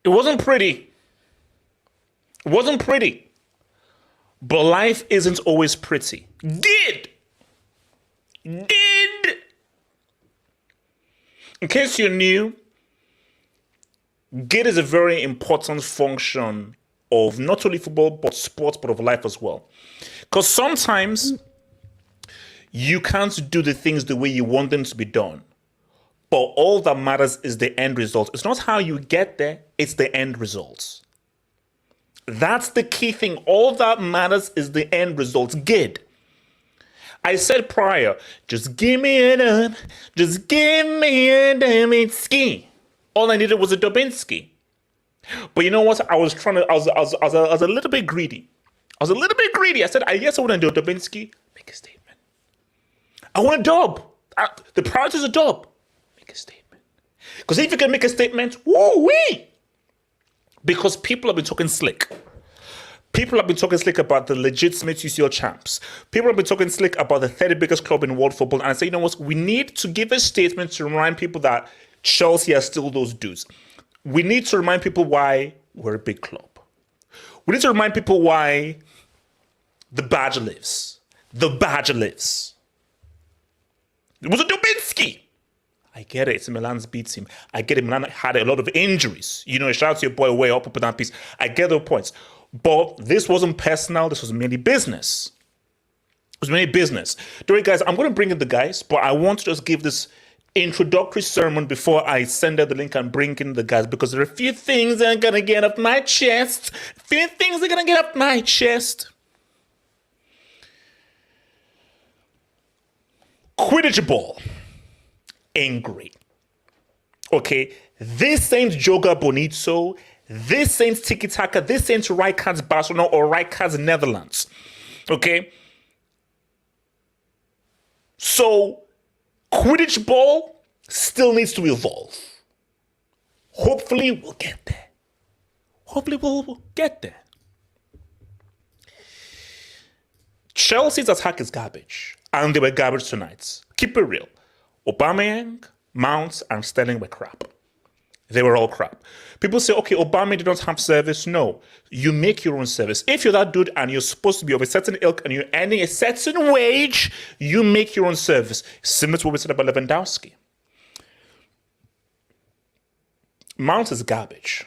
It wasn't pretty. It wasn't pretty. But life isn't always pretty. Did. In case you're new, gait is a very important function of not only football, but sports, but of life as well. Because sometimes you can't do the things the way you want them to be done. But all that matters is the end result. It's not how you get there, it's the end results. That's the key thing. All that matters is the end results. Good. I said prior, just give me a dub, just give me a Donetsk. All I needed was a Dubinsky. But you know what? I was a little bit greedy. I said, I guess I want to do a Dubinsky. Make a statement. I want a dub. The priority is a dub. Make a statement. Because if you can make a statement, woo-wee. Because people have been talking slick. People have been talking slick about the legitimate UCL champs. People have been talking slick about the 30 biggest club in world football. And I say, you know what? We need to give a statement to remind people that Chelsea are still those dudes. We need to remind people why we're a big club. We need to remind people why the badge lives. The badge lives. It was a Dubinsky. I get it. It's Milan's B team. I get it. Milan had a lot of injuries. You know, shout out to your boy way up with that piece. I get the points. But this wasn't personal. This was mainly business. It was mainly business. Don't worry, guys. I'm going to bring in the guys, but I want to just give this introductory sermon before I send out the link and bring in the guys, because there are a few things that are going to get off my chest. Quidditch ball. Angry. Okay, this ain't Joga Bonito, this ain't Tiki Taka, this ain't Rijkaard's Barcelona or Rijkaard's Netherlands. Okay, so Quidditch ball still needs to evolve. Hopefully we'll get there. We'll get there. Chelsea's attack is garbage, and they were garbage tonight. Keep it real. Aubameyang, Mount, and Sterling were crap. They were all crap. People say, okay, Aubameyang did not have service. No, you make your own service. If you're that dude and you're supposed to be of a certain ilk and you're earning a certain wage, you make your own service. Similar to what we said about Lewandowski. Mount is garbage.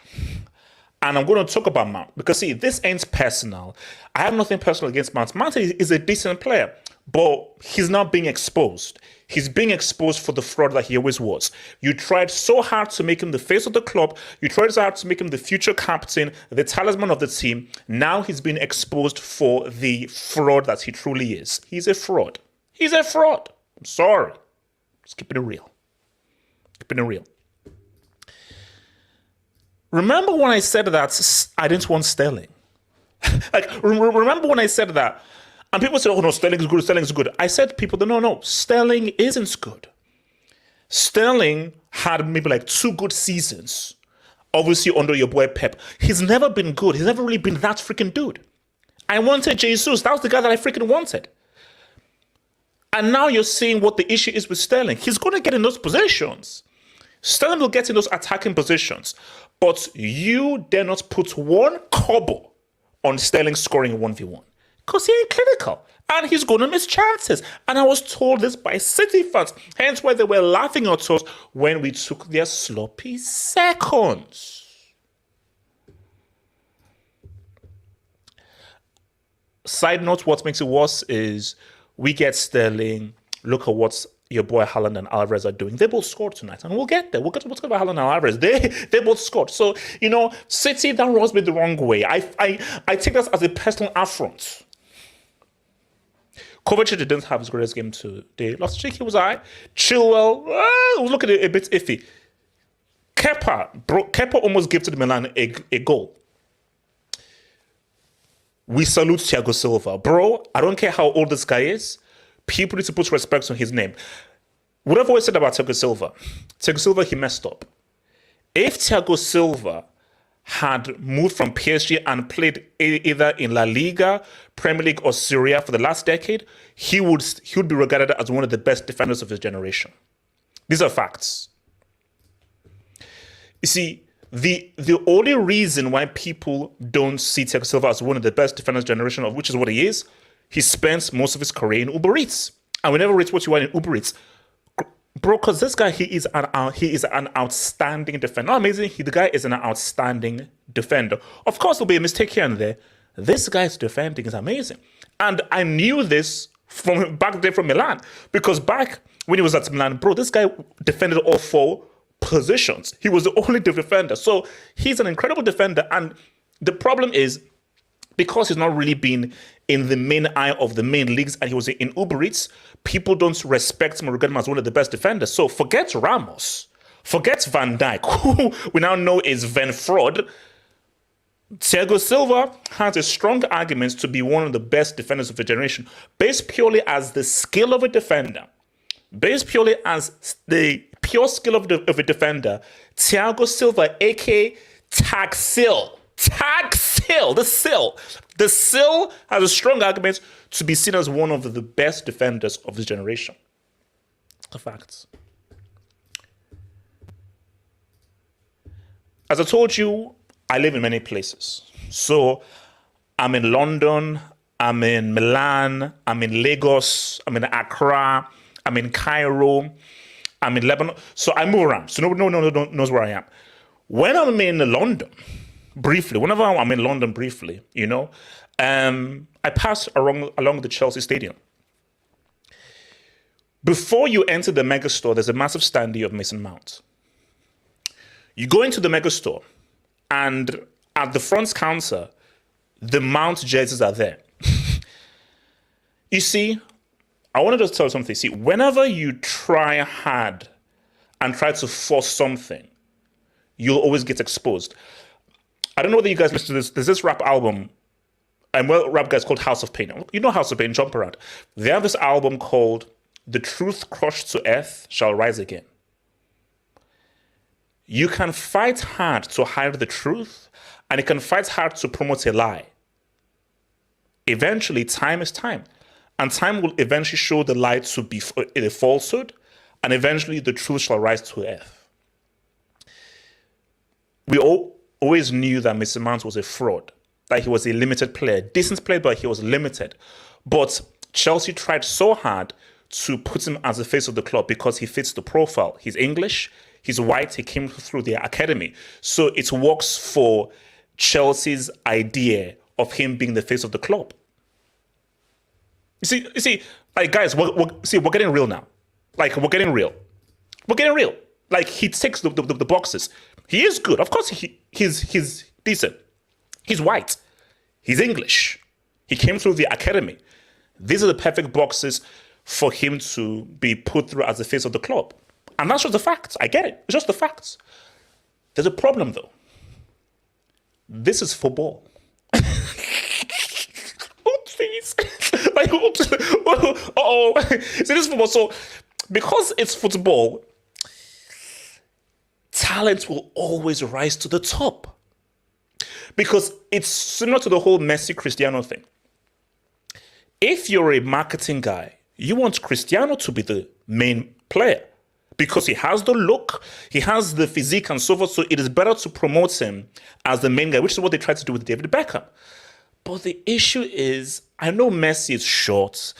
And I'm going to talk about Mount because, see, this ain't personal. I have nothing personal against Mount. Mount is a decent player, but he's not being exposed. He's being exposed for the fraud that he always was. You tried so hard to make him the face of the club. You tried so hard to make him the future captain, the talisman of the team. Now he's been exposed for the fraud that he truly is. He's a fraud. He's a fraud. I'm sorry. Just keeping it real. Keeping it real. Remember when I said that I didn't want Sterling? Remember when I said that? And people say, oh no, Sterling is good, Sterling is good. I said to people, no, Sterling isn't good. Sterling had maybe like 2 good seasons, obviously under your boy Pep. He's never been good. He's never really been that freaking dude. I wanted Jesus. That was the guy that I freaking wanted. And now you're seeing what the issue is with Sterling. He's going to get in those positions. Sterling will get in those attacking positions. But you dare not put 1 kobo on Sterling scoring 1v1. Because he ain't clinical. And he's going to miss chances. And I was told this by City fans. Hence why they were laughing at us when we took their sloppy seconds. Side note, what makes it worse is we get Sterling. Look at what your boy Haaland and Alvarez are doing. They both scored tonight, and we'll get there. We'll talk about Haaland and Alvarez. They both scored. So, City, that rubs me the wrong way. I take that as a personal affront. Kovacic didn't have his greatest game today. Last week he was high. Chilwell, was looking a bit iffy. Kepa almost gave to the Milan a goal. We salute Thiago Silva. Bro, I don't care how old this guy is. People need to put respect on his name. What I've always said about Thiago Silva, he messed up. If Thiago Silva had moved from PSG and played either in La Liga, Premier League, or Serie for the last decade, he would be regarded as one of the best defenders of his generation. These are facts. You see, the only reason why people don't see Thiago Silva as one of the best defenders generation, of which is what he is, he spends most of his career in Uber Eats. And we never rate what you want in Uber Eats. Bro, because this guy, he is an outstanding defender. Not amazing, the guy is an outstanding defender. Of course, there'll be a mistake here and there. This guy's defending is amazing. And I knew this from back there from Milan. Because back when he was at Milan, bro, this guy defended all 4 positions. He was the only defender. So he's an incredible defender. And the problem is, because he's not really been in the main eye of the main leagues and he was in Uber Eats, people don't respect him or regard him as one of the best defenders. So forget Ramos. Forget Van Dijk, who we now know is Van Fraud. Thiago Silva has a strong argument to be one of the best defenders of the generation, based purely as the skill of a defender. Based purely as the pure skill of a defender, Thiago Silva, a.k.a. Taxil, the Sill has a strong argument to be seen as one of the best defenders of this generation. The facts. As I told you, I live in many places. So I'm in London, I'm in Milan, I'm in Lagos, I'm in Accra, I'm in Cairo, I'm in Lebanon. So I move around. So nobody knows where I am. When I'm in London, whenever I'm in London briefly, I pass along the Chelsea Stadium. Before you enter the megastore, there's a massive standee of Mason Mount. You go into the megastore, and at the front counter, the Mount jerseys are there. You see, I want to just tell you something. See, whenever you try hard and try to force something, you'll always get exposed. I don't know whether you guys listen to this. There's this rap album, and rap guys called House of Pain. You know House of Pain, jump around. They have this album called The Truth Crushed to Earth Shall Rise Again. You can fight hard to hide the truth, and you can fight hard to promote a lie. Eventually, time is time. And time will eventually show the lie to be a falsehood, and eventually the truth shall rise to earth. we always knew that Messi Mount was a fraud, that he was a limited player, decent player, but he was limited. But Chelsea tried so hard to put him as the face of the club because he fits the profile. He's English, he's white, he came through the academy. So it works for Chelsea's idea of him being the face of the club. You see, like, guys, we're getting real now. Like, we're getting real. We're getting real. Like, he ticks the boxes. He is good. Of course, he's decent. He's white. He's English. He came through the academy. These are the perfect boxes for him to be put through as the face of the club. And that's just the facts. I get it. It's just the facts. There's a problem, though. This is football. Oh, please. Like, oh, see, this is football. So, because it's football, talent will always rise to the top. Because it's similar to the whole Messi Cristiano thing. If you're a marketing guy, you want Cristiano to be the main player because he has the look, he has the physique and so forth, so it is better to promote him as the main guy, which is what they tried to do with David Beckham. But the issue is, I know Messi is short,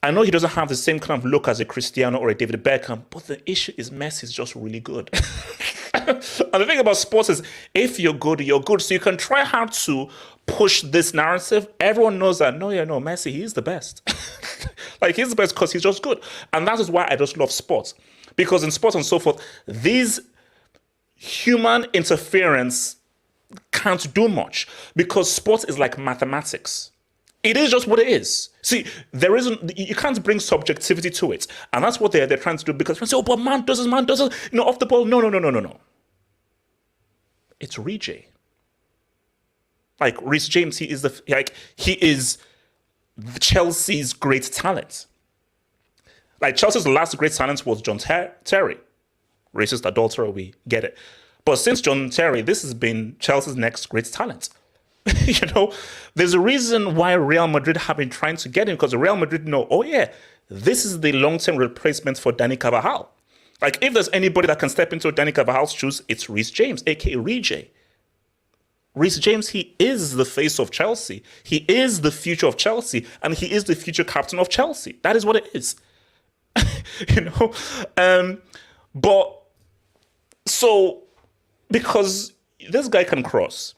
I know he doesn't have the same kind of look as a Cristiano or a David Beckham, but the issue is Messi is just really good. And the thing about sports is, if you're good, you're good. So you can try hard to push this narrative. Everyone knows that, no, Messi, he's the best. Like, he's the best because he's just good. And that is why I just love sports. Because in sports and so forth, these human interference can't do much. Because sports is like mathematics. It is just what it is. See, you can't bring subjectivity to it. And that's what they're trying to do, because people say, oh, but man doesn't, off the ball. No. It's Rodrgyo. Like, Reece James, he is Chelsea's great talent. Like, Chelsea's last great talent was John Terry. Racist adulterer, we get it. But since John Terry, this has been Chelsea's next great talent. There's a reason why Real Madrid have been trying to get him, because Real Madrid know, oh yeah, this is the long-term replacement for Dani Carvajal. Like, if there's anybody that can step into Dani Carvajal's shoes, it's Reece James, aka Rodrgyo. Reece James, he is the face of Chelsea. He is the future of Chelsea, and he is the future captain of Chelsea. That is what it is. But so, because this guy can cross,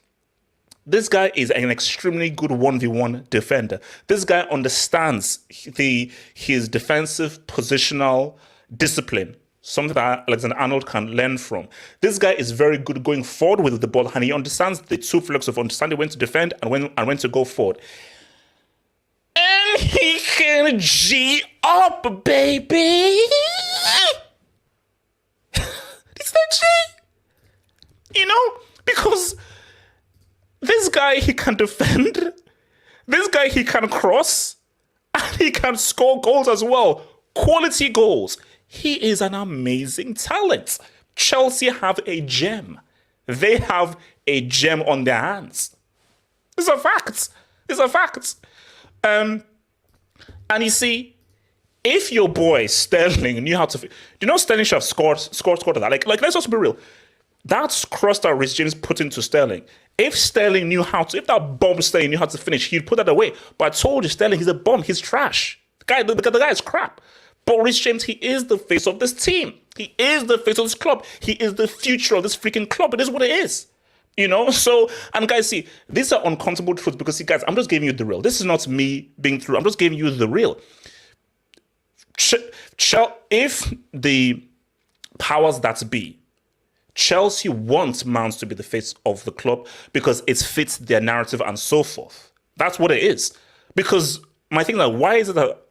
this guy is an extremely good 1v1 defender. This guy understands his defensive positional discipline, something that Alexander-Arnold can learn from. This guy is very good going forward with the ball, and he understands the two flex of understanding when to defend and when to go forward. And he can G up, baby. It's that G. Because this guy, he can defend. This guy, he can cross. And he can score goals as well. Quality goals. He is an amazing talent. Chelsea have a gem. They have a gem on their hands. It's a fact. It's a fact. And you see, if your boy Sterling knew how to, Sterling should have scored that. Like let's just be real. That's cross that Reece James put into Sterling. If Sterling knew how to, if that bomb Sterling knew how to finish, he'd put that away. But I told you, Sterling, he's a bomb. He's trash. The guy is crap. But Reece James, he is the face of this team. He is the face of this club. He is the future of this freaking club. It is what it is. So, and guys, see, these are uncomfortable truths because, see, guys, I'm just giving you the real. This is not me being through. I'm just giving you the real. If the powers that be, Chelsea wants Mount to be the face of the club because it fits their narrative and so forth. That's what it is. Because my thing is, why is it that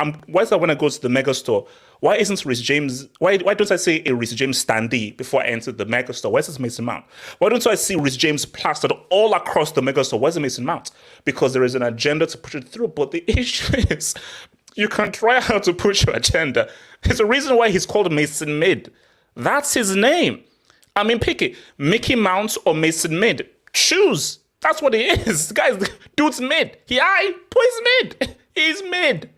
when I go to the mega store, why isn't Reece James? Why don't I see a Reece James standee before I enter the mega store? Why is it Mason Mount? Why don't I see Reece James plastered all across the mega store? Why is it Mason Mount? Because there is an agenda to push it through. But the issue is, you can try how to push your agenda. There's a reason why he's called Mason Mid. That's his name. I mean, pick it. Mickey Mouse or Mason Mid. Choose. That's what he is. Guys, dude's mid. He's mid. He's mid.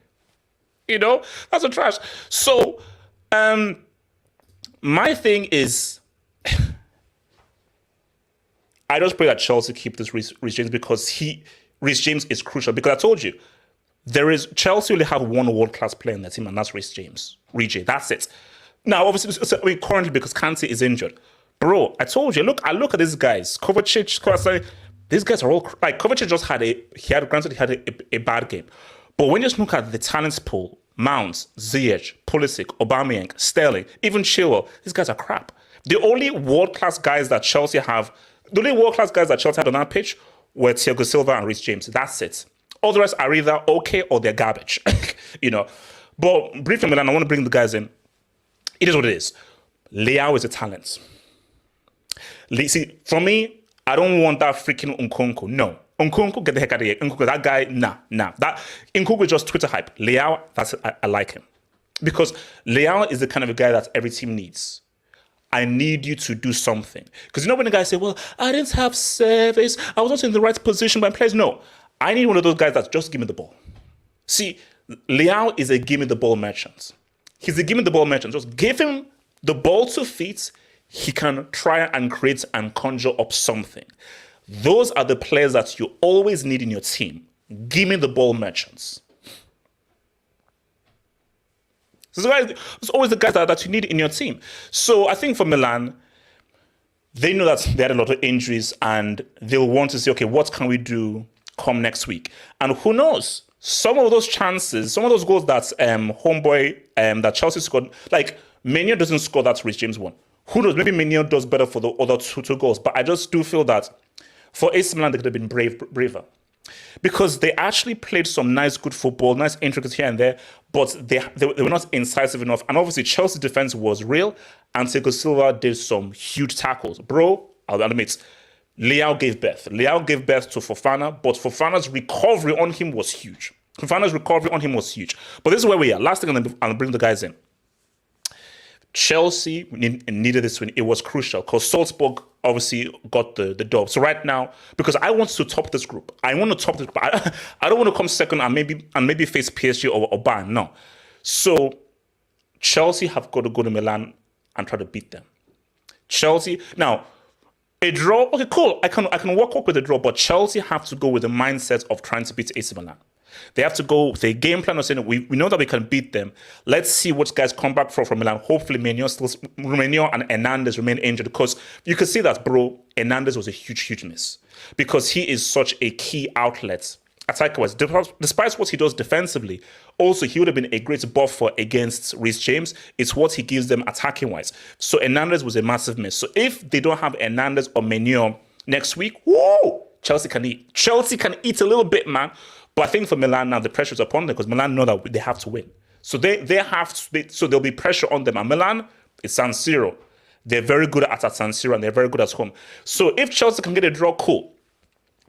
That's a trash. So, my thing is, I just pray that Chelsea keep this Reece James because Reece James is crucial. Because I told you, Chelsea only have one world-class player in their team, and that's Reece James. That's it. Now, obviously, currently because Kante is injured. Bro, I told you, I look at these guys. Kovacic, these guys are all, like, Kovacic just had a bad game. But when you just look at the talent pool, Mount, Ziyech, Pulisic, Aubameyang, Sterling, even Chilwell, these guys are crap. The only world-class guys that Chelsea had on that pitch were Thiago Silva and Reece James. That's it. All the rest are either okay or they're garbage. But briefly, Milan, I want to bring the guys in. It is what it is. Leao is a talent. See, for me, I don't want that freaking Nkunku. No. Nkunku, get the heck out of here. Nkunku, that guy, nah. Nkunku is just Twitter hype. Leao, I like him. Because Leao is the kind of a guy that every team needs. I need you to do something. Because when the guys say, well, I didn't have service, I was not in the right position by players. No. I need one of those guys that just give me the ball. See, Leao is a give me the ball merchant. He's a give me the ball merchant. Just give him the ball to feet. He can try and create and conjure up something. Those are the players that you always need in your team. Give me the ball merchants. So it's always the guys that you need in your team. So I think for Milan, they know that they had a lot of injuries and they'll want to say, okay, what can we do come next week? And who knows? Some of those chances, some of those goals that that Chelsea scored, like Menu doesn't score that Reece James one. Who knows? Maybe Menu does better for the other two goals. But I just do feel that for AC Milan, they could have been braver. Because they actually played some nice, good football, nice intricacies here and there, but they were not incisive enough. And obviously, Chelsea's defense was real, and Thiago Silva did some huge tackles. Bro, I'll admit, Leao gave birth. Leao gave birth to Fofana, but Fofana's recovery on him was huge. But this is where we are. Last thing, I'll bring the guys in. Chelsea needed this win. It was crucial because Salzburg obviously got the dub. So right now, because I want to top this group, I don't want to come second and maybe face PSG or Bayern. No. So Chelsea have got to go to Milan and try to beat them. Chelsea now a draw. Okay, cool. I can work up with a draw, but Chelsea have to go with the mindset of trying to beat AC Milan. They have to go with a game plan of saying, we know that we can beat them. Let's see what guys come back from Milan. Hopefully, Mourinho and Hernandez remain injured because you can see that, bro, Hernandez was a huge miss because he is such a key outlet attacker-wise. Despite what he does defensively, also, he would have been a great buffer against Reece James. It's what he gives them attacking-wise. So Hernandez was a massive miss. So if they don't have Hernandez or Mourinho next week, whoa, Chelsea can eat. Chelsea can eat a little bit, man. But I think for Milan now, the pressure is upon them because Milan know that they have to win. So so there'll be pressure on them. And Milan is San Siro. They're very good at San Siro and they're very good at home. So if Chelsea can get a draw, cool.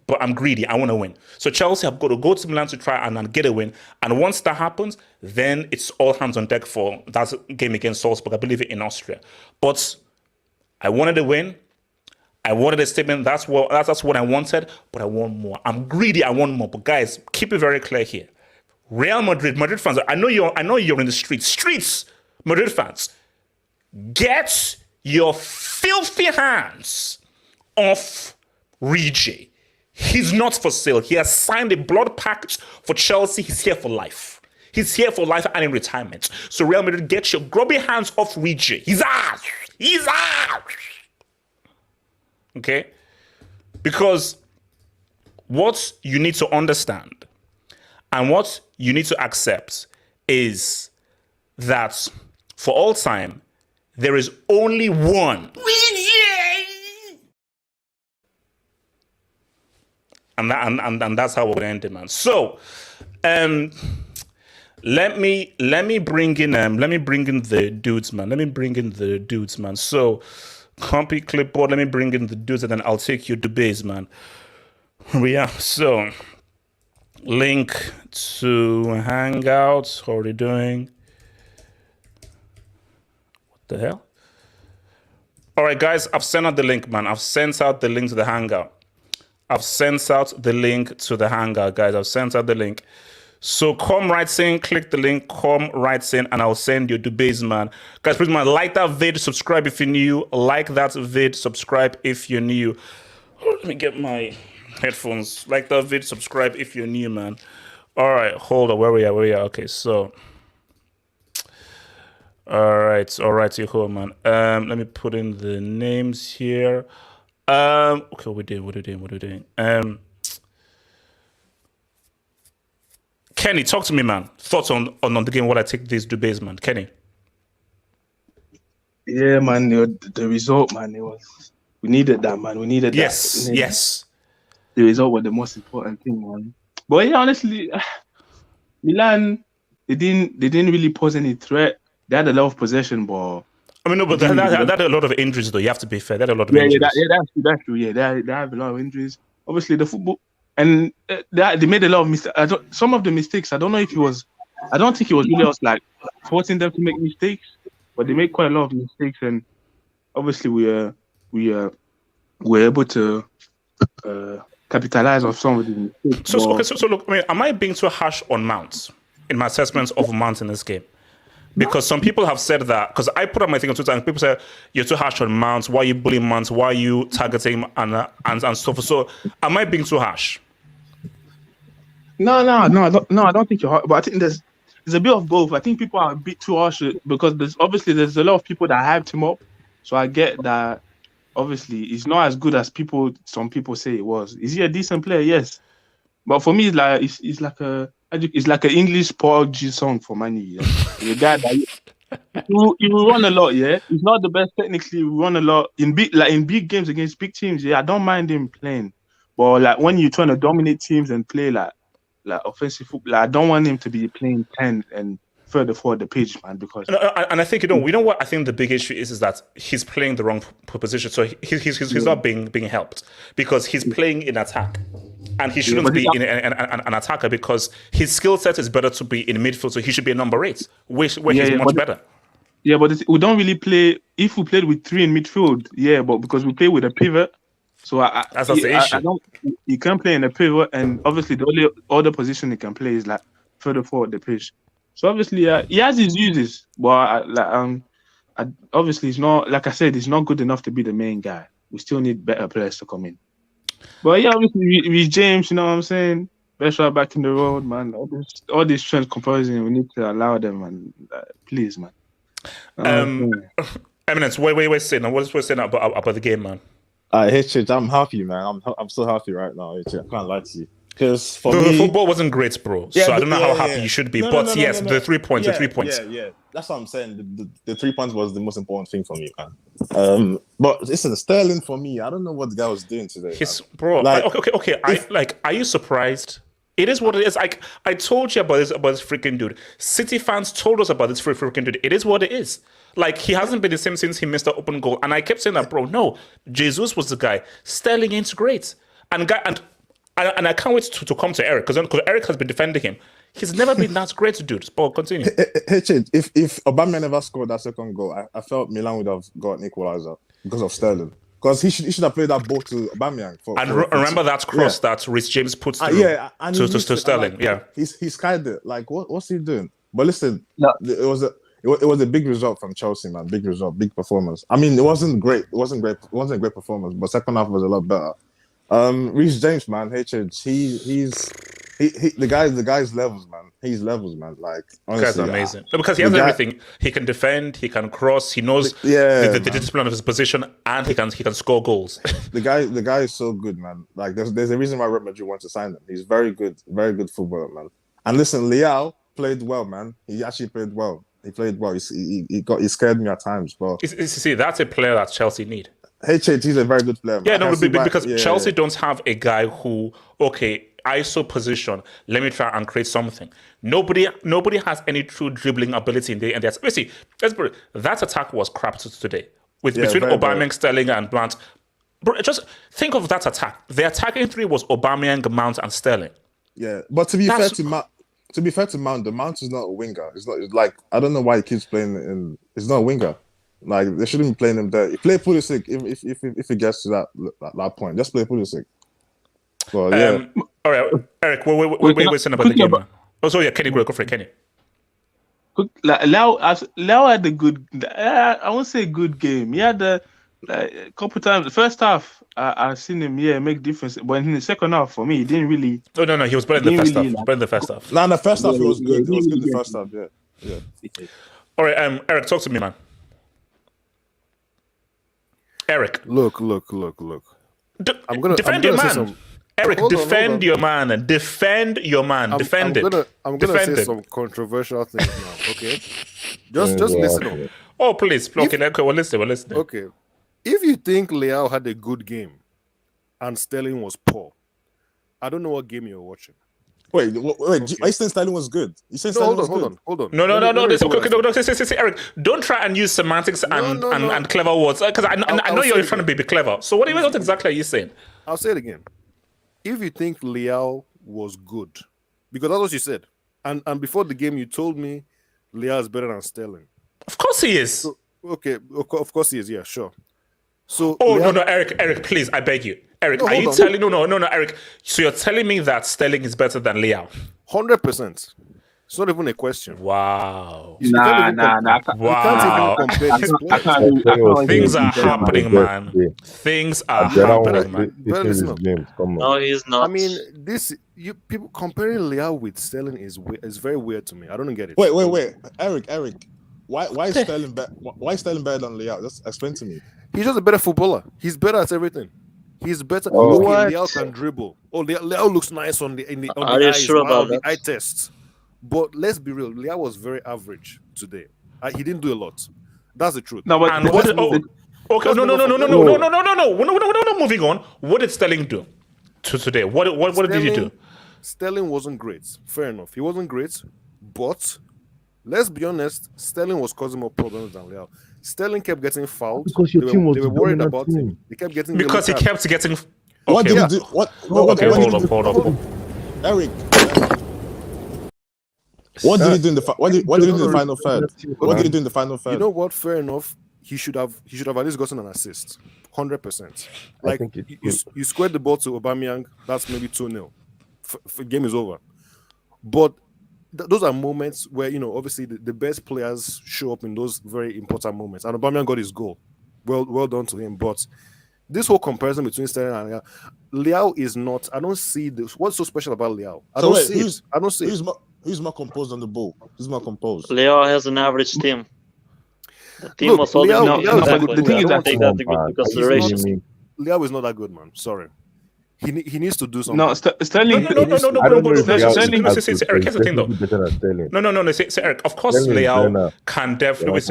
But I'm greedy. I want to win. So Chelsea have got to go to Milan to try and get a win. And once that happens, then it's all hands on deck for that game against Salzburg. I believe it in Austria. But I wanted a win. I wanted a statement. That's what I wanted, but I want more. I'm greedy. I want more. But guys, keep it very clear here. Real Madrid fans. I know you're in the streets. Madrid fans, get your filthy hands off Rodrgyo. He's not for sale. He has signed a blood pact for Chelsea. He's here for life. He's here for life and in retirement. So Real Madrid, get your grubby hands off Rodrgyo. He's out. Okay? Because what you need to understand and what you need to accept is that for all time, there is only one. And that's how we're gonna end it, man. So let me bring in the dudes, man. So copy clipboard, let me bring in the dudes and then I'll take you to base, man. Yeah, so link to Hangouts. How are they doing? What the hell? All right, guys, I've sent out the link, man. I've sent out the link to the Hangout. Guys. I've sent out the link. So come right in, click the link, come right in, and I'll send you to base, man. Guys, please, man, like that vid, subscribe if you're new. Like that vid, subscribe if you're new. Let me get my headphones. Like the vid, subscribe if you're new, man. All right, hold on. Where we are? Okay, so. All right, you hold, man. Let me put in the names here. Okay, what are we doing? Kenny, talk to me, man. Thoughts on the game? What I take these debates, man. Kenny. Yeah, man. The result, man. We needed that, man. We needed that. Yes. The result was the most important thing, man. But yeah, honestly, Milan, they didn't really pose any threat. They had a lot of possession, but I mean, no, but they had a lot of injuries, though. You have to be fair. They had a lot of injuries. That's true. Yeah, they have a lot of injuries. Obviously, the football, and they made a lot of mistakes. Some of the mistakes, I don't know if it was. I don't think it was really us like forcing them to make mistakes, but they made quite a lot of mistakes, and obviously we were able to capitalize on some of the mistakes. So look, I mean, am I being too harsh on Mount in my assessments of Mount in this game? Because some people have said that, because I put up my thing on Twitter and people say, you're too harsh on Mount, why are you bullying Mount, why are you targeting him and stuff. So am I being too harsh? No, I don't think you're harsh, but I think there's a bit of both. I think people are a bit too harsh because there's a lot of people that hyped him up. So I get that obviously he's not as good as some people say it was. Is he a decent player? Yes. But for me, it's like an English Paul G song for Man U. The guy that he will run a lot. Yeah, he's not the best technically. He will run a lot in big games against big teams. Yeah, I don't mind him playing, but like when you're trying to dominate teams and play like offensive football, I don't want him to be playing 10 and further forward the pitch, man. Because and I think you know what I think the big issue is that he's playing the wrong position, so he's not being helped because he's playing in attack. And he shouldn't be an attacker because his skill set is better to be in midfield. So he should be a number 8, where he's much better. Yeah, but we don't really play. If we played with 3 in midfield, yeah, but because we play with a pivot, so that's the issue. You can't play in a pivot, and obviously the only other position he can play is like further forward the pitch. So obviously, he has his uses, but obviously he's not. Like I said, he's not good enough to be the main guy. We still need better players to come in. But yeah, obviously, Reece James, you know what I'm saying? Best right back in the road, man. All these trends composing, we need to allow them, man. Please, man. Eminence, we're saying, what is we saying about the game, man? HH, I'm happy, man. I'm so happy right now. HH, I can't lie to you. Because for me, the football wasn't great, bro. Yeah, so I don't know how happy you should be. But yes, the 3 points, the 3 points. Yeah. That's what I'm saying. The 3 points was the most important thing for me, man. But listen, Sterling for me, I don't know what the guy was doing today. Bro, okay. Are you surprised? It is what it is. I told you about this freaking dude. City fans told us about this freaking dude. It is what it is. Like, he hasn't been the same since he missed the open goal. And I kept saying that, bro, no. Jesus was the guy. Sterling ain't great. And I can't wait to come to Eric, because Eric has been defending him. He's never been that great, dude. But continue. If Aubameyang never scored that second goal, I felt Milan would have got an equalizer because of Sterling. Because he should have played that ball to Aubameyang. Remember that cross that Reece James puts through to Sterling. Like, yeah, he skied it. Like, what's he doing? But listen, it was a big result from Chelsea, man. Big result, big performance. I mean, it wasn't great. It wasn't a great performance, but second half was a lot better. Reece James, man, the guy's levels, man. He's levels, man. Like, honestly, this guy's amazing. Because he has everything. He can defend, he can cross, he knows the discipline of his position, and he can score goals. the guy is so good, man. Like, there's a reason why Real Madrid wants to sign him. He's very good footballer, man. And listen, Leao played well, man. He actually played well. He played well. He scared me at times, but see, that's a player that Chelsea need. HH, he's a very good player, man. Yeah, no, because Chelsea don't have a guy who, ISO position, let me try and create something. Nobody has any true dribbling ability in the end. See, let's put it, that attack was crap today. Between Aubameyang, Sterling, and Mount. Bro, just think of that attack. The attacking three was Aubameyang, Mount, and Sterling. Yeah, but to be fair to Mount, the Mount is not a winger. It's like, I don't know why he keeps playing in. It's not a winger. Like, they shouldn't be playing him there. Play Pulisic if it gets to that point. Just play Pulisic. Well, yeah. All right, Eric, we're saying about the game. Kenny, go for it, Kenny. Lau had a good. I won't say good game. He had Like, a couple times. The first half, I seen him, make difference. But in the second half, for me, he didn't really. Oh no, he was better in the first half. He was better in the first half. Nah, in the first half, Yeah, he was good. yeah, He was good in the yeah. first half, yeah. All right, Eric, talk to me, man. Eric, Look. I'm gonna defend say your man. some. Eric, Hold on, defend your man. Defend your man. Defend it. I'm gonna Defend say it. some controversial things now. Okay, just listen up. Oh, please. Okay, we're listening. Okay, if you think Leao had a good game and Sterling was poor, I don't know what game you're watching. Wait. Are you saying Sterling was good? You saying No, Sterling was good? hold on. No. Let me This, say what I okay, said. say, Eric, don't try and use semantics and No. and clever words because I know I'll you're say trying to be clever. So what exactly are you saying? I'll say it again. If you think Leao was good, because that's what you said, and before the game you told me Leao is better than Sterling. Of course he is. So, okay, of course he is. Yeah, sure. So No, Eric, please, I beg you. Eric, are you telling no, Eric, so you're telling me that Sterling is better than Leao? 100%. It's not even a question. Wow. You can't Wow. even compare these players. Things are happening, man. Things are happening, man. But listen up. Come on. No, he's not. I mean, people comparing Leao with Sterling is very weird to me. I don't get it. Wait. Eric. Why is Sterling better? Why is Sterling better than Leao? Just explain to me. He's just a better footballer. He's better at everything. He's better. Oh, okay, Leao can dribble. Oh, Leao looks nice on the eyes, sure about the eye tests. But let's be real. Leao was very average today. He didn't do a lot. That's the truth. No, but And what? Okay, no. We're not moving on. What did Sterling do to today? What did he do? Sterling wasn't great. Fair enough. He wasn't great, but let's be honest. Sterling was causing more problems than Leao. Sterling kept getting fouled. Because your team was they were worried about him. They kept getting Because he kept getting. What did he do? Hold up. Eric. What did he do in the what did he do in the final third? What did he do in the final third? You know what? Fair enough. He should have at least gotten an assist. 100%. Like you squared the ball to Aubameyang, that's maybe 2-0. Game is over. But those are moments where, obviously the best players show up in those very important moments. And Aubameyang got his goal. Well done to him. But this whole comparison between Sterling and Leao is not. I don't see this. What's so special about Leao? I don't see it. Who's more composed on the ball? Who's more composed? Leao has an average team. The team was holding Leao, exactly. the thing is that take that into consideration. Leao is not that good, man. Sorry. He needs to do something. No, Sterling. No. Eric, here's the thing, though. No. Say, Eric, of course, Leao can definitely.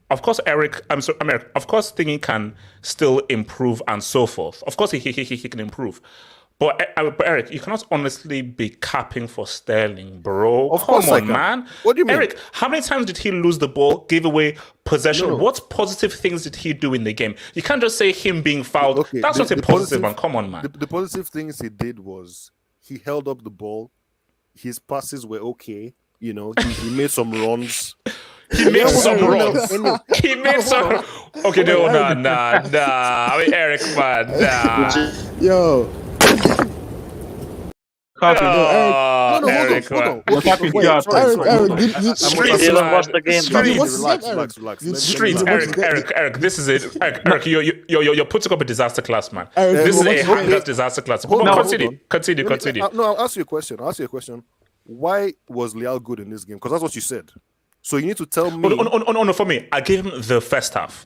Of course, Eric. Eric. Of course, thinking can still improve and so forth. Of course, he can improve. But Eric, you cannot honestly be capping for Sterling, bro. Of course I can. Man. What do you mean? Eric, how many times did he lose the ball, give away possession? No. What positive things did he do in the game? You can't just say him being fouled. Okay, that's not a positive one. Come on, man. The positive things he did was he held up the ball. His passes were okay. He made some runs. He made some runs. He made some. Okay, nah. I mean, Eric, man, nah. Yo. Eric, hold on. Eric, this is it. Eric, you're putting up a disaster class, man. This is a high disaster class. Continue. No, I'll ask you a question. Why was Leao good in this game? Because that's what you said. So you need to tell me. No, for me, I gave him the first half.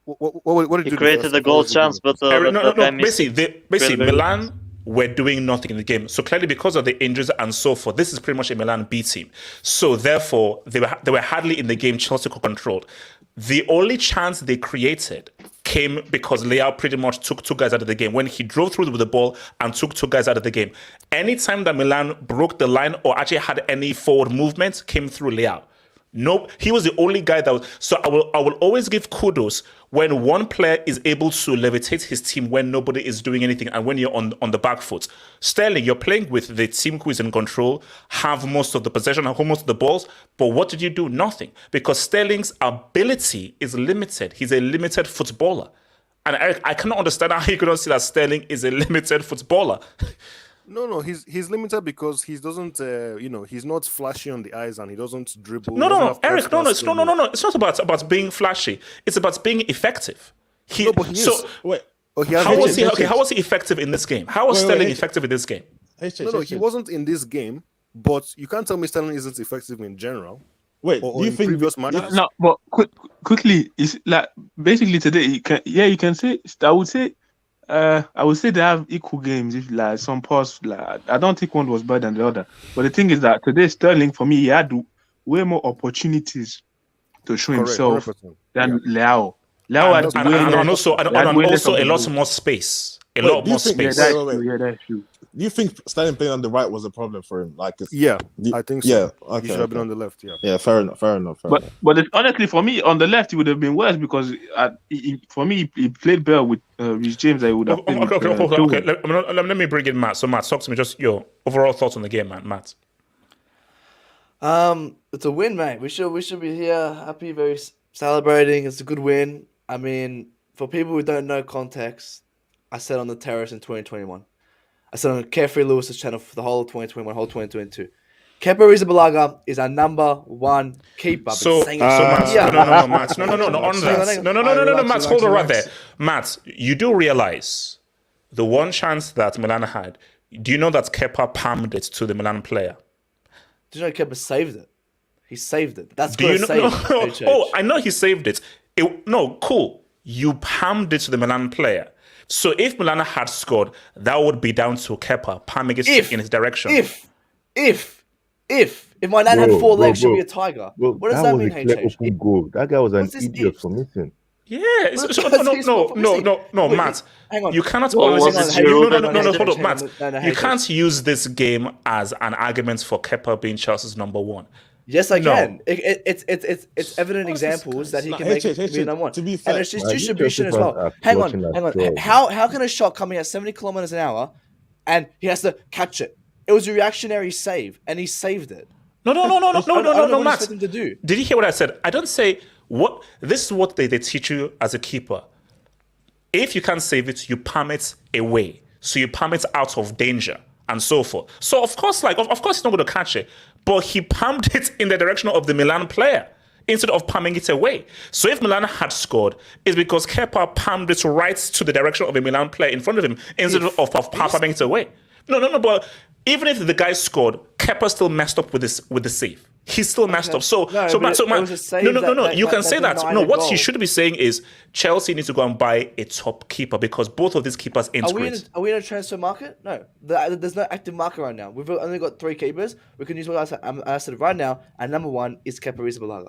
What did he you created a goal chance, but basically, Milan were doing nothing in the game. So clearly, because of the injuries and so forth, this is pretty much a Milan B team. So therefore, they were hardly in the game. Chelsea controlled. The only chance they created came because Leao pretty much took two guys out of the game when he drove through with the ball and took two guys out of the game. Anytime that Milan broke the line or actually had any forward movement, came through Leao. Nope, he was the only guy that was. So I will always give kudos when one player is able to levitate his team when nobody is doing anything and when you're on the back foot. Sterling, you're playing with the team who is in control, have most of the possession, have most of the balls, but what did you do? Nothing. Because Sterling's ability is limited. He's a limited footballer. And Eric, I cannot understand how you cannot see that Sterling is a limited footballer. No, he's limited because he doesn't, he's not flashy on the eyes and he doesn't dribble. No, He doesn't have Eric, no, first-class no. It's not about being flashy. It's about being effective. But he is. Wait, He has How was he? H- Okay, how was he effective in this game? How was Wait, Sterling H- effective in this game? he wasn't in this game, but you can't tell me Sterling isn't effective in general. Wait, Or do you in think previous matches? No, but quickly, it's like basically today. You can say. I would say they have equal games. If like some parts, like I don't think one was better than the other. But the thing is that today Sterling, for me, he had way more opportunities to show Correct, himself 100%. than Leao. Leao had And also a lot more space. A lot do you more think- space. That's Wait. true. Yeah, that's true. Do you think Sterling playing on the right was a problem for him? Like, I think so. Yeah, okay, He should have been okay. on the left, yeah. Yeah, fair enough. But honestly, for me, on the left, it would have been worse because for me, he played better with Reece James. I would have. Okay. Let me bring in Matt. So Matt, talk to me. Just your overall thoughts on the game, man. Matt. It's a win, mate. We should be here, happy, very celebrating. It's a good win. I mean, for people who don't know context, I said on the terrace in 2021. I said on Carefree Lewis's channel for the whole of 2021, whole 2022. Kepa Arrizabalaga is our number one keeper. So Matt, Matt, no, Matt, hold on right there. Matt, you do realize the one chance that Milan had. Do you know that Kepa palmed it to the Milan player? Do you know Kepa saved it? He saved it. That's Do good you know? save. Oh, I know he saved it. No, cool. You palmed it to the Milan player. So if Milan had scored, that would be down to Kepa palming it in his direction. If my dad had four legs, she'd be a tiger. Bro, What does that mean, was a clear HH? open goal. That guy was an What's this idiot if? for missing. Yeah. Wait, Matt. hang on. You cannot Well, always. hang on, Hold on, hang on, Matt. no, You HH. can't use this game as an argument for Kepa being Chelsea's number one. Yes, I No. can. It's evident examples that he can make it be number one. to be And fair, it's just man, you distribution as Chelsea well. fans are Hang on. watching that show. How can a shot coming at 70 kilometers an hour and he has to catch it? It was a reactionary save, and he saved it. No, I don't know what you Matt. expect him to do. Did you hear what I said? I don't say what. This is what they teach you as a keeper. If you can't save it, you palm it away. So you palm it out of danger and so forth. So of course he's not going to catch it, but he palmed it in the direction of the Milan player instead of palming it away. So if Milan had scored, it's because Kepa palmed it right to the direction of a Milan player in front of him instead of palming it away. No. But even if the guy scored, Kepa still messed up with the save. He still messed up. So No, Matt, but it was a save no. You can say that. denied No, a what goal. he should be saying is Chelsea needs to go and buy a top keeper because both of these keepers ain't great. Are we in a transfer market? No. There's no active market right now. We've only got 3 keepers. We can use what I said right now, and number one is Kepa Arrizabalaga.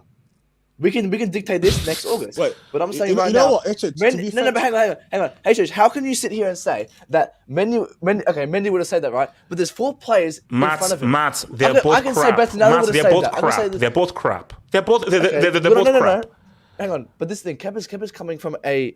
We can dictate this next August. Wait, but I'm saying you know right now. what, HH, to be fair- But hang on. HH, how can you sit here and say that Mendy would have said that, right? But there's 4 players in front of him. Matt, they're I both can say crap. better now. Matt, would they're have both said that. I'm gonna say crap. this- They're both crap. They're both Okay, both crap. Hang on, but this thing, Kepa's coming from a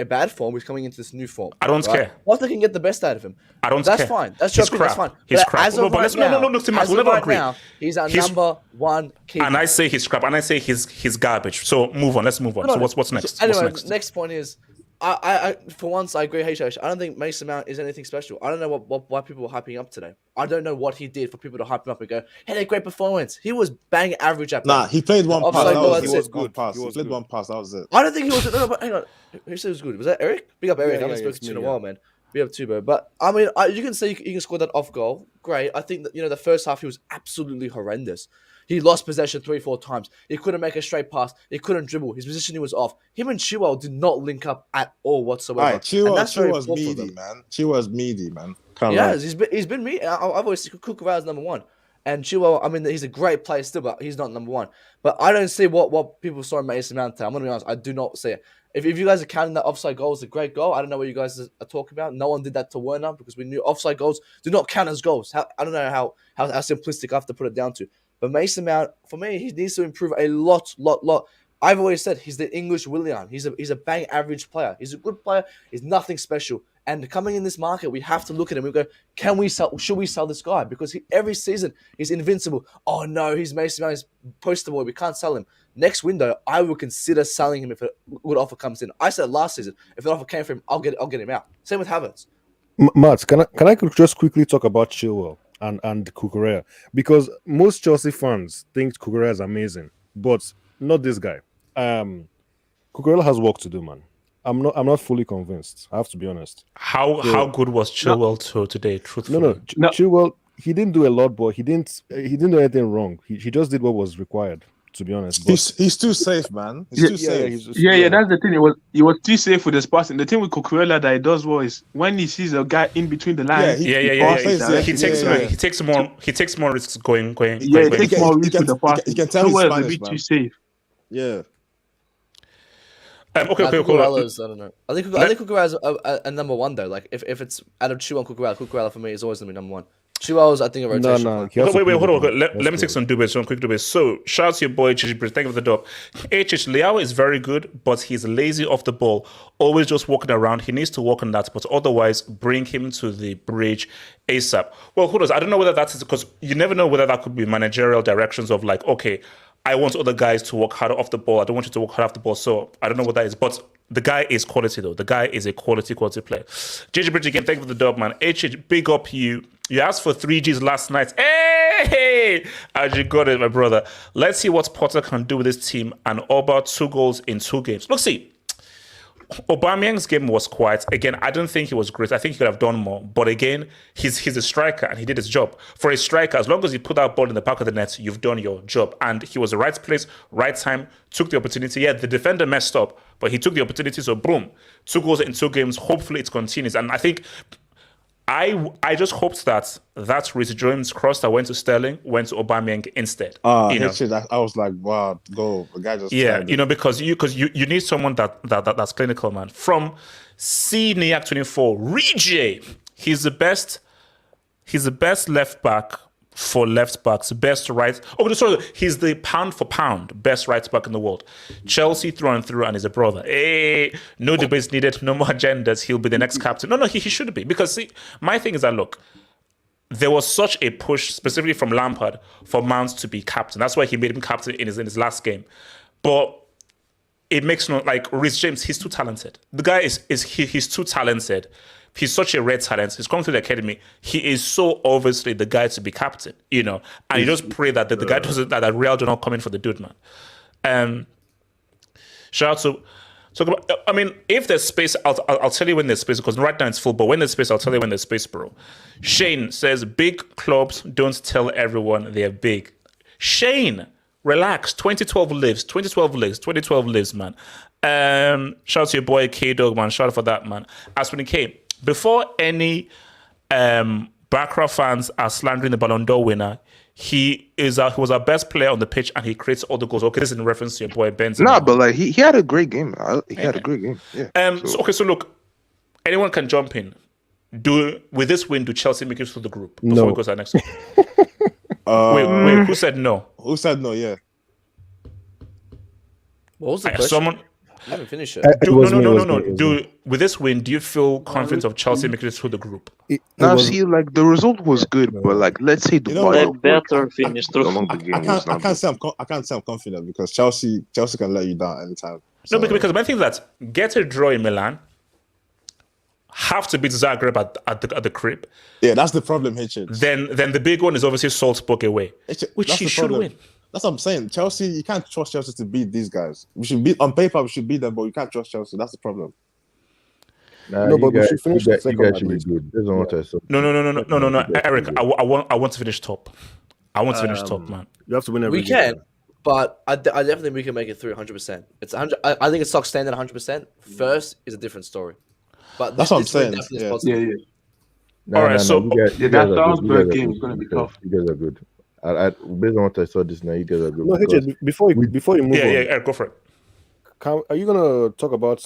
bad form. He's coming into this new form. I don't care. Once they can get the best out of him, I don't that's care. fine. That's He's your opinion. That's crap. fine. He's But crap. as of No, but right let's- now, no, Matt, as we'll of never right agree. now, he's our He's- number one keeper. And I say he's crap. And I say he's garbage. So move on. Let's move on. So what's next? Anyway, What's next? next point is, I for once I agree. HH, I don't think Mason Mount is anything special. I don't know why people were hyping up today. I don't know what he did for people to hype him up and go, "Hey, a great performance." He was bang average at Nah, best. he played one pass. Offside That goal, was that's it. it. One pass. He He was played good. one pass. That was it. I don't think he was. No, but hang on. Who said it was good? Was that Eric? Big up Eric. I haven't Yeah, spoken it's to you in a me, while, man. Big up too, bro. But I mean, you can say you can score that off goal. Great. I think that the first half he was absolutely horrendous. He lost possession 3-4 times. He couldn't make a straight pass. He couldn't dribble. His positioning was off. Him and Chilwell did not link up at all whatsoever. Alright, And that's very Chilwell's poor for meaty, them. man. Chilwell's meaty, man. Can't Yeah, lie. he's been me. I've always Cook around as number one. And Chilwell, I mean, he's a great player still, but he's not number one. But I don't see what people saw in Mason Mount today. I'm going to be honest. I do not see it. If you guys are counting that offside goal as a great goal, I don't know what you guys are talking about. No one did that to Werner because we knew offside goals do not count as goals. I don't know how simplistic I have to put it down to. But Mason Mount, for me, he needs to improve a lot. I've always said he's the English Willian. He's a bang average player. He's a good player. He's nothing special. And coming in this market, we have to look at him. We go, can we sell? Should we sell this guy? Because every season he's invincible. Oh no, he's Mason Mount. He's poster boy. We can't sell him. Next window, I will consider selling him if a good offer comes in. I said last season, if an offer came for him, I'll get him out. Same with Havertz. Matt, can I just quickly talk about Chilwell and Cucurella, because most Chelsea fans think Cucurella is amazing, but not this guy. Cucurella has work to do, man. I'm not fully convinced. I have to be honest. How good was Chilwell today? Truthfully, No. Chilwell, he didn't do a lot, but he didn't do anything wrong. He just did what was required, to be honest. But He's too safe, man. He's too safe. That's the thing. It was too safe with his passing. The thing with Cucurella that he does well is when he sees a guy in between the lines. He takes more risks going. He takes more risks with the passing. You can tell he's Chilwell Spanish, is a bit man. too safe. Yeah. Okay. Cucurella's, I don't know. I think Cucurella's a number one though. Like if it's out of Chilwell and Cucurella for me is always gonna be number one. Chilwell's I think a rotation. No. Wait, hold on. Let me take some debates, some quick debates. So, shout out to your boy, Chichi Bridge. Thank you for the dub. Leao is very good, but he's lazy off the ball. Always just walking around. He needs to work on that, but otherwise, bring him to the bridge ASAP. Well, who knows? I don't know whether that's because you never know whether that could be managerial directions of like, okay, I want other guys to work harder off the ball. I don't want you to work hard off the ball. So I don't know what that is. But the guy is quality, though. The guy is a quality player. JJ Bridge again, thank you for the dub, man. Big up you. You asked for 3Gs last night. Hey! As you got it, my brother. Let's see what Potter can do with this team. And Oba, 2 goals in 2 games. Look, see. Aubameyang's game was quiet. Again, I don't think he was great. I think he could have done more. But again, he's a striker and he did his job. For a striker, as long as you put that ball in the back of the net, you've done your job. And he was the right place, right time, took the opportunity. Yeah, the defender messed up, but he took the opportunity. So boom, 2 goals in 2 games. Hopefully it continues. And I think I just hoped that Reece James cross that went to Sterling went to Aubameyang instead. I was like, wow, go. The guy just because you need someone that's clinical, man. From CNIAC 24, Rodrgyo, he's the best left back for left backs, best right. Oh, sorry, he's the pound for pound best right back in the world. Chelsea through and through, and he's a brother. Hey, no debates needed, no more agendas. He'll be the next captain. No, he should be, because see, my thing is that look, there was such a push specifically from Lampard for Mount to be captain. That's why he made him captain in his last game. But it makes no like Reece James. He's too talented. The guy he's too talented. He's such a rare talent. He's come through the academy. He is so obviously the guy to be captain, And you just pray that the guy doesn't, that Real do not come in for the dude, man. Shout out to. So, I mean, if there's space, I'll tell you when there's space, because right now it's full, but when there's space, I'll tell you when there's space, bro. Shane says, big clubs don't tell everyone they're big. Shane, relax. 2012 lives, man. Shout out to your boy K-Dog, man. Shout out for that, man. Aspen K. Before any Barca fans are slandering the Ballon d'Or winner, he was our best player on the pitch and he creates all the goals. Okay, this is in reference to your boy Benzema. Nah, but like he had a great game. He had a great game. Yeah. So look, anyone can jump in. With this win, do Chelsea make it through the group before we go to the next one? Wait, who said no? Who said no? Yeah. What was the question? Someone. I haven't finished it. No. With this win, do you feel confident of Chelsea making it through the group? See, like the result was good, but like let's say the better finish through. I can't say I'm confident because Chelsea can let you down anytime. So. No, because my thing is that get a draw in Milan, have to beat Zagreb at the crib. Yeah, that's the problem, Hitchens. Then the big one is obviously Salzburg away, which he should win. That's what I'm saying. Chelsea, you can't trust Chelsea to beat these guys. We should beat on paper. We should beat them, but you can't trust Chelsea. That's the problem. No, but we should finish the second. You guys should be good. That's not what I said. No, Eric. I want to finish top. I want to finish top, man. You have to win every game. We can, but I definitely think we can make it through 100%. It's 100. I think it's stock standard 100%. First is a different story. But that's what I'm saying. All right, so that Salzburg game is going to be tough. You guys are good. Based on what I saw this night, you guys are good. No, HJ, before you move on. Yeah, go for it. Are you gonna talk about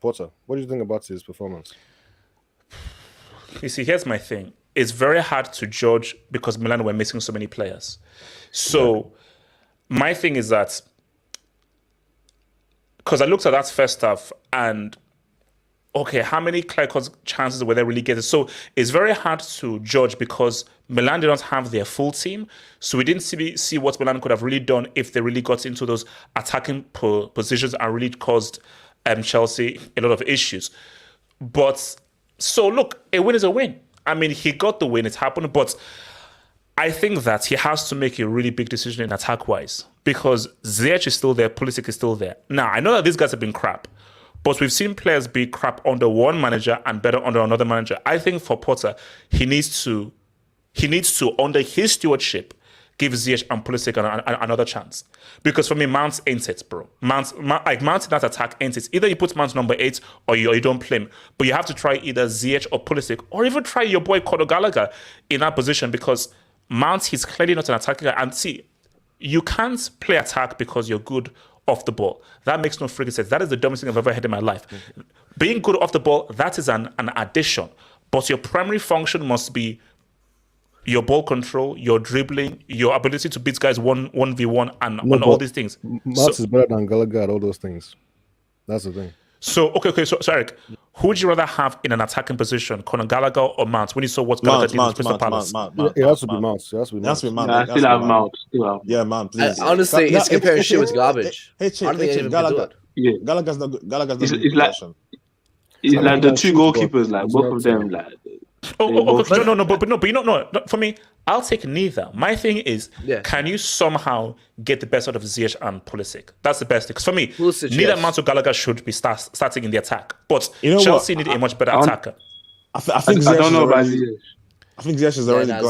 Potter? What do you think about his performance? You see, here's my thing. It's very hard to judge because Milan were missing so many players. So my thing is that because I looked at that first half and okay, how many clear-cut chances were they really getting? So it's very hard to judge because Milan did not have their full team. So we didn't see what Milan could have really done if they really got into those attacking positions and really caused Chelsea a lot of issues. But So look, a win is a win. I mean, he got the win, it's happened, but I think that he has to make a really big decision in attack-wise because Ziyech is still there, Pulisic is still there. Now, I know that these guys have been crap, but we've seen players be crap under one manager and better under another manager. I think for Potter, he needs to, under his stewardship, give Ziyech and Pulisic another chance. Because for me, Mount ain't it, bro. Mount in that attack ain't it. Either you put Mount number 8 or you don't play him. But you have to try either Ziyech or Pulisic or even try your boy Conor Gallagher in that position because Mount, he's clearly not an attacking guy. And see, you can't play attack because you're good off the ball. That makes no freaking sense. That is the dumbest thing I've ever heard in my life. Being good off the ball, that is an addition. But your primary function must be your ball control, your dribbling, your ability to beat guys 1v1 and all these things. Mats is better than Gallagher at all those things. That's the thing. So, okay. So Eric, who would you rather have in an attacking position, Conor Gallagher or Mount? When you saw what Gallagher did with Crystal Palace. It has to be Mount. It has to be Mount. I still have Mount. Yeah, man, please. Honestly, it's comparing shit with garbage. Hey, Gallagher. Yeah. Gallagher's not good. Gallagher's It's like the two goalkeepers, like both of them, like. Okay. No, but you know, no. For me, I'll take neither. My thing is, can you somehow get the best out of Ziyech and Pulisic? That's the best thing. Because for me, Pulisic, neither Mount or Gallagher should be starting in the attack. But Chelsea need a much better attacker. I think I don't know about Ziyech. I think Ziyech is already gone.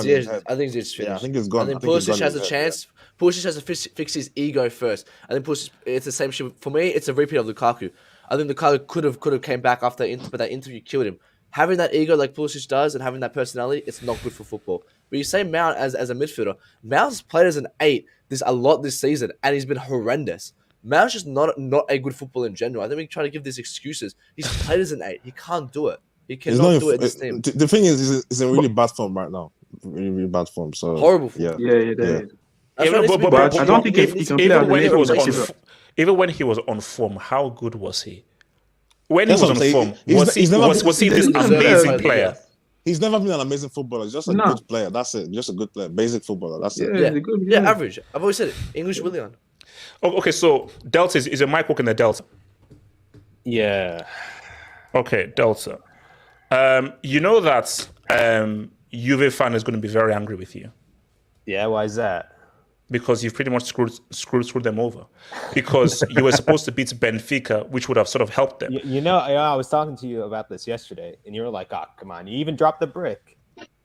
I think Ziyech finished. Yeah, I think it's gone. I think Pulisic has a chance. Pulisic has to fix his ego first. I think Pulisic, it's the same shit. For me, it's a repeat of Lukaku. I think Lukaku could have came back after but that interview killed him. Having that ego like Pulisic does and having that personality, it's not good for football. But you say Mount as a midfielder. Mount's played as an 8 a lot this season, and he's been horrendous. Mount's just not a good footballer in general. I think we try to give these excuses. He's played as an 8. He can't do it. He cannot do it in this team. The thing is, he's in really bad form right now. Really, really bad form. So horrible form. Yeah. But I don't think he can play even when he was on form, how good was he? When he was on form, was he this amazing player? He's never been an amazing footballer. He's just a good player. That's it. Just a good player. Basic footballer. That's it. Yeah, average. I've always said it. English Willian. Okay, so Delta, is your mic working the Delta? Yeah. Okay, Delta. You know that Juve fan is going to be very angry with you. Yeah, why is that? Because you've pretty much screwed them over. Because you were supposed to beat Benfica, which would have sort of helped them. You know, I was talking to you about this yesterday, and you were like, "Oh, come on! You even dropped the brick."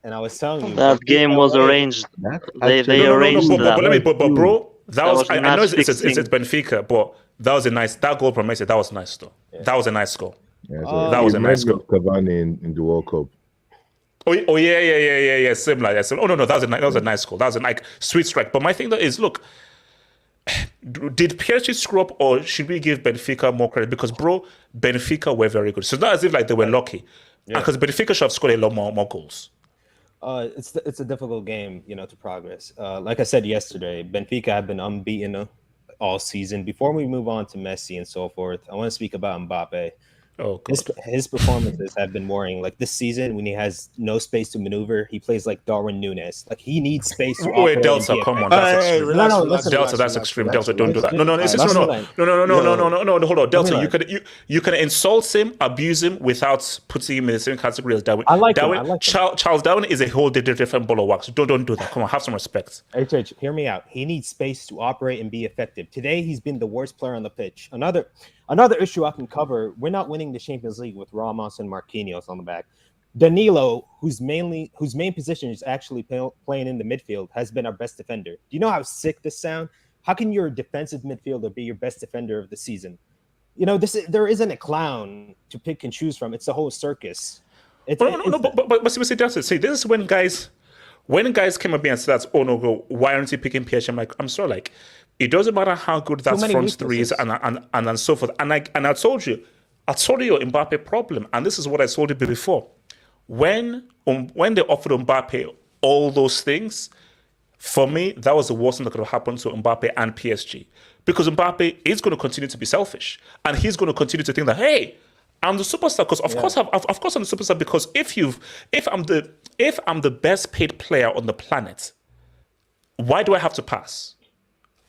And I was telling you that game was arranged. They arranged that. But bro, that was I know it's Benfica, but that goal from Messi. That was nice though. Yeah. That was a nice goal. Yeah, that was a nice goal. Cavani in the World Cup. Oh yeah. Similar. Yeah. Oh no, that was a nice goal. That was a sweet strike. But my thing though is, look, did PSG screw up, or should we give Benfica more credit? Because bro, Benfica were very good. So it's not as if like they were lucky, because Benfica should have scored a lot more goals. It's a difficult game, to progress. Like I said yesterday, Benfica have been unbeaten all season. Before we move on to Messi and so forth, I want to speak about Mbappe. Oh, his performances have been worrying. Like this season, when he has no space to maneuver, he plays like Darwin Núñez. Like he needs space to. Wait, Delta, come on, that's extreme. Delta, that's extreme. Delta, don't do that. No. Hold on, Delta. You can insult him, abuse him without putting him in the same category as Darwin. I like Darwin. him. Charles Darwin is a whole different ball of wax. Don't do that. Come on, have some respect. HH, hear me out. He needs space to operate and be effective. Today, he's been the worst player on the pitch. Another issue I can cover, we're not winning the Champions League with Ramos and Marquinhos on the back. Danilo, whose main position is actually playing in the midfield, has been our best defender. Do you know how sick this sounds? How can your defensive midfielder be your best defender of the season? There isn't a clown to pick and choose from. It's the whole circus. But see, this is when guys came up and said, "Oh no, why aren't you picking PSG?" I'm like, I'm sorry, it doesn't matter how good that front three is and so forth. And I told you your Mbappe problem, and this is what I told you before. When they offered Mbappe all those things, for me, that was the worst thing that could have happened to Mbappe and PSG. Because Mbappe is going to continue to be selfish, and he's going to continue to think that, hey, I'm the superstar. Because of course I'm the superstar. Because if I'm the best paid player on the planet, why do I have to pass?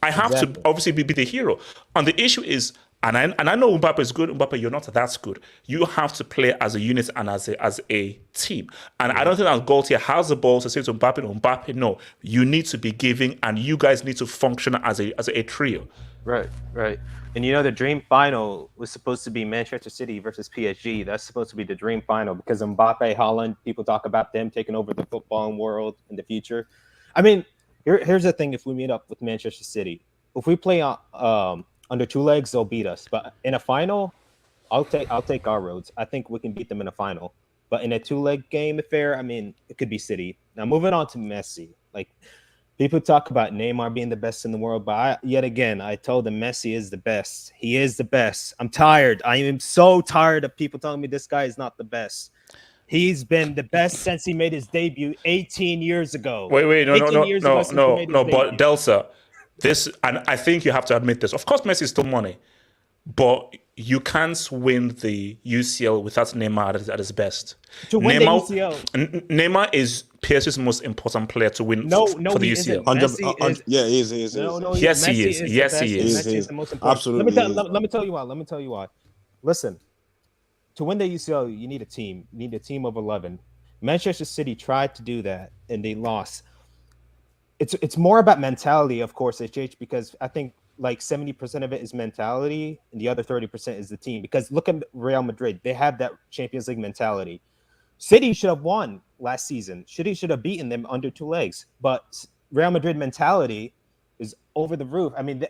I have to obviously be the hero. And the issue is, And I know Mbappe is good. Mbappe, you're not that good. You have to play as a unit and as a team. And I don't think that Gaultier has the balls to say to Mbappe, no, you need to be giving, and you guys need to function as a trio. Right. And the dream final was supposed to be Manchester City versus PSG. That's supposed to be the dream final because Mbappe, Haaland, people talk about them taking over the football world in the future. I mean, here's the thing: if we meet up with Manchester City, if we play under two legs, they'll beat us. But in a final, I'll take our roads. I think we can beat them in a final. But in a two-leg game affair, I mean, it could be City. Now, moving on to Messi, people talk about Neymar being the best in the world, but yet again, I told them Messi is the best. He is the best. I'm tired. I am so tired of people telling me this guy is not the best. He's been the best since he made his debut 18 years ago. Wait, no, but Delta, and I think you have to admit this. Of course, Messi is still money, but you can't win the UCL without Neymar at his best. To win the UCL, Neymar is PSG's most important player to win for the UCL. He is. No, yes, he is. Yes, he is. Messi is the most important. Absolutely. Let me tell you why. Listen, to win the UCL, you need a team. You need a team of 11. Manchester City tried to do that, and they lost. It's more about mentality, of course, HH, because I think 70% of it is mentality, and the other 30% is the team. Because look at Real Madrid; they have that Champions League mentality. City should have won last season. City should have beaten them under two legs. But Real Madrid mentality is over the roof. I mean,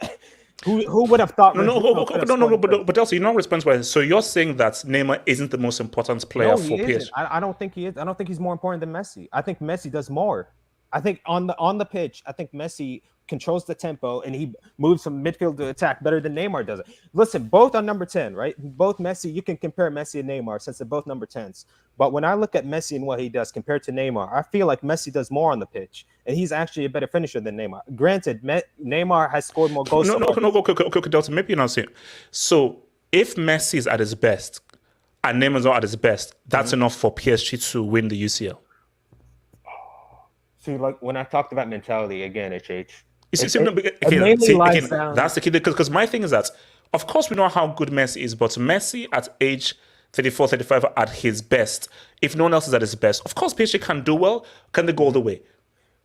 who would have thought? But also, you're not responsible. So you're saying that Neymar isn't the most important player for PSG? I don't think he is. I don't think he's more important than Messi. I think Messi does more. I think on the pitch, I think Messi controls the tempo and he moves from midfield to attack better than Neymar does it. Listen, both are number 10, right? Both Messi, you can compare Messi and Neymar since they're both number 10s. But when I look at Messi and what he does compared to Neymar, I feel like Messi does more on the pitch and he's actually a better finisher than Neymar. Granted, Neymar has scored more goals. Okay, Delta, maybe you're not saying. So if Messi is at his best and Neymar's not at his best, that's enough for PSG to win the UCL. See, when I talked about mentality again, HH, that's the key. Because my thing is that, of course, we know how good Messi is, but Messi at age 34, 35 at his best, if no one else is at his best, of course, PSG can do well. Can they go all the way?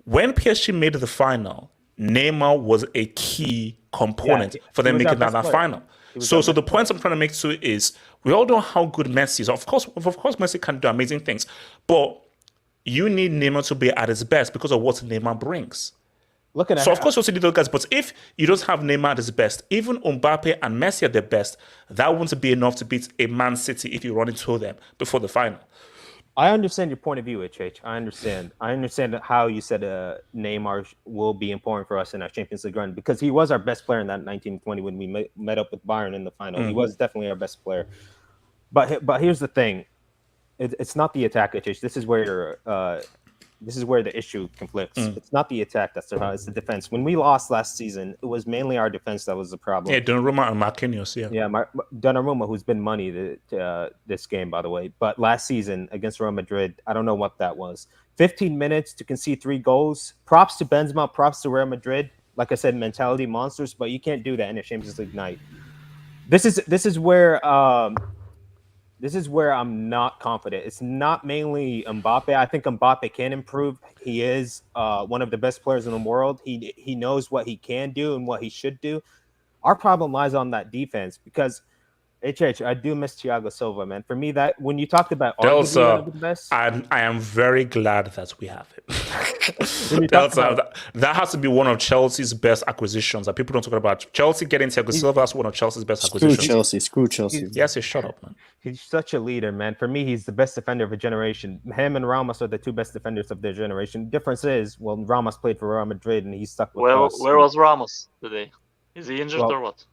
When PSG made the final, Neymar was a key component for them making that final. So the point I'm trying to make to is, we all know how good Messi is. Of course, Messi can do amazing things, but you need Neymar to be at his best because of what Neymar brings. Of course, you also need those guys. But if you don't have Neymar at his best, even Mbappe and Messi at their best, that won't be enough to beat a Man City if you run into them before the final. I understand your point of view, HH. I understand how you said Neymar will be important for us in our Champions League run because he was our best player in that 1920 when we met up with Bayern in the final. Mm-hmm. He was definitely our best player. But here's the thing. It's not the attack, HH. This is where the issue conflicts. It's not the attack it's the defense. When we lost last season, it was mainly our defense that was the problem. Yeah, Donnarumma and Marquinhos, Donnarumma, who's been money this game, by the way. But last season against Real Madrid, I don't know what that was. 15 minutes to concede 3 goals. Props to Benzema, props to Real Madrid. Like I said, mentality monsters, but you can't do that in a Champions League night. This is where I'm not confident. It's not mainly Mbappe. I think Mbappe can improve. He is one of the best players in the world. He knows what he can do and what he should do. Our problem lies on that defense because I do miss Thiago Silva, man. For me, that when you talked about Delta, the best, I am very glad that we have it. Delta, that has to be one of Chelsea's best acquisitions that people don't talk about. Chelsea getting Thiago Silva is one of Chelsea's best acquisitions. Screw Chelsea. Yes, shut up, man. He's such a leader, man. For me, he's the best defender of a generation. Him and Ramos are the 2 best defenders of their generation. Difference is, Ramos played for Real Madrid and he's stuck with us. Where was Ramos today? Is he injured or what?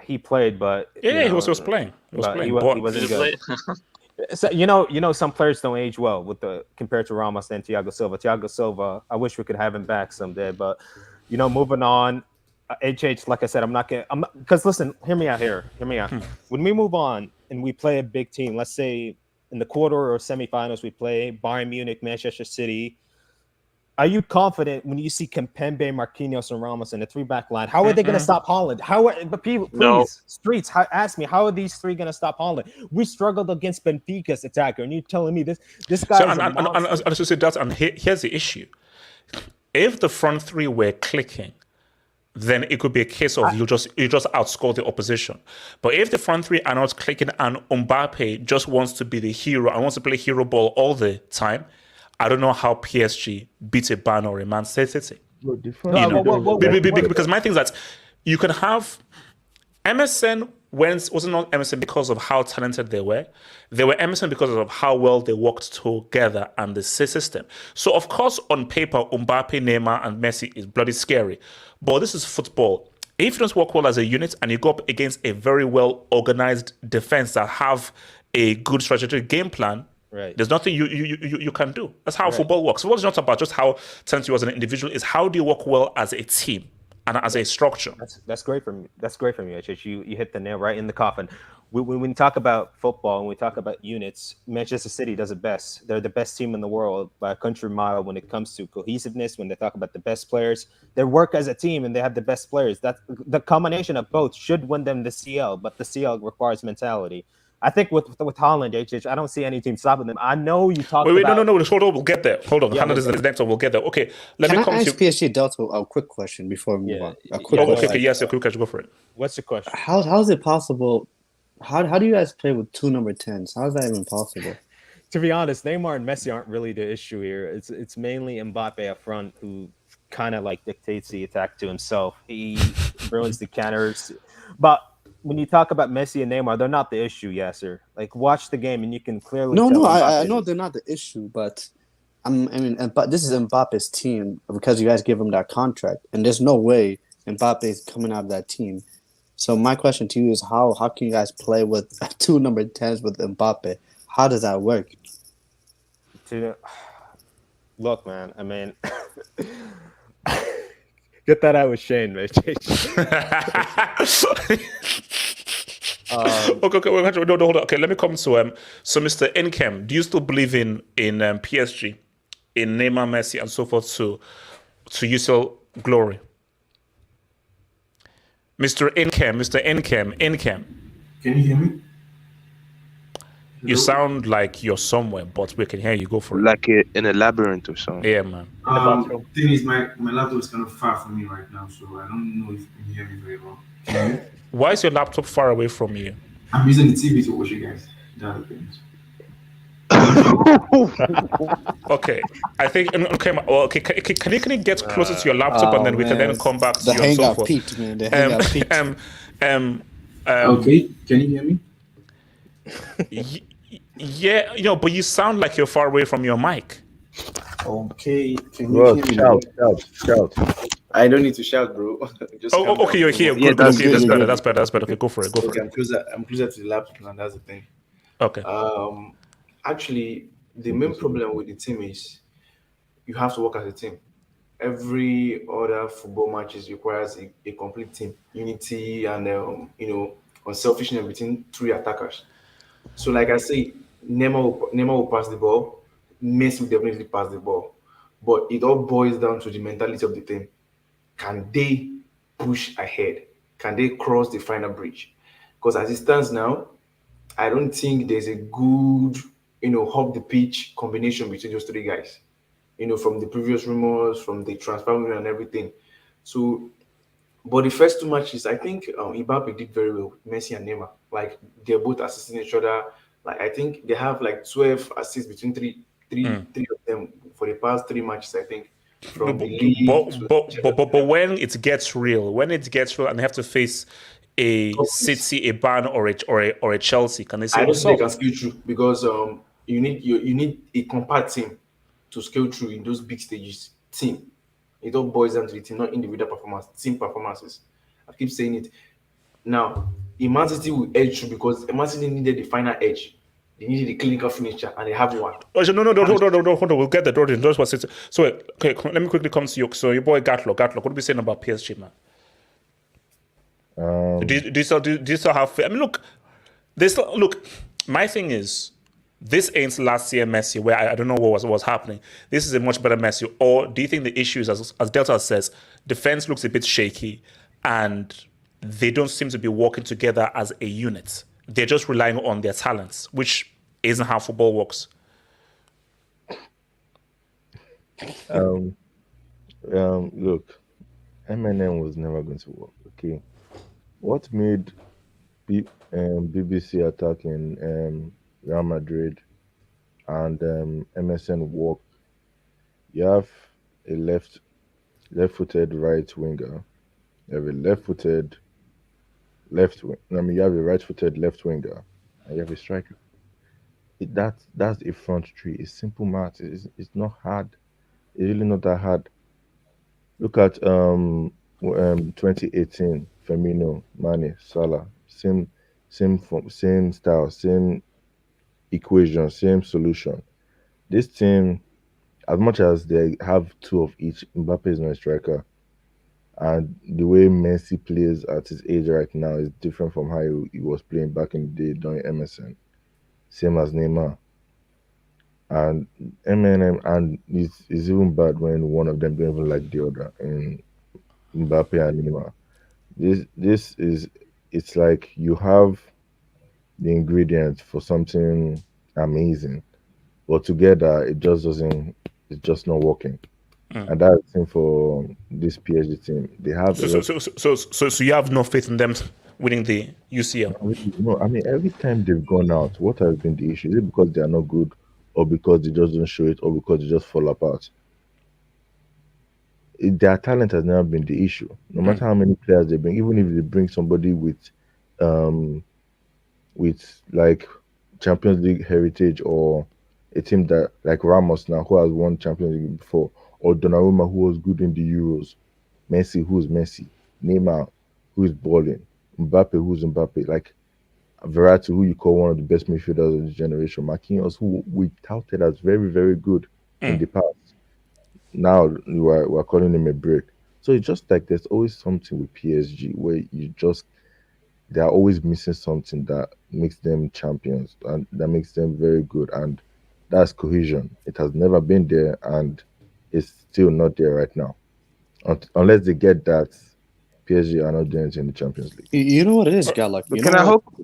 He played, but he was playing. He wasn't good. So, some players don't age well compared to Ramos and Thiago Silva. Thiago Silva, I wish we could have him back someday. But moving on, HH, like I said, because listen, hear me out. When we move on and we play a big team, let's say in the quarter or semifinals, we play Bayern Munich, Manchester City. Are you confident when you see Kimpembe, Marquinhos, and Ramos in the 3-back line? How are they going to stop Haaland? But people, please, No. streets, ask me, how are these three going to stop Haaland? We struggled against Benfica's attacker, and you're telling me this guy is a monster. And here's the issue. If the front three were clicking, then it could be a case of you just outscore the opposition. But if the front three are not clicking and Mbappe just wants to be the hero and wants to play hero ball all the time, I don't know how PSG beat a Bayern or a Man City. Because my thing is that you can have MSN wasn't not MSN because of how talented they were. They were MSN because of how well they worked together and the system. So, of course, on paper, Mbappe, Neymar, and Messi is bloody scary. But this is football. If you don't work well as a unit and you go up against a very well-organized defense that have a good strategic game plan, there's nothing you can do. That's how football works. Football is not about just how talented you as an individual. It's how do you work well as a team and as a structure. That's great from you. That's great from you, HH. You hit the nail right in the coffin. When we talk about football and we talk about units, Manchester City does it best. They're the best team in the world by a country mile when it comes to cohesiveness. When they talk about the best players, they work as a team and they have the best players. That's the combination of both should win them the CL, but the CL requires mentality. I think with Haaland, HH, I don't see any team stopping them. I know you talked about... No. Hold on, we'll get there. Hold on. Haaland is the next one. We'll get there. Okay, let me come to... Can I ask PSG Delta a quick question before we move on? A quick question. Okay, yes, a quick question. Go for it. What's the question? How is it possible... How do you guys play with two number 10s? How is that even possible? To be honest, Neymar and Messi aren't really the issue here. It's mainly Mbappe up front who kind of like dictates the attack to himself. He ruins the counters. But when you talk about Messi and Neymar, they're not the issue, Yasser. Like, watch the game and you can clearly tell. I know they're not the issue, but but this is Mbappe's team because you guys give him that contract, and there's no way Mbappe is coming out of that team. So my question to you is how can you guys play with two number 10s with Mbappe? How does that work? Look, man, I mean, get that out with Shane, man. Okay, no, hold on. Okay, let me come to so Mr. Nkem, do you still believe in PSG, in Neymar, Messi, and so forth to UCL glory? Mr. Nkem. Can you hear me? You sound like you're somewhere, but we can hear you. Go for it. Like in a labyrinth or something. Yeah, man. Thing is, my laptop is kind of far from me right now, so I don't know if you can hear me very well. Why is your laptop far away from you? I'm using the TV to watch you guys. That's the thing. Okay, I think okay. Can you get closer to your laptop and then we can then come back to you and so forth. Peaked, man. The hangout peaked. Okay, can you hear me? Yeah, but you sound like you're far away from your mic. Okay, can you hear me? Shout. I don't need to shout, bro. Just okay, you're here. Yeah, That's better. That's better. Okay, go for it. I'm closer to the laptop, and that's the thing. Okay. Actually, the main problem with the team is you have to work as a team. Every other football matches requires a complete team, unity, and unselfishness between three attackers. So, like I say, Neymar will pass the ball, Messi will definitely pass the ball, but it all boils down to the mentality of the team. Can they push ahead? Can they cross the final bridge? Because as it stands now, I don't think there's a good hop the pitch combination between those three guys. From the previous rumors, from the transfer window and everything. So, but the first two matches, I think Mbappe did very well with Messi and Neymar. Like, they're both assisting each other. Like, I think they have like 12 assists between three of them for the past 3 matches, I think. From the league. But when it gets real, and they have to face a City, a Bayern, or a Chelsea, can they say? I don't think they can scale through because you need a compact team to scale through in those big stages. Team. It all boils down to the team, not individual performance, team performances. I keep saying it. Now, Man City will edge through because Man City needed the final edge. They needed the clinical finisher, and they have one. No, hold on. We'll get the door. So, okay, let me quickly come to you. So, your boy Gatlo, what are we saying about PSG, man? Do you still have? I mean, look. My thing is, this ain't last year Messi, where I don't know what was happening. This is a much better Messi. Or do you think the issue is, as Delta says, defense looks a bit shaky and they don't seem to be working together as a unit? They're just relying on their talents, which isn't how football works. Look, MNM was never going to work. Okay, what made BBC attacking Real Madrid and MSN work? You have a left-footed right winger. You have a left-footed left wing. I mean, you have a right-footed left winger, and you have a striker. That's a front three. It's simple math. It's not hard. It's really not that hard. Look at 2018 Firmino, Mane, Salah. Same style, same equation, same solution. This team, as much as they have two of each, Mbappe is not a striker. And the way Messi plays at his age right now is different from how he was playing back in the day during MSN. Same as Neymar. And MNM, and it's even bad when one of them don't even like the other, in Mbappe and Neymar. It's like you have the ingredients for something amazing, but together it's just not working. And that's the thing for this PSG team. They have so you have no faith in them winning the UCL? No, I mean, every time they've gone out, what has been the issue? Is it because they are not good, or because they just don't show it, or because they just fall apart? Their talent has never been the issue. No matter how many players they bring, even if they bring somebody with like Champions League heritage, or a team that like Ramos now, who has won Champions League before, or Donnarumma, who was good in the Euros, Messi, who's Messi, Neymar, who is balling, Mbappe, who's Mbappe, like Verratti, who you call one of the best midfielders of this generation, Marquinhos, who we touted as very, very good in the past. Now we're calling him a brick. So it's just like there's always something with PSG where they're always missing something that makes them champions and that makes them very good, and that's cohesion. It has never been there, and it's still not there right now. Unless they get that, PSG are not doing it in the Champions League. You know what it is, Galak?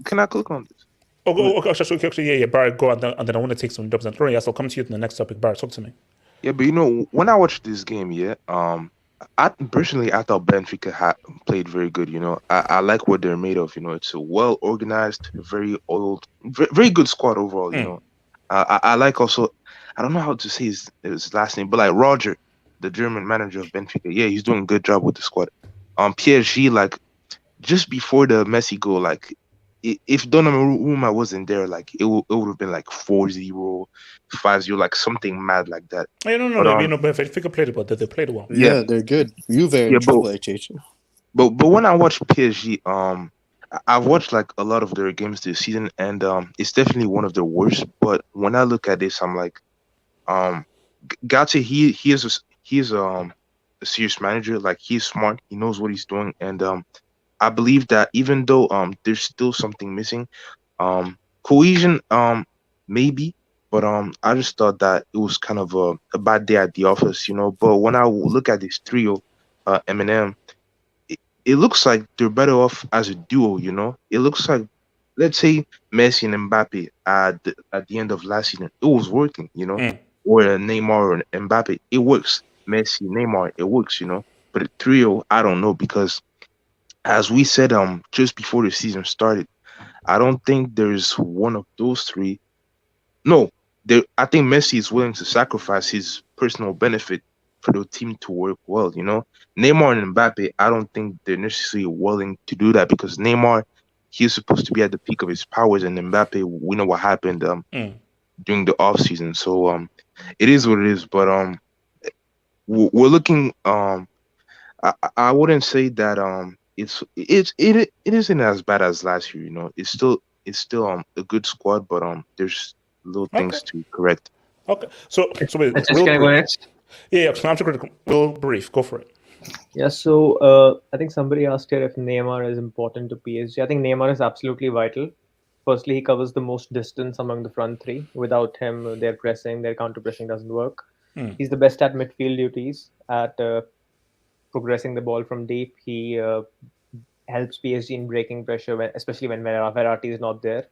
Can I click on this? Okay, yeah, Barry, go, and then I want to take some dubs. And yes, I'll come to you in the next topic. Barry, talk to me. Yeah, but when I watched this game, I personally thought Benfica played very good. I like what they're made of. It's a well organized, very old, very good squad overall. I like also, I don't know how to say his last name, but like Roger, the German manager of Benfica. Yeah, he's doing a good job with the squad. PSG, like just before the Messi goal, like if Donnarumma wasn't there, like it would have been like 4-0, 5-0, like something mad like that. I don't know. Benfica played it well. They played well. Yeah, they're good. But when I watch PSG, I've watched like a lot of their games this season, and it's definitely one of the worst. But when I look at this, I'm like, Gatti, he is a serious manager. Like, he's smart. He knows what he's doing, and I believe that even though there's still something missing, cohesion maybe, but I just thought that it was kind of a bad day at the office, But when I look at this trio, M&M, it looks like they're better off as a duo, It looks like, let's say Messi and Mbappe at the end of last season, it was working, Or Neymar and Mbappe, it works. Messi, Neymar, it works, But a trio, I don't know, because as we said just before the season started, I don't think there's one of those three. No, I think Messi is willing to sacrifice his personal benefit for the team to work well, Neymar and Mbappe, I don't think they're necessarily willing to do that, because Neymar, he's supposed to be at the peak of his powers, and Mbappe, we know what happened during the off season. So it is what it is. But we're looking. I wouldn't say that it isn't as bad as last year. It's still a good squad, but there's little things to correct. Okay, so wait, can I go next? Yeah, real brief. Go for it. Yeah, so I think somebody asked here if Neymar is important to PSG. I think Neymar is absolutely vital. Firstly, he covers the most distance among the front three. Without him, their pressing, their counter pressing doesn't work. He's the best at midfield duties, at progressing the ball from deep. He helps PSG in breaking pressure, especially when Verratti is not there.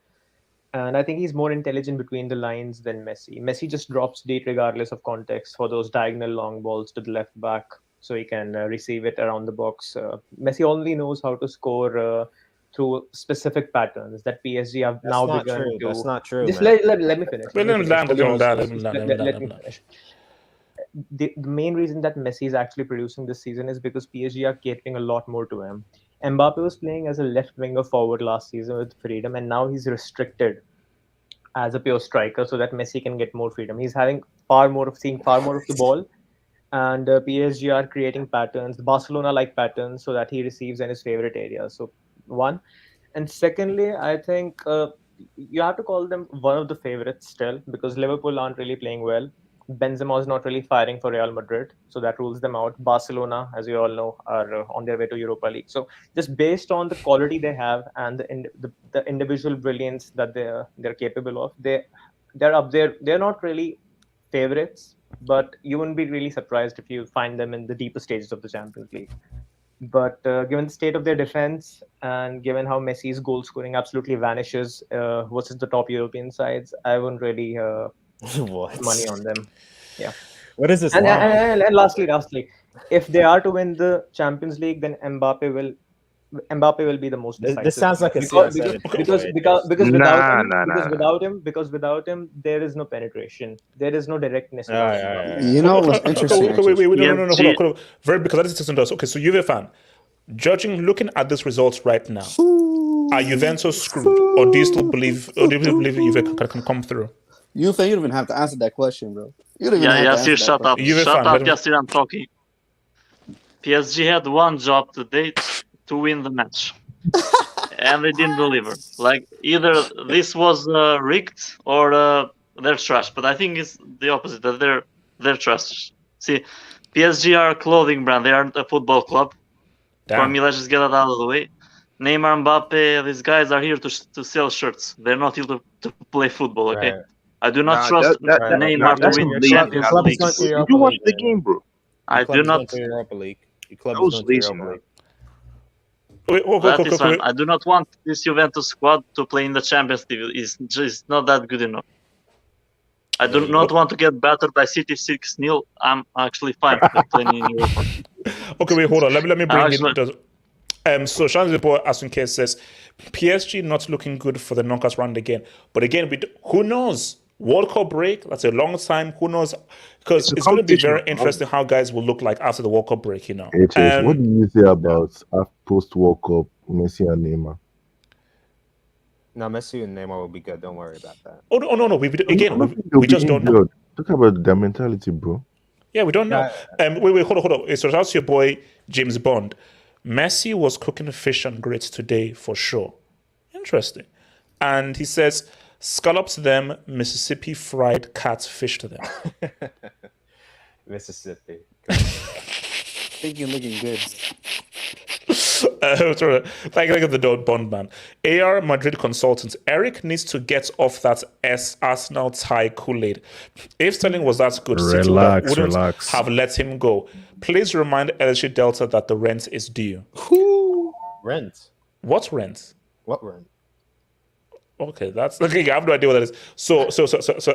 And I think he's more intelligent between the lines than Messi. Messi just drops deep regardless of context for those diagonal long balls to the left back so he can receive it around the box. Messi only knows how to score through specific patterns that PSG have That's now not begun true. to. That's not true. Just man. let me finish. Let me finish. The main reason that Messi is actually producing this season is because PSG are catering a lot more to him. Mbappe was playing as a left winger forward last season with freedom, and now he's restricted as a pure striker so that Messi can get more freedom. He's having far more of the ball, and PSG are creating patterns, Barcelona-like patterns, so that he receives in his favorite areas. So one, and secondly, I think you have to call them one of the favorites still because Liverpool aren't really playing well. Benzema is not really firing for Real Madrid, so that rules them out. Barcelona, as you all know, are on their way to Europa League. So just based on the quality they have and the individual brilliance that they're capable of, they're up there. They're not really favorites, but you wouldn't be really surprised if you find them in the deeper stages of the Champions League. But given the state of their defense and given how Messi's goal scoring absolutely vanishes versus the top European sides, I wouldn't really What? money on them. Yeah. What is this? And, Wow. and lastly, if they are to win the Champions League, then Mbappe will be the most decisive. This sounds like a because without him, there is no penetration, there is no directness. You know what's interesting? No. Very, because that is interesting to us. Okay, so Juve fan, looking at these results right now, are Juventus screwed, or do you still believe Juve can come through? You don't even have to answer that question, bro. You don't even have to answer that shut up. question. Shut up, Yasir, I'm talking. PSG had one job today to win the match. And they didn't deliver. Like, either this was rigged or they're trash. But I think it's the opposite, that they're trash. See, PSG are a clothing brand. They aren't a football club. For me, let's just get that out of the way. Neymar, Mbappe, these guys are here to sell shirts. They're not here to play football, okay? Right. I do not trust Neymar to win the Champions League. You watch the game, bro. I do not. Europa League. Your club That was is going to lazy, Europa man. League. That is fine. I do not want this Juventus squad to play in the Champions League. It's just not that good enough. I do not want to get battered by City 6-0. I'm actually fine with playing in Europa. Okay, wait, hold on. Let me bring in. So Shan's report, Asunke says, PSG not looking good for the knockouts round again. But again, who knows? World Cup break, that's a long time. Who knows? Because it's going to be very interesting how guys will look like after the World Cup break, you know. What do you say about post-World Cup, Messi and Neymar? No, Messi and Neymar will be good. Don't worry about that. Oh, no. We just don't know. Talk about their mentality, bro. Yeah, we don't know. Wait, hold on. So that's your boy, James Bond. Messi was cooking fish and grits today for sure. Interesting. And he says, scallops to them, Mississippi fried catfish to them. Mississippi. I think you're looking good. Like the Bond man. AR Madrid consultant Eric needs to get off that Arsenal tie Kool-Aid. If Sterling was that good, City wouldn't have let him go. Please remind LSG Delta that the rent is due. Rent? What rent? What rent? Okay, that's okay. I have no idea what that is. So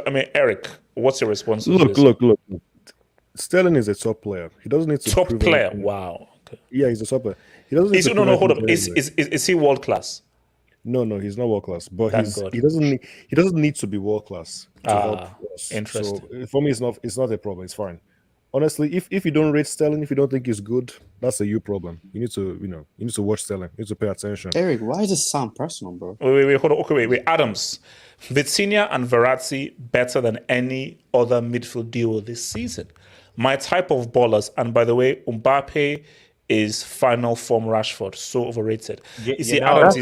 I mean, Eric, what's your response? Look. Sterling is a top player. He doesn't need to top prove player. anything. Wow. Okay. Yeah, he's a top player. He doesn't. Need to hold up. Is he world class? No, he's not world class. But Thank he doesn't need to be world class to help us. Interesting. So for me, it's not a problem. It's fine. Honestly, if you don't rate Sterling, if you don't think he's good, that's a you problem. You need to watch Sterling. You need to pay attention. Eric, why does this sound personal, bro? Wait, hold on. Okay, wait. Adams, Vitinha and Verratti better than any other midfield duo this season. My type of ballers, and by the way, Mbappe is final form Rashford, so overrated. Adams,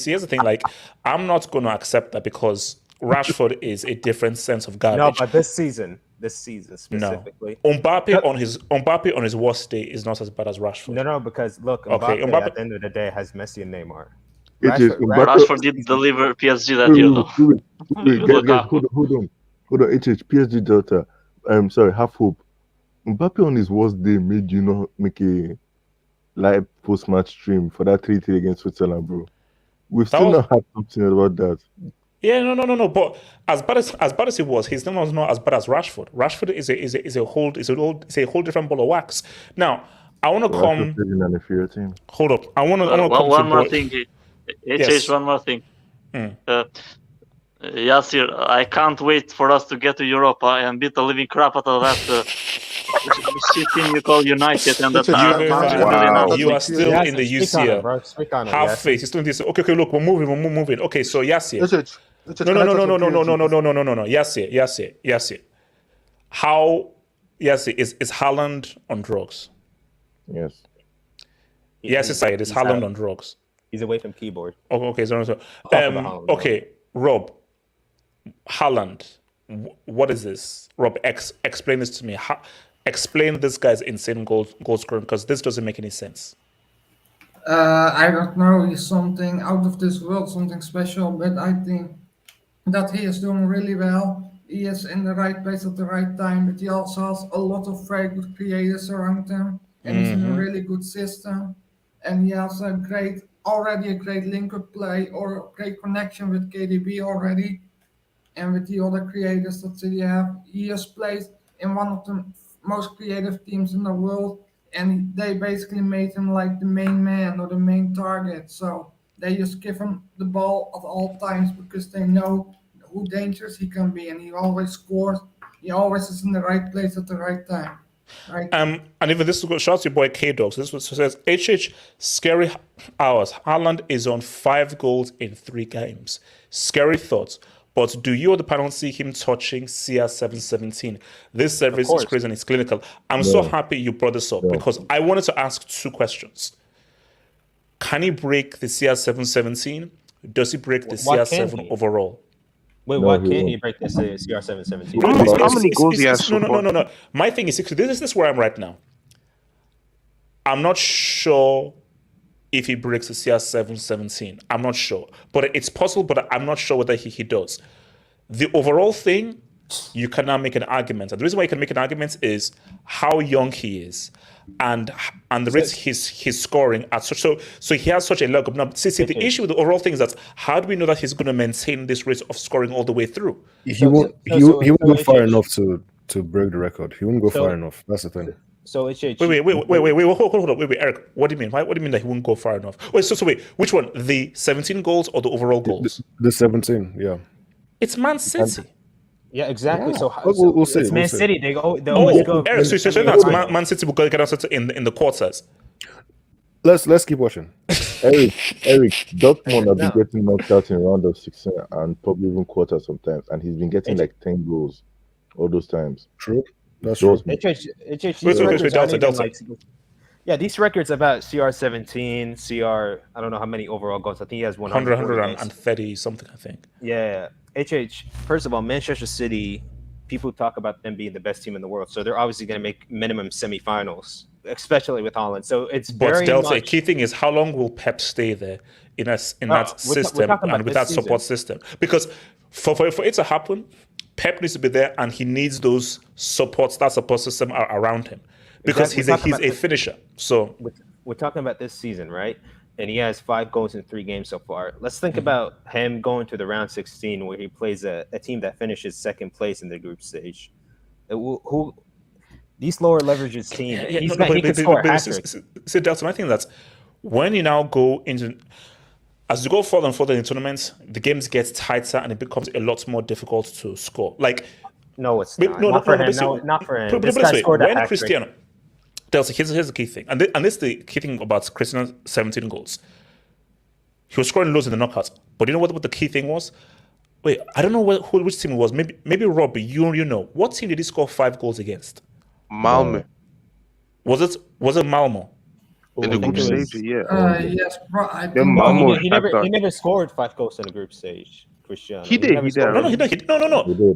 here's the thing, like, I'm not going to accept that because Rashford is a different sense of garbage. No, but this season specifically. No. Mbappe on his worst day is not as bad as Rashford. No, because look, Mbappe at the end of the day has Messi and Neymar. Rashford did deliver PSG that year, though. Wait, guys, hold on. PSG Delta. Sorry, half hope. Mbappe on his worst day made you not make a live post-match stream for that 3-3 against Switzerland, bro. We've still not had something about that. Yeah, no. But as bad as it was, his name was not as bad as Rashford. Rashford is a whole different ball of wax. Now, I want to come. An inferior team. Hold up, I want to come. One more thing. One more thing. Yasir, I can't wait for us to get to Europa and beat the living crap out of that shit team you call United. And that you are still in the UCL. Have faith. You're still in this. Okay. Look, we're moving. Okay, so Yasir. No. Yasir. How Yasir is Haaland on drugs? Yes. Yasir, is Haaland on drugs? He's away from keyboard. Okay. Okay, Rob. Haaland, what is this? Rob, explain this to me. Explain this guy's insane goal scoring, because this doesn't make any sense. I don't know. He's something out of this world, something special, but I think that he is doing really well. He is in the right place at the right time, but he also has a lot of very good creators around him, and he's in a really good system, and he has already a great link-up play or a great connection with KDB already. And with the other creators that City have, he has played in one of the most creative teams in the world, and they basically made him like the main man or the main target. So they just give him the ball at all times because they know how dangerous he can be, and he always scores. He always is in the right place at the right time. Right. And even this shout out to your boy K-Dogs. This says HH scary hours. Haaland is on 5 goals in 3 games. Scary thoughts. But do you or the panel see him touching CR717? This service is crazy and it's clinical. I'm so happy you brought this up because I wanted to ask 2 questions. Can he break the CR717? Does he break the CR7 overall? Wait, why can't he break the CR717? How many goals he has? No. My thing is, this is where I'm right now. I'm not sure if he breaks the CR717. I'm not sure. But it's possible, but I'm not sure whether he does. The overall thing, you cannot make an argument. And the reason why you can make an argument is how young he is and the rates he's scoring at such so he has such a leg up. Now, see, the issue with the overall thing is that how do we know that he's going to maintain this rate of scoring all the way through? He won't go far enough to break the record. He won't go far enough. That's the thing. So it's wait, hold on. Wait, Eric. What do you mean? What do you mean that he won't go far enough? Wait, so wait, which one? The 17 goals or the overall goals? The 17, yeah. It's Man City. Yeah, exactly. Yeah. So we'll see. It's Man City. They always go. Eric, so that's Man City will get us in the quarters. Let's keep watching. Eric, Dortmund have been getting knocked out in round of 16 and probably even quarters sometimes, and he's been getting like 10 goals all those times. True. That's true. Yeah, these records about CR17, I don't know how many overall goals. I think he has 130 something, I think. Yeah. First of all, Manchester City, people talk about them being the best team in the world. So they're obviously going to make minimum semifinals, especially with Haaland. So it's very much... The key thing is how long will Pep stay there in that system and with that support system? Because for it to happen, Pep needs to be there, and he needs those support system around him because he's a finisher. So we're talking about this season, right? And he has 5 goals in 3 games so far. Let's think about him going to the round 16 where he plays a team that finishes second place in the group stage. These lower leverages team, he can score a hat-trick. See, Delta, I think that's when you now go into... As you go further and further in tournaments, the games get tighter and it becomes a lot more difficult to score. No, it's not. Not for him. This guy scored a hat-trick. Cristiano, Delta, here's the key thing. And this is the key thing about Cristiano's 17 goals. He was scoring loads in the knockouts. But you know what the key thing was? Wait, I don't know which team it was. Maybe Robbie, you know. What team did he score 5 goals against? Malmö. Was it Malmö? In the group stage, yeah. Yes, bro. He never scored 5 goals in the group stage, Cristiano. He did. No.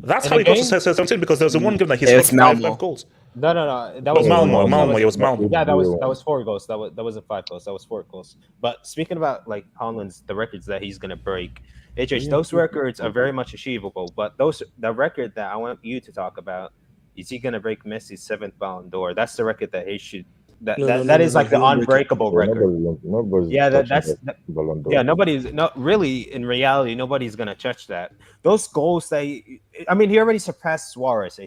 That's how he got to 17 because there was one game that he scored 5 goals. No. That was was Malmo. It was Malmo. Yeah, that was 4 goals. That wasn't 5 goals. That was 4 goals. But speaking about like Haaland's the records that he's gonna break, those records are very much achievable. But the record that I want you to talk about is he gonna break Messi's 7th Ballon d'Or? That's the record that he should. That is like the unbreakable record. Nobody's Nobody's not really in reality. Nobody's gonna touch that. Those goals he already surpassed Suarez.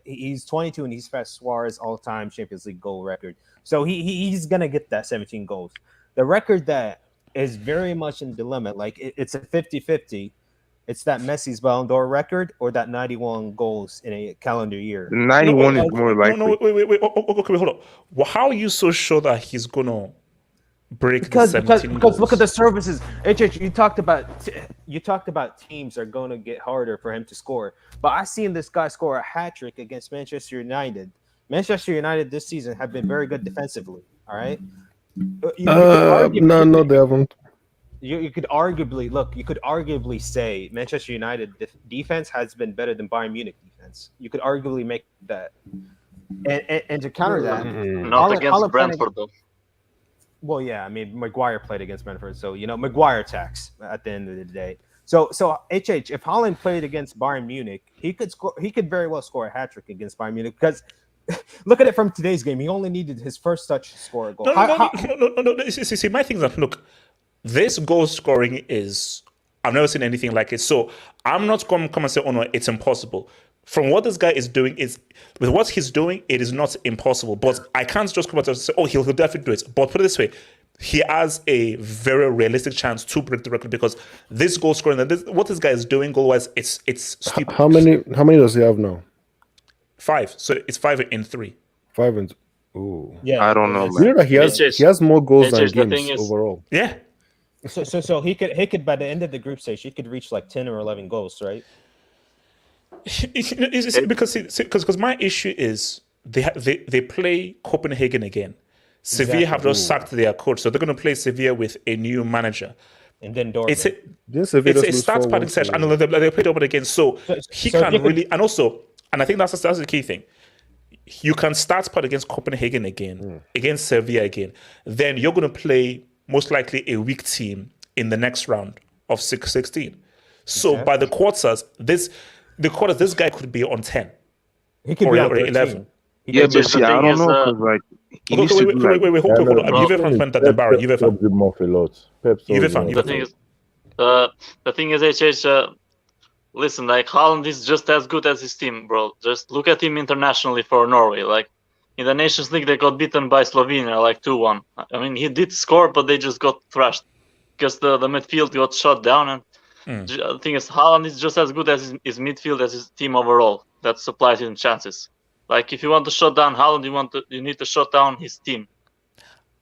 He's 22 and he's surpassed Suarez all-time Champions League goal record. So he's gonna get that 17 goals. The record that is very much in dilemma. Like it's a 50-50. It's that Messi's Ballon d'Or record or that 91 goals in a calendar year. 91 is more likely. No, wait. Okay, hold on. Well, how are you so sure that he's gonna break because the 17 goals? Look at the services. You talked about teams are going to get harder for him to score. But I've seen this guy score a hat-trick against Manchester United. Manchester United this season have been very good defensively. All right. No, they haven't. You could arguably say Manchester United defense has been better than Bayern Munich defense. You could arguably make that. And to counter that, not against Brentford though. Well, yeah, I mean Maguire played against Brentford, so Maguire tax at the end of the day. So if Haaland played against Bayern Munich, he could very well score a hat-trick against Bayern Munich because look at it from today's game. He only needed his first touch to score a goal. No. See, my thing is that look. This goal scoring is, I've never seen anything like it. So I'm not going to come and say, oh no, it's impossible. From what this guy is doing, with what he's doing, it is not impossible. But I can't just come out and say, oh, he'll definitely do it. But put it this way, he has a very realistic chance to break the record because this goal scoring, what this guy is doing goal-wise, it's stupid. How many does he have now? 5. So it's 5 in 3. 5 and... Ooh. Yeah, I don't know. You know that he has more goals than games overall. Yeah. So he could by the end of the group stage he could reach like 10 or 11 goals, right? Because my issue is they play Copenhagen again. Sevilla have just sacked their coach, so they're going to play Sevilla with a new manager. And then Dortmund. It's a start padding session, and they played over again. So he can really, and I think that's the key thing. You can start pad against Copenhagen again, against Sevilla again. Then you're going to play most likely a weak team in the next round of 16. So by the quarters, this guy could be on 10. He could be on 11. Yeah, but see, I don't know. Like, wait, hold on. Juve fans went at the bar. Juve fan. Juve fan. The thing is, listen, like Haaland is just as good as his team, bro. Just look at him internationally for Norway. Like in the Nations League, they got beaten by Slovenia like 2-1. I mean, he did score, but they just got thrashed because the midfield got shut down. And the thing is, Haaland is just as good as his midfield as his team overall. That supplies him chances. Like if you want to shut down Haaland, you need to shut down his team.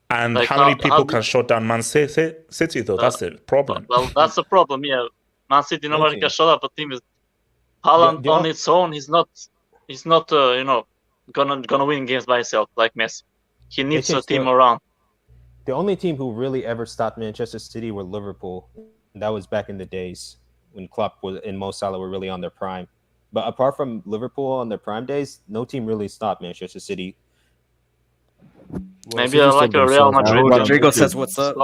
And like, how many people can shut down Man City though? That's the problem. Well, that's the problem. Yeah, Man City nobody can shut up a team. Is Haaland on its own? He's not gonna win games by himself like Messi. He needs a team around. The only team who really ever stopped Manchester City were Liverpool. That was back in the days when Klopp and Mo Salah were really on their prime. But apart from Liverpool on their prime days, no team really stopped Manchester City. Maybe like a Real Madrid. Rodrgyo says, "What's up?"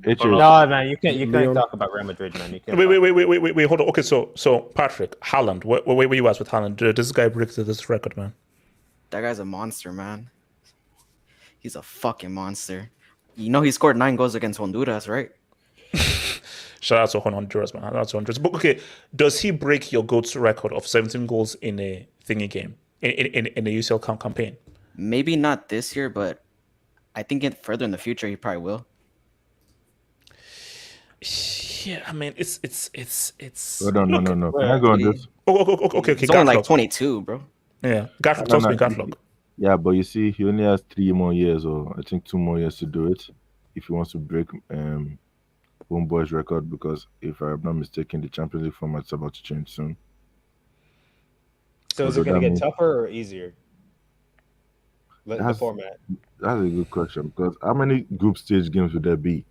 No, man, you can't talk about Real Madrid, man. You can't. Wait, hold on. Okay, so Patrick, Haaland, where were you at with Haaland? This guy breaks this record, man. That guy's a monster, man. He's a fucking monster. You know he scored 9 goals against Honduras, right? Shout out to Honduras, man. Shout out to Honduras. But okay, does he break your GOAT's record of 17 goals in a thingy game in the UCL campaign? Maybe not this year, but I think further in the future he probably will. Yeah, I mean it's. No. Can I go on this? Okay. He's only like 22, bro. Yeah, Gatlock. Yeah, but you see, he only has 3 more years, or I think 2 more years to do it, if he wants to break Homeboy's record. Because if I'm not mistaken, the Champions League format's about to change soon. So is it going to get tougher or easier? The format. That's a good question, because how many group stage games would there be?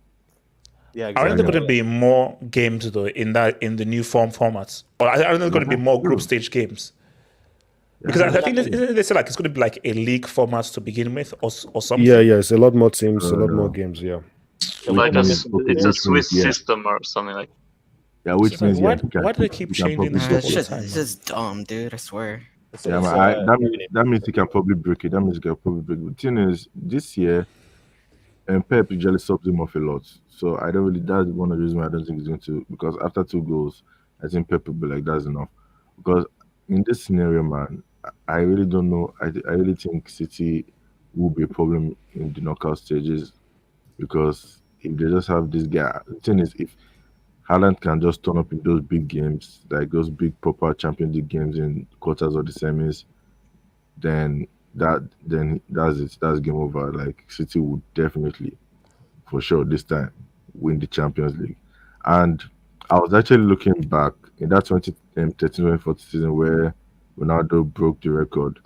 Yeah, exactly. I don't think there's going to be more games though in the new formats, or I don't think there's going to be more group stage games. Because I think they say like it's going to be like a league format to begin with, or something. Yeah, it's a lot more teams, a lot more games. Yeah, Like it's a Swiss system or something like. Yeah, which It's means like, yeah, why do they keep changing this It's all the time? just, it's just dumb, dude. I swear. Yeah, that means he can probably break it. That means he can probably break it. The thing is, this year, and Pep usually subs him off a lot. So I don't really. That's one of the reasons why I don't think he's going to. Because after 2 goals, I think Pep will be like, that's enough. Because in this scenario, man, I really don't know. I really think City will be a problem in the knockout stages. Because if they just have this guy, the thing is, if Haaland can just turn up in those big games, like those big proper Champions League games in quarters or the semis, then that's it. That's game over. Like City would definitely, for sure, this time win the Champions League. And I was actually looking back in that 2013-2014 season where Ronaldo broke the record.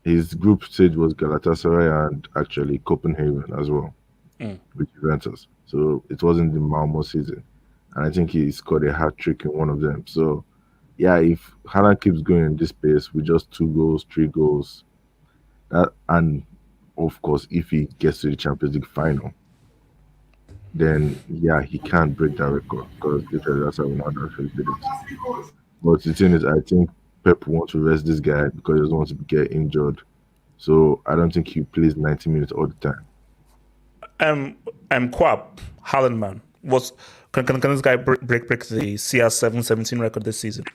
His group stage was Galatasaray and actually Copenhagen as well, with Juventus. So it wasn't the Malmo season. And I think he scored a hat trick in one of them. So, yeah, if Haaland keeps going in this pace with just 2 goals, 3 goals, and of course, if he gets to the Champions League final, then yeah, he can't break that record because that's how Ronaldo actually did it. But the thing is, I think Pep wants to rest this guy because he doesn't want to get injured. So I don't think he plays 90 minutes all the time. Kwab, Haaland man, can this guy break the CR7 17 record this season?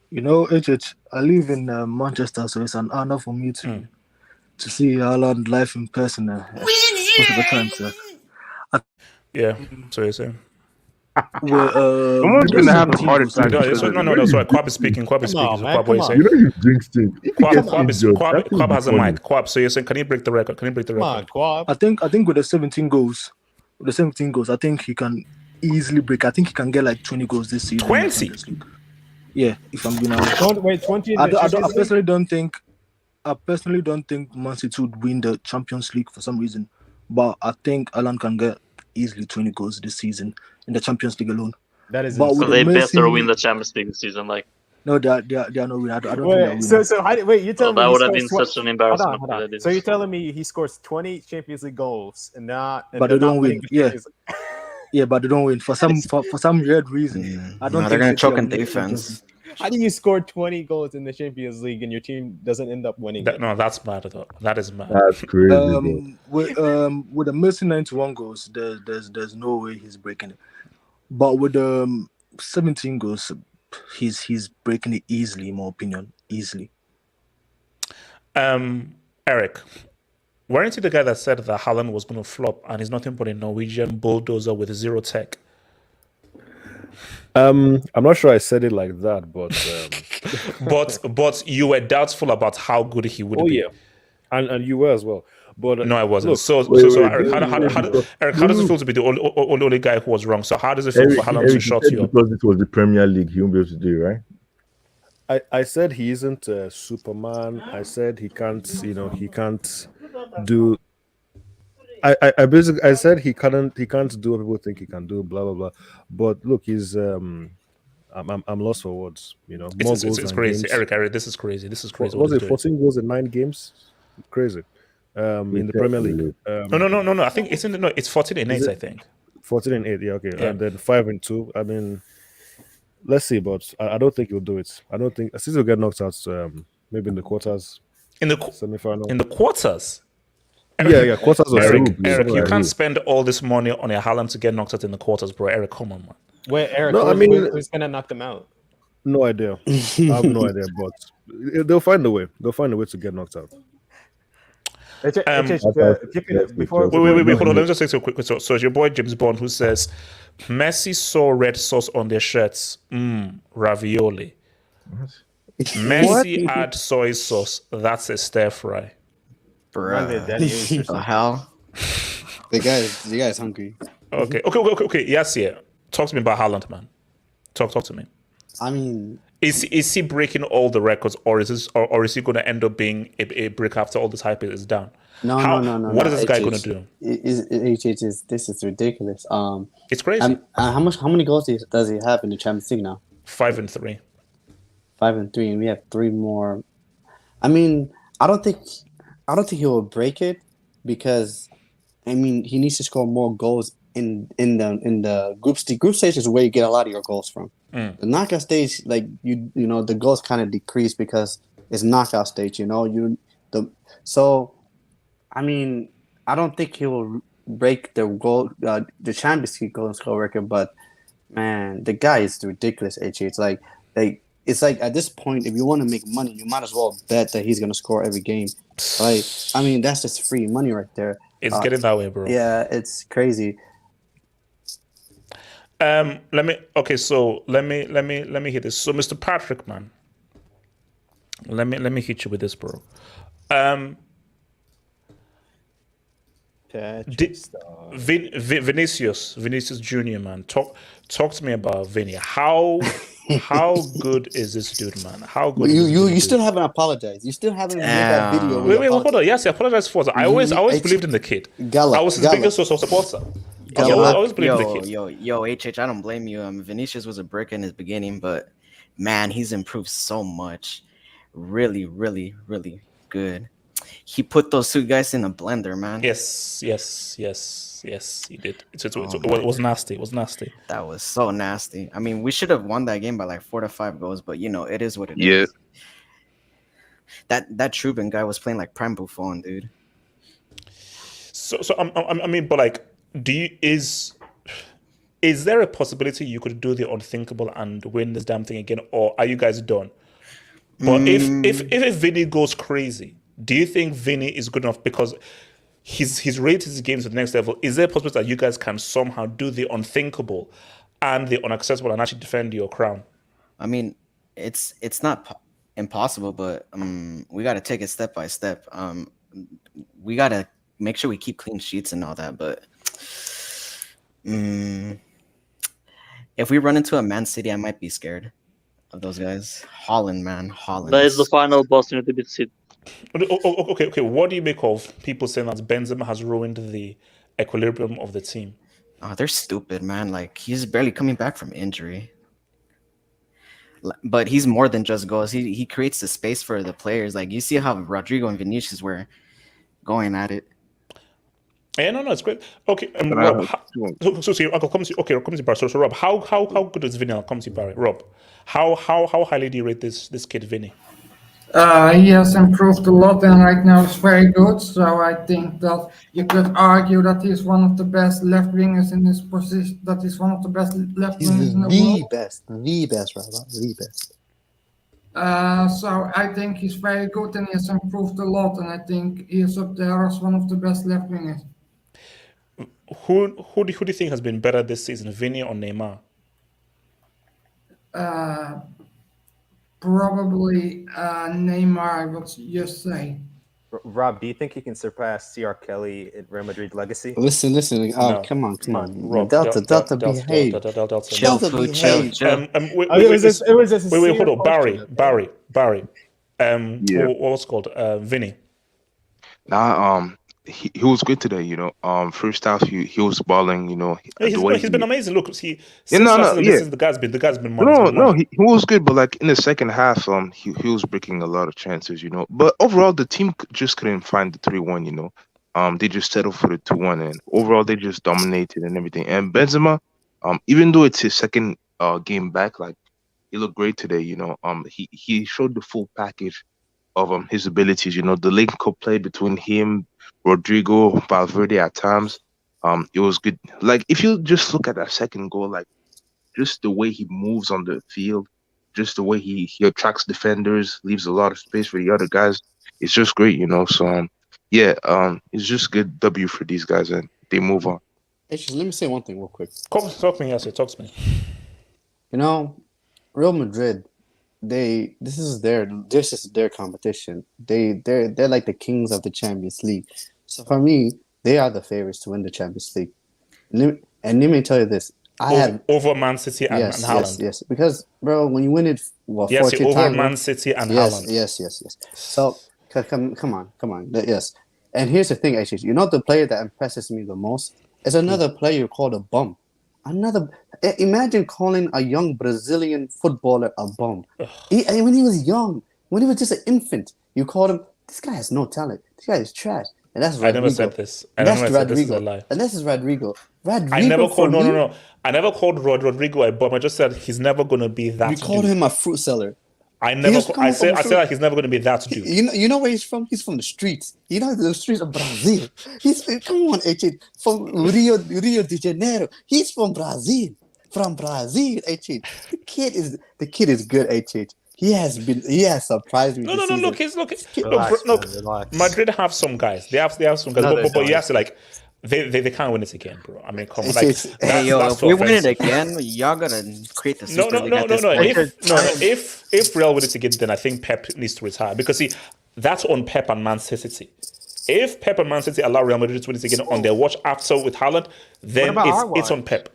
You know, HH, I live in Manchester, so it's an honor for me to see Haaland live in person most of the time. So. Yeah, so you're saying. Someone's gonna have a heart attack. No, sorry. Kwab is speaking. Kwab is speaking. Man, Kwab, what are you saying? You know you drink still. Kwab has a mic. Kwab, so you're saying, can he break the record? Come on, Kwab. I think with the 17 goals, I think he can easily break. I think he can get like 20 goals this season. 20? Yeah, if I'm being honest. Wait, 20. I personally don't think Man City would win the Champions League for some reason, but I think Haaland can get easily 20 goals this season in the Champions League alone. That is. So they better win the Champions League this season, like. No, they are not winning. I don't think they're winning. So you telling me that would have been such an embarrassment. Hold on. So you're telling me he scores 20 Champions League goals but they don't win. Yeah. Yeah, but they don't win for some weird reason. I don't think they're gonna choke on defense. How do you score 20 goals in the Champions League and your team doesn't end up winning? That's mad at all. That is mad. That's crazy. With the Messi 91 goals, there's no way he's breaking it. But with 17 goals, he's breaking it easily, in my opinion. Easily. Eric, weren't you the guy that said that Haaland was going to flop and he's nothing but a Norwegian bulldozer with 0 tech? I'm not sure I said it like that, but but you were doubtful about how good he would be. Yeah, and you were as well. But no, I wasn't. Look, Eric, how does it feel to be the only guy who was wrong? So how does it feel for Haaland to shut you up? Because it was the Premier League, he won't be able to do it, right? I said he isn't a Superman. I said he can't. He can't do. I said he can't do what people think he can do. Blah blah blah. But look, he's I'm lost for words. More goals. It's crazy, games. Eric. This is crazy. What was it 14 goals in 9 games? Crazy. In the Premier League. No. I think it's 14 and 8. I think 14 and 8. Yeah, okay. Yeah. And then 5 and 2. I mean, let's see, but I don't think he'll do it. I don't think since he'll get knocked out. Maybe in the quarters. In the semi-final. In the quarters. Yeah, quarters. Eric, you can't spend all this money on a Haaland to get knocked out in the quarters, bro. Eric, come on, man. Wait, Eric, who's gonna knock them out? No idea. I have no idea, but they'll find a way. They'll find a way to get knocked out. Wait, hold on. Let me just say so quick. So it's your boy James Bond who says Messi saw red sauce on their shirts. Ravioli. Messi add soy sauce. That's a stir fry. Bruh. The hell? The guy is hungry. Okay. Yes, yeah. Talk to me about Haaland, man. Talk to me. I mean, is he breaking all the records, or is he going to end up being a break after all this hype is down? No. What is this guy going to do? This is ridiculous. It's crazy. How many goals does he have in the Champions League now? 5 and 3. 5 and 3, and we have 3 more. I mean, I don't think he will break it because I mean he needs to score more goals in the group stage. Group stage is where you get a lot of your goals from. Mm. The knockout stage, like you know, the goals kind of decrease because it's knockout stage. You know, so I mean, I don't think he will break the Champions League goal score record. But man, the guy is ridiculous. It's like at this point, if you want to make money, you might as well bet that he's gonna score every game. Like, I mean, that's just free money right there. It's getting that way, bro. Yeah, it's crazy. Let me hit this. So, Mr. Patrick, man, let me hit you with this, bro. Vinicius Jr., man, talk to me about Vini. How good is this dude, man? How good? You still haven't apologized. You still haven't made that video. Wait, hold on. Yes, I apologize for that. I always believed in the kid. I was his biggest source of supporter. I always believed in the kid. Yo, HH, I don't blame you. Vinicius was a brick in his beginning, but man, he's improved so much. Really, really, really good. He put those two guys in a blender, man. Yes, he did. It was nasty. It was nasty. That was so nasty. I mean, we should have won that game by like 4 to 5 goals, but you know, it is what it is. That Trubin guy was playing like prime Buffon, dude. So I mean, but like, is there a possibility you could do the unthinkable and win this damn thing again, or are you guys done? But if Vini goes crazy, do you think Vini is good enough because he's rated his games to the next level? Is there a possibility that you guys can somehow do the unthinkable and the unacceptable and actually defend your crown? I mean, it's not impossible, but we got to take it step by step. We got to make sure we keep clean sheets and all that. But if we run into a Man City, I might be scared of those guys. Haaland, man. Haaland. That is the final boss in the beat seat. Okay. What do you make of people saying that Benzema has ruined the equilibrium of the team? Oh, they're stupid, man. Like, he's barely coming back from injury. But he's more than just goals. He creates the space for the players. Like, you see how Rodrgyo and Vinicius were going at it. Yeah, no, it's great. Okay, Rob. I'll come to Barry. So, Rob, how good is Vini? I'll come to Barry. Rob, how highly do you rate this kid Vini? He has improved a lot and right now is very good. So I think that you could argue that he's one of the best left wingers in this position. That is one of the best left wingers in the world. The best, Rob, the best. So I think he's very good and he has improved a lot, and I think he is up there as one of the best left wingers. Who do you think has been better this season, Vini or Neymar? Probably Neymar, I would just say. Rob, do you think he can surpass CR Kelly at Real Madrid legacy? Listen. Oh, No. come on. Rob, Delta, behave. Chill. Wait, hold on. Barry. What's called? Vini. He was good today, you know. First half he was balling, you know. He's been amazing. Look, the guy's been he was good, but like in the second half, he was breaking a lot of chances, you know. But overall, the team just couldn't find the 3-1, you know. They just settled for the 2-1, and overall they just dominated and everything. And Benzema, even though it's his second game back, like he looked great today, you know. He showed the full package of his abilities, you know. The link-up play between him, Rodrgyo, Valverde at times, it was good. Like, if you just look at that second goal, like, just the way he moves on the field, just the way he attracts defenders, leaves a lot of space for the other guys, it's just great, you know. So, it's just good W for these guys, and they move on. Actually, let me say one thing real quick. Talk to me. You know, Real Madrid, this is their competition. They're like the kings of the Champions League. So for me, they are the favorites to win the Champions League. And let me tell you this: over Man City and Haaland. Yes. Because bro, when you win it, over Man City and Haaland. Yes. So come on. Yes. And here's the thing, actually, you know the player that impresses me the most is another player called a bum. Imagine calling a young Brazilian footballer a bum. When he was young, when he was just an infant, you called him, this guy has no talent. This guy is trash. And that's Rodrgyo. I never said this. I never said this is a lie. And this is Rodrgyo. I never called no. I never called Rodrgyo a bum. I just said he's never gonna be that. You called him a fruit seller. I said that he's never gonna be that dude. You know where he's from? He's from the streets. You know the streets of Brazil. Come on, HH. From Rio de Janeiro. He's from Brazil. From Brazil, HH. The kid is good, HH. He has surprised me. No. Look. Madrid have some guys. They have some guys, but you have to like. They can't win it again, bro. I mean, come on. Like, if we win it again, y'all gotta create the Super League at this point. If Real win it again, then I think Pep needs to retire because see, that's on Pep and Man City. If Pep and Man City allow Real Madrid to win it again on their watch after with Haaland, then it's on Pep.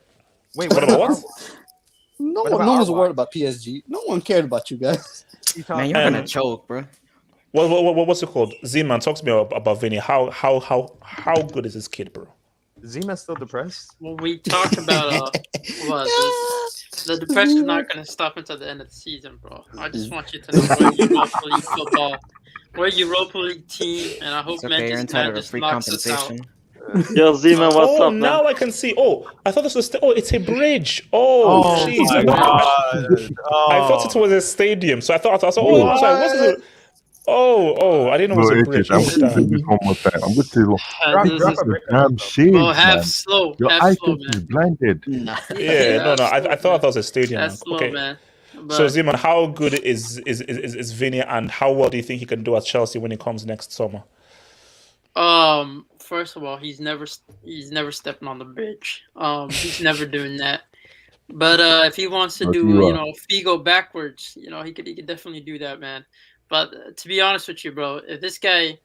Wait, what about what? No one was worried about PSG. No one cared about you guys. Man, you're gonna choke, bro. What's it called? Z-Man, talk to me about Vini. How good is this kid, bro? Z-Man's still depressed? Well, we talked about the depression's not going to stop until the end of the season, bro. I just want you to know we're Europa League team, and I hope Manchester just knocks us out. Yo, Z-Man, what's up, man? Now I can see. Oh, I thought this was. It's a bridge. Oh, jeez. I thought it was a stadium. So I thought. I'm sorry. What's it? Oh, I didn't know it was a bridge. I'm going to say this one more time. I'm going to say, look, this is damn shame. Oh, half slow. Your eyesight is blinded. Yeah, no. I thought that was a stadium. That's slow, okay. man. But, so, Zeman, how good is Vini, and how well do you think he can do at Chelsea when he comes next summer? First of all, he's never stepping on the bridge. He's never doing that. But if he wants to do, Figo backwards, he could definitely do that, man. But to be honest with you, bro, if this guy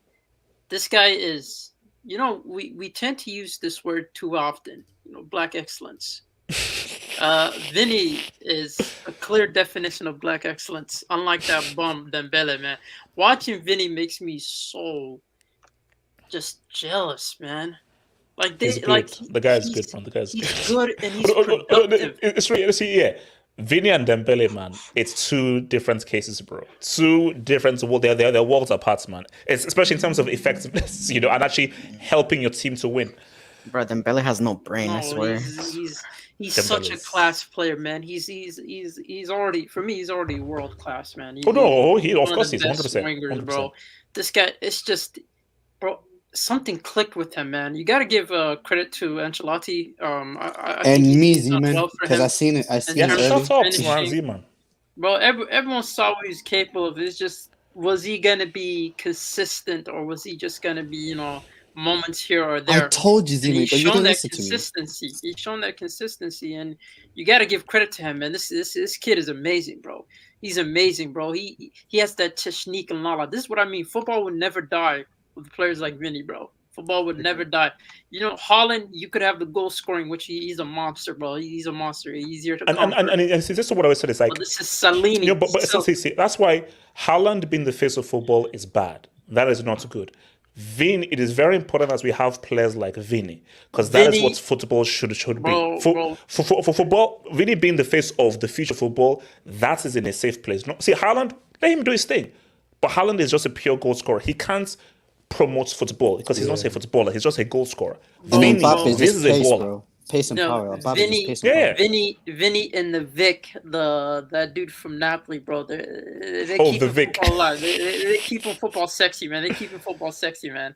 is, we tend to use this word too often, black excellence. Vini is a clear definition of black excellence, unlike that bum Dembele, man. Watching Vini makes me so just jealous, man. Like the guy's good, man. The guy's good and he's productive. It's really, yeah. Vini and Dembele, man, it's two different cases, bro. Two different worlds. They're worlds apart, man. It's especially in terms of effectiveness, and actually helping your team to win. Bro, Dembele has no brain. I swear. He's such a class player, man. He's already, for me, he's already world class, man. He's 100%. Bro. This guy, it's just, bro. Something clicked with him, man. You got to give credit to Ancelotti. I and me, Z-Man, because I seen it. Z-Man. Bro, everyone saw what he's capable of. It's just, was he gonna be consistent, or was he just gonna be, moments here or there? I told you, Z-Man, but you didn't listen to me. He's shown that consistency, and you got to give credit to him, man. This kid is amazing, bro. He's amazing, bro. He has that technique and lala. This is what I mean. Football would never die with players like Vini, bro. Football would never die. Haaland, you could have the goal scoring, which he's a monster, bro. He's a monster. He's easier to conquer. And see, this is what I always said. It's like, this is Salini. See, that's why Haaland being the face of football is bad. That is not good. Vini, it is very important as we have players like Vini, because that is what football should be. For football, Vini being the face of the future football, that is in a safe place. No, see, Haaland, let him do his thing. But Haaland is just a pure goal scorer. He can't promote football because he's not a footballer. He's just a goal scorer. Vini, this is a baller. Bro. Pace and power. Vini and the Vic, that dude from Napoli, bro. They keep football alive. They keep football sexy, man. They keep football sexy, man.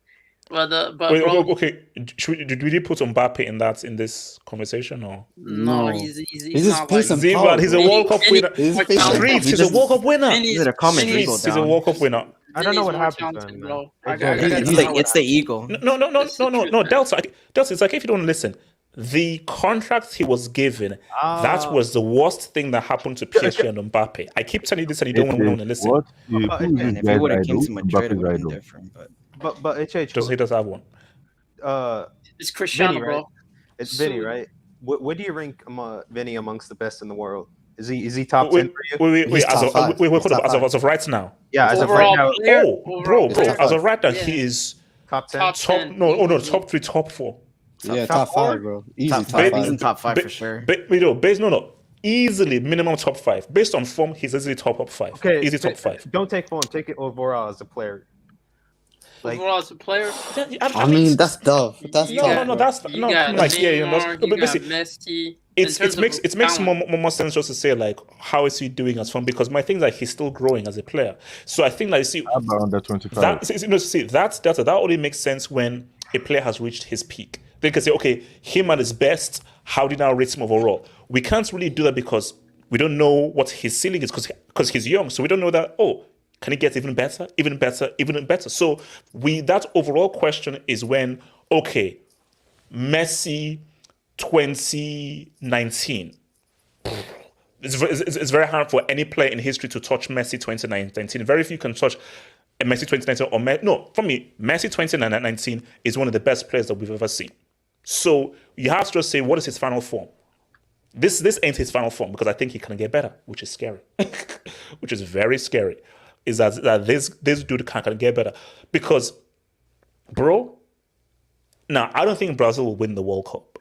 Okay. Did we put Mbappe in this conversation or? No, he's just pace and power. He's a World Cup winner. He's a World Cup winner. He's a World Cup winner. I don't know what happened to him, bro. It's the ego. No, Delta. It's like if you don't listen. The contract he was given, that was the worst thing that happened to PSG and Mbappe. I keep telling you this and you don't want to listen. If he would have came to Madrid, it would have been different. But HH, he does have one. It's Cristiano, Vini, bro. Right? It's Vini, right? What do you rank Vini amongst the best in the world? Is he top 10 for you? Wait, as of right now. Yeah, as of right now. Bro, as of right now, he is top 10. Top 3, top 4. Top 5, bro. Easy top 5. He's in top 5 for sure. easily minimum top 5. Based on form, he's easily top 5. Okay, Easy top 5. Don't take form. Take it overall as a player. Like, overall as a player, I mean, that's tough. That's you tough. got, that's you no. got Like, Neymar, but you got basically, Messi. it makes more sense just to say like, how is he doing as form? Because my thing is like he's still growing as a player. So I think like, see, About under 25. that only makes sense when a player has reached his peak. They can say, okay, him at his best, how did I rate him overall? We can't really do that because we don't know what his ceiling is because he's young. So we don't know that, can he get even better, even better, even better? So that overall question is when, okay, Messi 2019. It's very hard for any player in history to touch Messi 2019. Very few can touch Messi 2019 for me, Messi 2019 is one of the best players that we've ever seen. So you have to just say, what is his final form? This ain't his final form because I think he can get better, which is scary, which is very scary. Is that this dude can get better because, bro. Now I don't think Brazil will win the World Cup,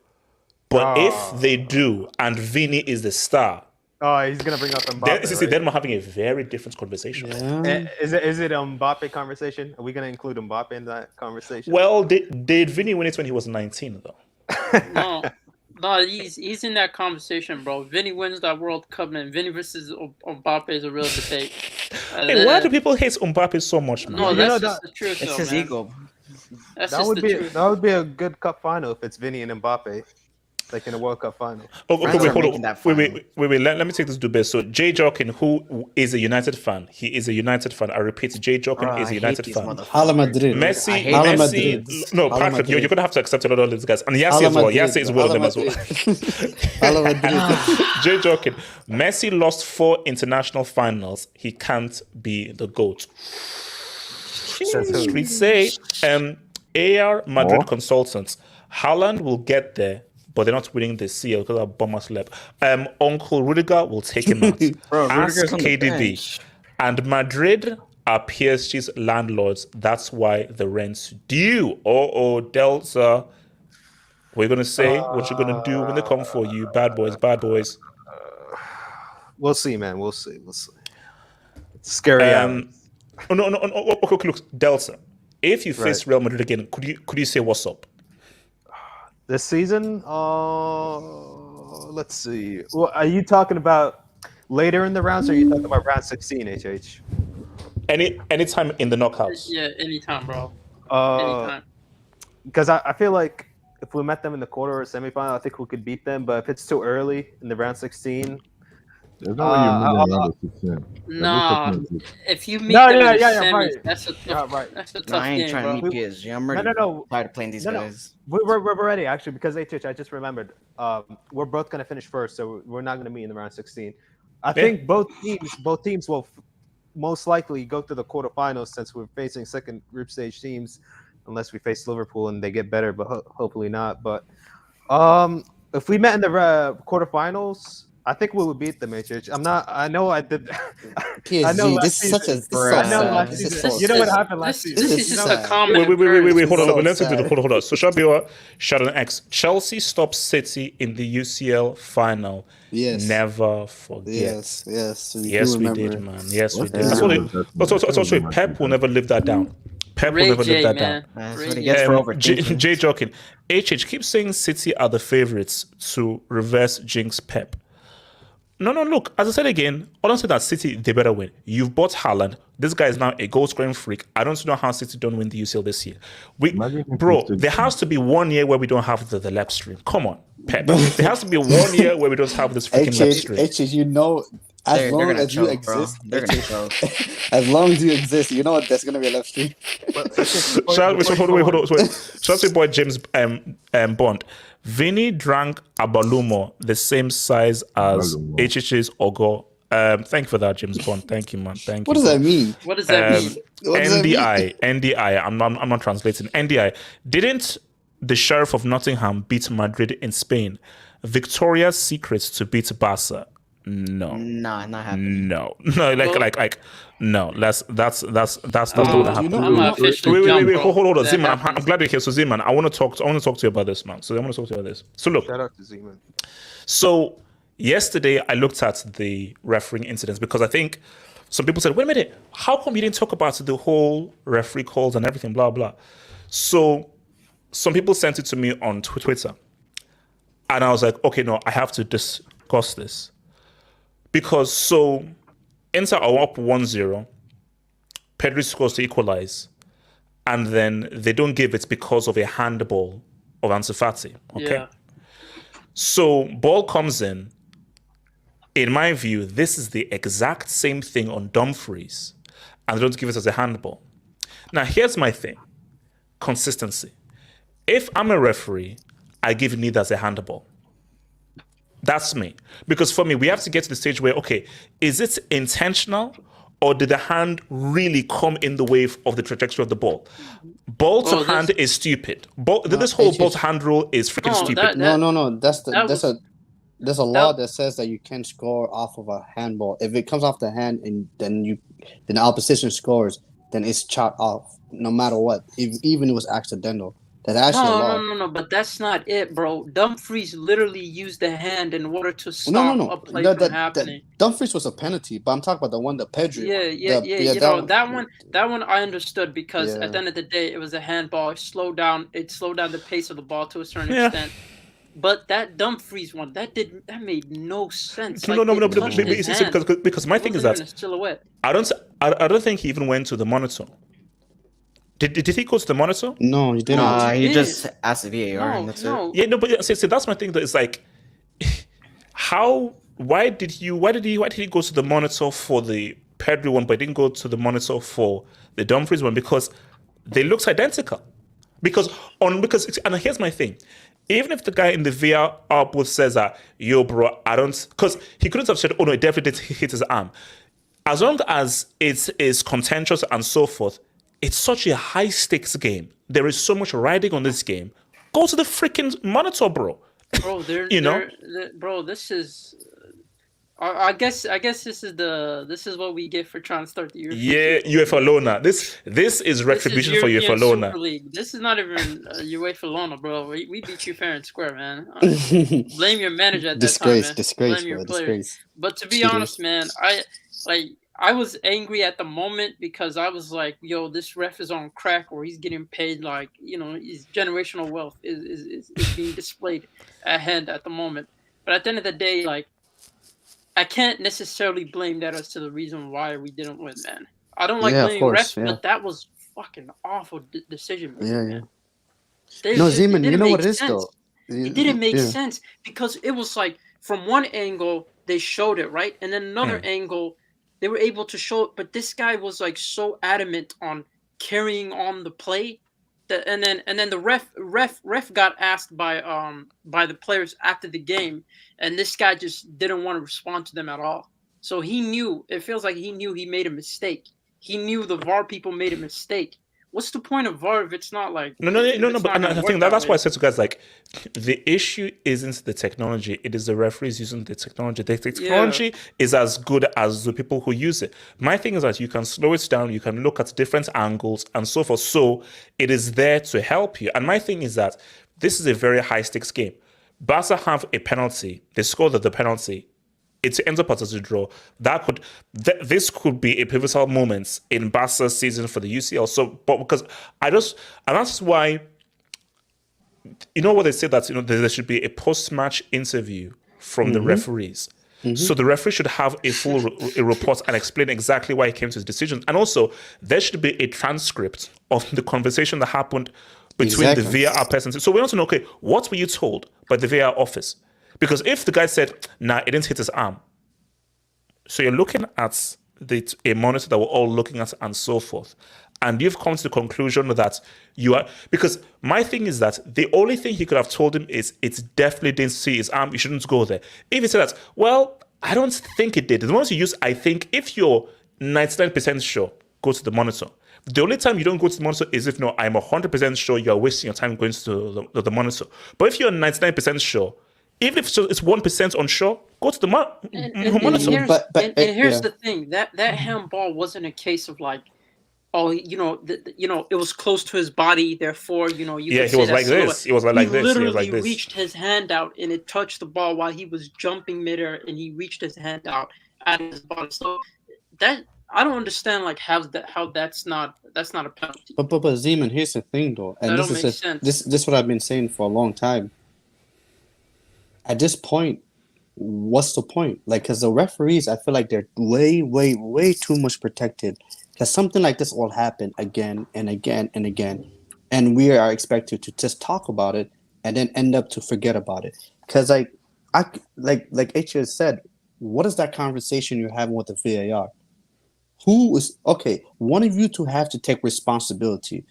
but if they do and Vini is the star, he's gonna bring up Mbappe. Then we're having a very different conversation. Yeah. Is it a Mbappe conversation? Are we gonna include Mbappe in that conversation? Well, did Vini win it when he was 19 though? No, he's in that conversation, bro. Vini wins that World Cup, man. Vini versus Mbappe is a real debate. Hey, why do people hate Mbappe so much, man? No, that's just the truth, It's though, his man. ego. That's that just would the be truth. that would be a good cup final if it's Vini and Mbappe, like in a World Cup final. Okay, wait, hold on. Wait. Let me take this debate. So Jay Jokin, who is a United fan, he is a United fan. I repeat, Jay Jokin is a United fan. Hala Madrid. Messi, Hala Madrid. no, Hala Patrick, you're Madrid. gonna have to accept a lot of these guys, and Yassi Hala as well. Madrid, Yassi is one of them as well. Hala Madrid. Jay Jokin, Messi lost 4 international finals. He can't be the GOAT. Street say, AR Madrid consultants, Haaland will get there, but they're not winning the CL because of Bombers left. Uncle Rudiger will take him out. Bro, Ask Rudiger's on the KDB. bench. And Madrid are PSG's landlords. That's why the rent's due. Delta. What are you going to say? What you going to do when they come for you? Bad boys, bad boys. We'll see, man. We'll see. It's scary. No. Okay, look, Delta. If you face Real Madrid again, could you say what's up? This season, let's see. Well, are you talking about later in the rounds, or are you talking about round 16, HH? Anytime in the knockouts. Yeah, anytime, bro. Anytime. Because I feel like if we met them in the quarter or semifinal, I think we could beat them. But if it's too early in the round 16, there's no way you're moving around the 16. No, if you meet them in the semis, right. that's a tough, that's a tough I ain't game, trying bro. to meet PSG. I'm ready. No. Tired of playing these guys. We're ready actually because HH. I just remembered. We're both gonna finish first, so we're not gonna meet in the round 16. I think both teams will most likely go to the quarterfinals since we're facing second group stage teams, unless we face Liverpool and they get better, but hopefully not. But if we met in the quarterfinals, I think we would beat them, HH. I know I did. PSG, I know this is such a. You know what happened last season? This is a common. Wait, hold on. Let's do the hold on. So Shabio, Shaktar Donetsk, Chelsea stopped City in the UCL final. Yes. Never forget. Yes, we did, man. Yes, we did. That's also Pep will never live that down. Pep will never live that down. That's what he gets for overthinking. Jay Jokin, HH keeps saying City are the favorites to reverse jinx Pep. No, look, as I said again, honestly, that City, they better win. You've bought Haaland. This guy is now a goal-scoring freak. I don't know how City don't win the UCL this year. Bro, there has to be 1 year where we don't have the left stream. Come on, Pep. There has to be 1 year where we don't have this freaking left stream. You know, as long as you exist, as long as you exist, you know there's gonna be a left stream. Shout out to boy James Bond. Vini drank Abalumo, the same size as HH's Ogo. Thank you for that, James Bond. Thank you, man. Thank you. What does that mean? What does that mean? NDI. I'm not translating. NDI. Didn't the Sheriff of Nottingham beat Madrid in Spain? Victoria's secret to beat Barca. No. Nah, not happening. No. No. That's not gonna happen. Wait. Hold on, Zeman. I'm glad you're here. So Zeman, I want to talk to you about this, man. So I want to talk to you about this. So look. Shout out to Zeman. So Yesterday, I looked at the refereeing incidents because I think some people said, wait a minute, how come you didn't talk about the whole referee calls and everything, blah, blah. So some people sent it to me on Twitter. And I was like, okay, no, I have to discuss this. Because so Inter are up 1-0. Pedri scores to equalize. And then they don't give it because of a handball of Ansu Fati. Okay. Yeah. So ball comes in. In my view, this is the exact same thing on Dumfries. And they don't give it as a handball. Now, here's my thing. Consistency. If I'm a referee, I give neither as a handball. That's me. Because for me, we have to get to the stage where, okay, is it intentional or did the hand really come in the way of the trajectory of the ball? Ball to hand is stupid. This whole ball to hand rule is freaking stupid. No. There's a law that says that you can't score off of a handball. If it comes off the hand and then the opposition scores, then it's chopped off no matter what, even if it was accidental. That's actually a law. No, but that's not it, bro. Dumfries literally used the hand in order to stop a play from happening. Dumfries was a penalty, but I'm talking about the one that Pedri. That one I understood because at the end of the day, it was a handball. It slowed down the pace of the ball to a certain extent. But that Dumfries one, that made no sense. No. Because my thing is that I don't think he even went to the monitor. Did he go to the monitor? No, he didn't. He just asked the VAR and that's it. Yeah, no, but see, that's my thing. That is like, why did he go to the monitor for the Pedri one, but didn't go to the monitor for the Dumfries one? Because they looked identical. And here's my thing. Even if the guy in the VAR booth says that, yo, bro, I don't, because he couldn't have said, oh no, it definitely did hit his arm. As long as it is contentious and so forth, it's such a high stakes game. There is so much riding on this game. Go to the freaking monitor, bro. Bro, this is. I guess this is what we get for trying to start the year. Yeah, UEFA Lona. This is retribution for UEFA Lona. This is not even UEFA Lona, bro. We beat you fair and square, man. Blame your manager at that time, man. Disgrace, Blame your bro. Disgrace. But to be honest, man, I was angry at the moment because I was like, yo, this ref is on crack or he's getting paid like, his generational wealth is being displayed at hand at the moment. But at the end of the day, like, I can't necessarily blame that as to the reason why we didn't win, man. I don't like blaming refs, but that was fucking awful decision making, man. No, Zeman, you know what it is, though? It didn't make sense because it was like from one angle, they showed it, right? And then another angle, they were able to show it, but this guy was like so adamant on carrying on the play that, and then the ref got asked by the players after the game, and this guy just didn't want to respond to them at all. So he knew, it feels like he knew he made a mistake. He knew the VAR people made a mistake. What's the point of VAR if it's not like no? But I think that's why I said to guys, like, the issue isn't the technology; it is the referees using the technology. The technology is as good as the people who use it. My thing is that you can slow it down, you can look at different angles and so forth. So it is there to help you. And my thing is that this is a very high stakes game. Barca have a penalty; they score the penalty. It ends up as a draw. This could be a pivotal moment in Barca's season for the UCL. So, but because and that's why, what they say that there should be a post-match interview from the referees. So the referee should have a full report and explain exactly why he came to his decision. And also, there should be a transcript of the conversation that happened between the VAR person. So we want to know, okay, what were you told by the VAR office? Because if the guy said, nah, it didn't hit his arm. So you're looking at a monitor that we're all looking at and so forth. And you've come to the conclusion that you are... Because my thing is that the only thing he could have told him is it definitely didn't see his arm. You shouldn't go there. If he said that, well, I don't think it did. The ones you use, I think, if you're 99% sure, go to the monitor. The only time you don't go to the monitor is if, no, I'm 100% sure you're wasting your time going to the monitor. But if you're 99% sure, even if it's 1% unsure, go to the monitor. And here's the thing: that handball wasn't a case of like, oh, it was close to his body, therefore, you Yeah, could he say was that like silhouette. this. He was like this. He was literally like this. reached his hand out and it touched the ball while he was jumping midair, and he reached his hand out at his body. So that I don't understand, like how that's not a penalty. But Zeman, here's the thing though, and That this don't is make sense. this is what I've been saying for a long time. At this point, what's the point? Like, because the referees, I feel like they're way too much protected. Because something like this will happen again and again and again, and we are expected to just talk about it and then end up to forget about it. Because like H has said, what is that conversation you're having with the VAR? Who is okay? One of you two have to take responsibility.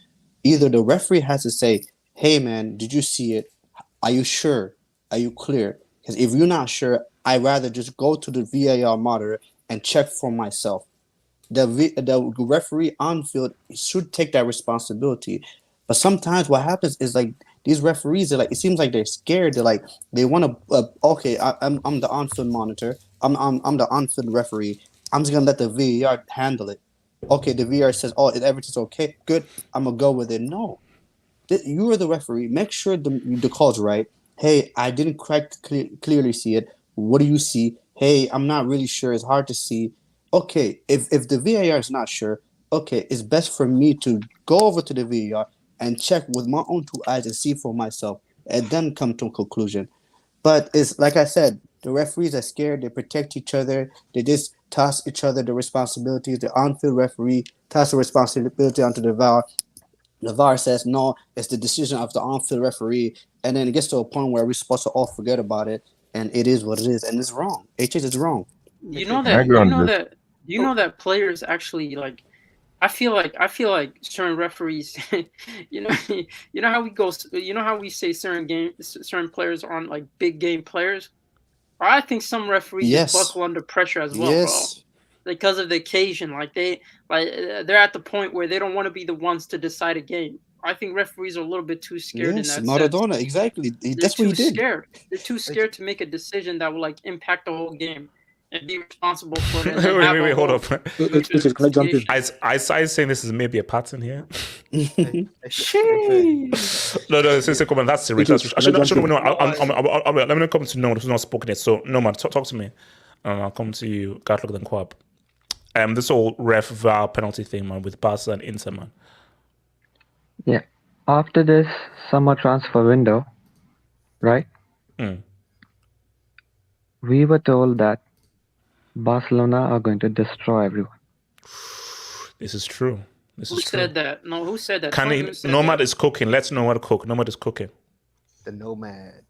Either the referee has to say, "Hey, man, did you see it? Are you sure? Are you clear?" Because if you're not sure, I'd rather just go to the VAR monitor and check for myself. The referee on field should take that responsibility. But sometimes what happens is like these referees are like, it seems like they're scared. They're like, they want to. Okay, I'm the on-field monitor. I'm the on-field referee. I'm just gonna let the VAR handle it. Okay, the VAR says, "Oh, everything's okay, good. I'm gonna go with it." No, you are the referee. Make sure the call's right. Hey, I didn't clearly see it. What do you see? Hey, I'm not really sure. It's hard to see. Okay, if the VAR is not sure, okay, it's best for me to go over to the VAR and check with my own two eyes and see for myself, and then come to a conclusion. But it's like I said, the referees are scared. They protect each other. They just toss each other the responsibilities. The on-field referee toss the responsibility onto the VAR. The VAR says, no, it's the decision of the on-field referee. And then it gets to a point where we're supposed to all forget about it. And it is what it is. And it's wrong. It's wrong. You know that players actually, like, I feel like certain referees, you know how we say certain players aren't like big game players. I think some referees just buckle under pressure as well, bro. Because of the occasion, they're at the point where they don't want to be the ones to decide a game. I think referees are a little bit too scared in that Maradona, sense. exactly. That's what he did. Scared. They're too scared to make a decision that will like impact the whole game and be responsible for it. Wait, hold up. Can I jump in? I saying this is maybe a pattern here. Sheesh. No, it's a comment. That's serious. Let me come to Nomad, who's not spoken it. So, Nomad, talk to me. I'll come to you, Gatlock, then Kwab. This whole ref VAR penalty thing, man, with Barca and Inter, man. Yeah. After this summer transfer window, right? We were told that Barcelona are going to destroy everyone. This is true. Who said that? No, who said that? Nomad is cooking. Let's Nomad cook. Nomad is cooking. The Nomad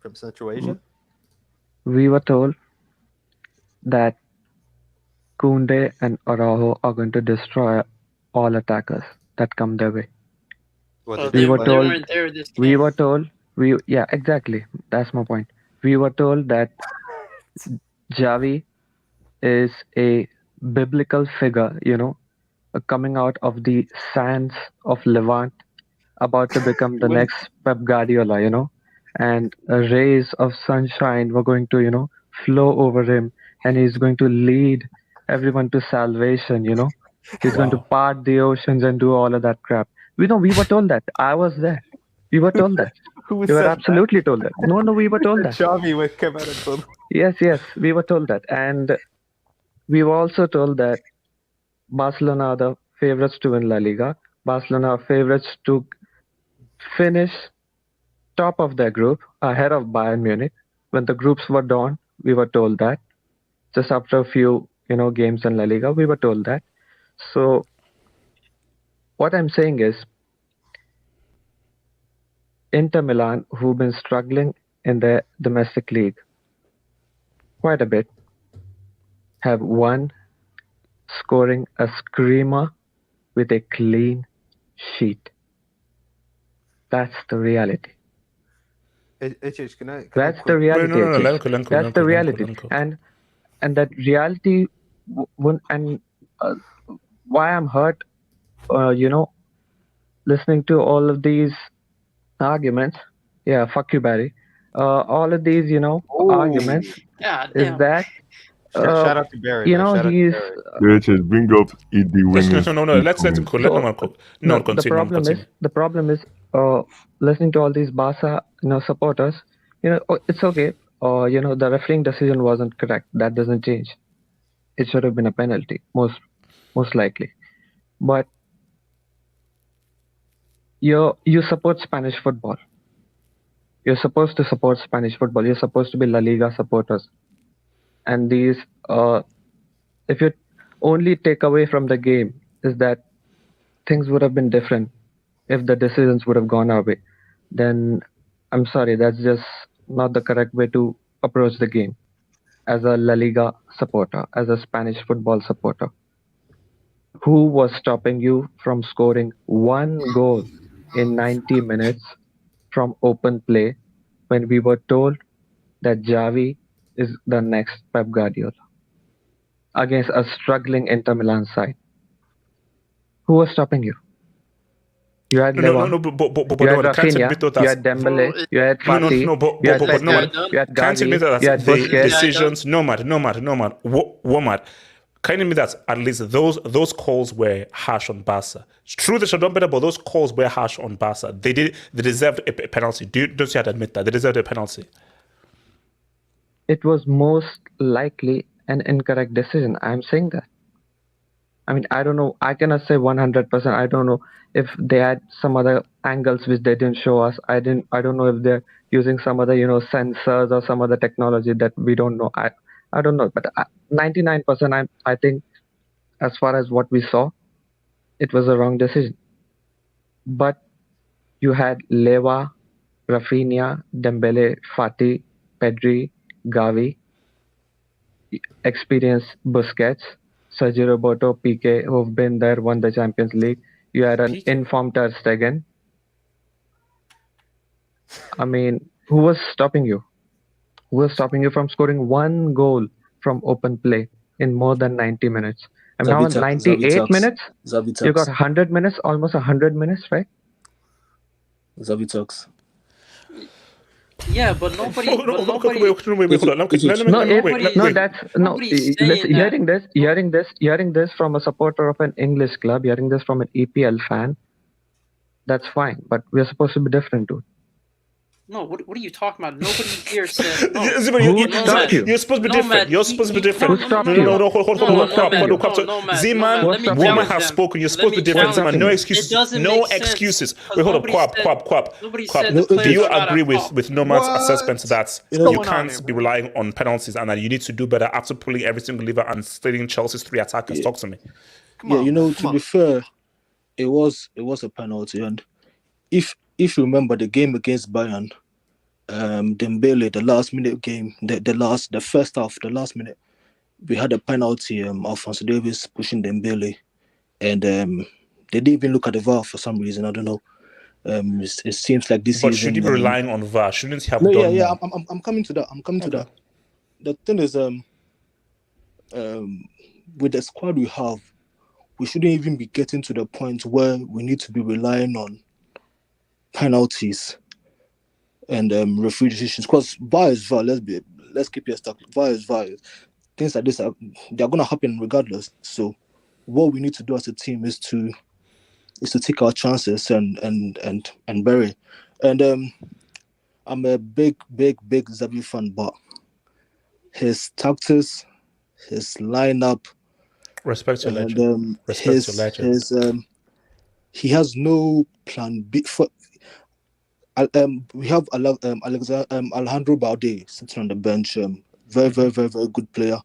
from Central Asia? We were told that Koundé and Araujo are going to destroy all attackers that come their way. We were told, yeah, exactly. That's my point. We were told that Xavi is a biblical figure, coming out of the sands of Levant, about to become the next Pep Guardiola, and rays of sunshine were going to, flow over him, and he's going to lead everyone to salvation, He's going to part the oceans and do all of that crap. We were told that. I was there. We were told that. We were absolutely told that. No, we were told that. Xavi would come out and told. Yes, we were told that. And we were also told that Barcelona are the favorites to win La Liga. Barcelona are favorites to finish top of their group, ahead of Bayern Munich. When the groups were done, we were told that. Just after a few, games in La Liga, we were told that. So what I'm saying is, Inter Milan, who've been struggling in their domestic league quite a bit, have won, scoring a screamer with a clean sheet. That's the reality. That's the reality. That's the reality. And that reality, why I'm hurt, listening to all of these arguments. Yeah, fuck you, Barry. All of these, arguments is that Shout out to Barry. You man. know, Shout out to he's Barry. Richard, bring up the winners. No. Let's let him cook. Let so no cook. No, continue. the problem is listening to all these Barca supporters. It's okay. The refereeing decision wasn't correct. That doesn't change. It should have been a penalty, most likely. But you support Spanish football. You're supposed to support Spanish football. You're supposed to be La Liga supporters. And these, if you only take away from the game, is that things would have been different if the decisions would have gone our way. Then I'm sorry, that's just not the correct way to approach the game. As a La Liga supporter, as a Spanish football supporter, who was stopping you from scoring one goal in 90 minutes from open play when we were told that Xavi is the next Pep Guardiola against a struggling Inter Milan side? Who was stopping you? You had Leva, you had Rafinha, you had Dembele, you had Fati, you had Pedri, you had Gavi, you had Busquets. Decisions, nomad. Womad. Can you admit that at least those calls were harsh on Barca? It's true they should have done better, but those calls were harsh on Barca. They deserved a penalty. Don't you have to admit that? They deserved a penalty. It was most likely an incorrect decision. I'm saying that. I mean, I don't know. I cannot say 100%. I don't know if they had some other angles which they didn't show us. I don't know if they're using some other, sensors or some other technology that we don't know. I don't know. But 99%, I think, as far as what we saw, it was a wrong decision. But you had Leva, Rafinha, Dembele, Fati, Pedri, Gavi, experienced Busquets, Sergio Roberto, Piqué, who've been there, won the Champions League. You had an informed Ter Stegen. I mean, who was stopping you? Who was stopping you from scoring one goal from open play in more than 90 minutes? And now in 98 minutes, you got 100 minutes, almost 100 minutes, right? Xavi talks. Yeah, but nobody. Hearing this from a supporter of an English club, hearing this from an EPL fan, that's fine. But we're supposed to be different, dude. No, what are you talking about? Nobody here said no. You're supposed to be different. You're supposed to be different. No, hold on. Woman has spoken. You're supposed to be different. Zeman, no excuses. No excuses. Wait, hold up. Kwab. Do you agree with Nomad's assessment that you can't be relying on penalties and that you need to do better after pulling every single lever and stealing Chelsea's 3 attackers? Talk to me. To be fair, it was a penalty, and if you remember the game against Bayern, Dembele, the last minute game, the first half, the last minute, we had a penalty. Alphonso Davies pushing Dembele, and they didn't even look at the VAR for some reason. I don't know. It seems like this. But should you be relying on VAR? Shouldn't he have done? Yeah. I'm coming to that. To that. The thing is, with the squad we have, we shouldn't even be getting to the point where we need to be relying on penalties and referee decisions, because VAR is VAR. Let's keep it stuck. VAR is VAR. Things like this they're going to happen regardless. So what we need to do as a team is to take our chances and bury. And I'm a big Xavi fan, but his tactics, his lineup, respect your legend. Respect your legend. He has no plan B. We have Alejandro Balde sitting on the bench. Very, very, very, very good player.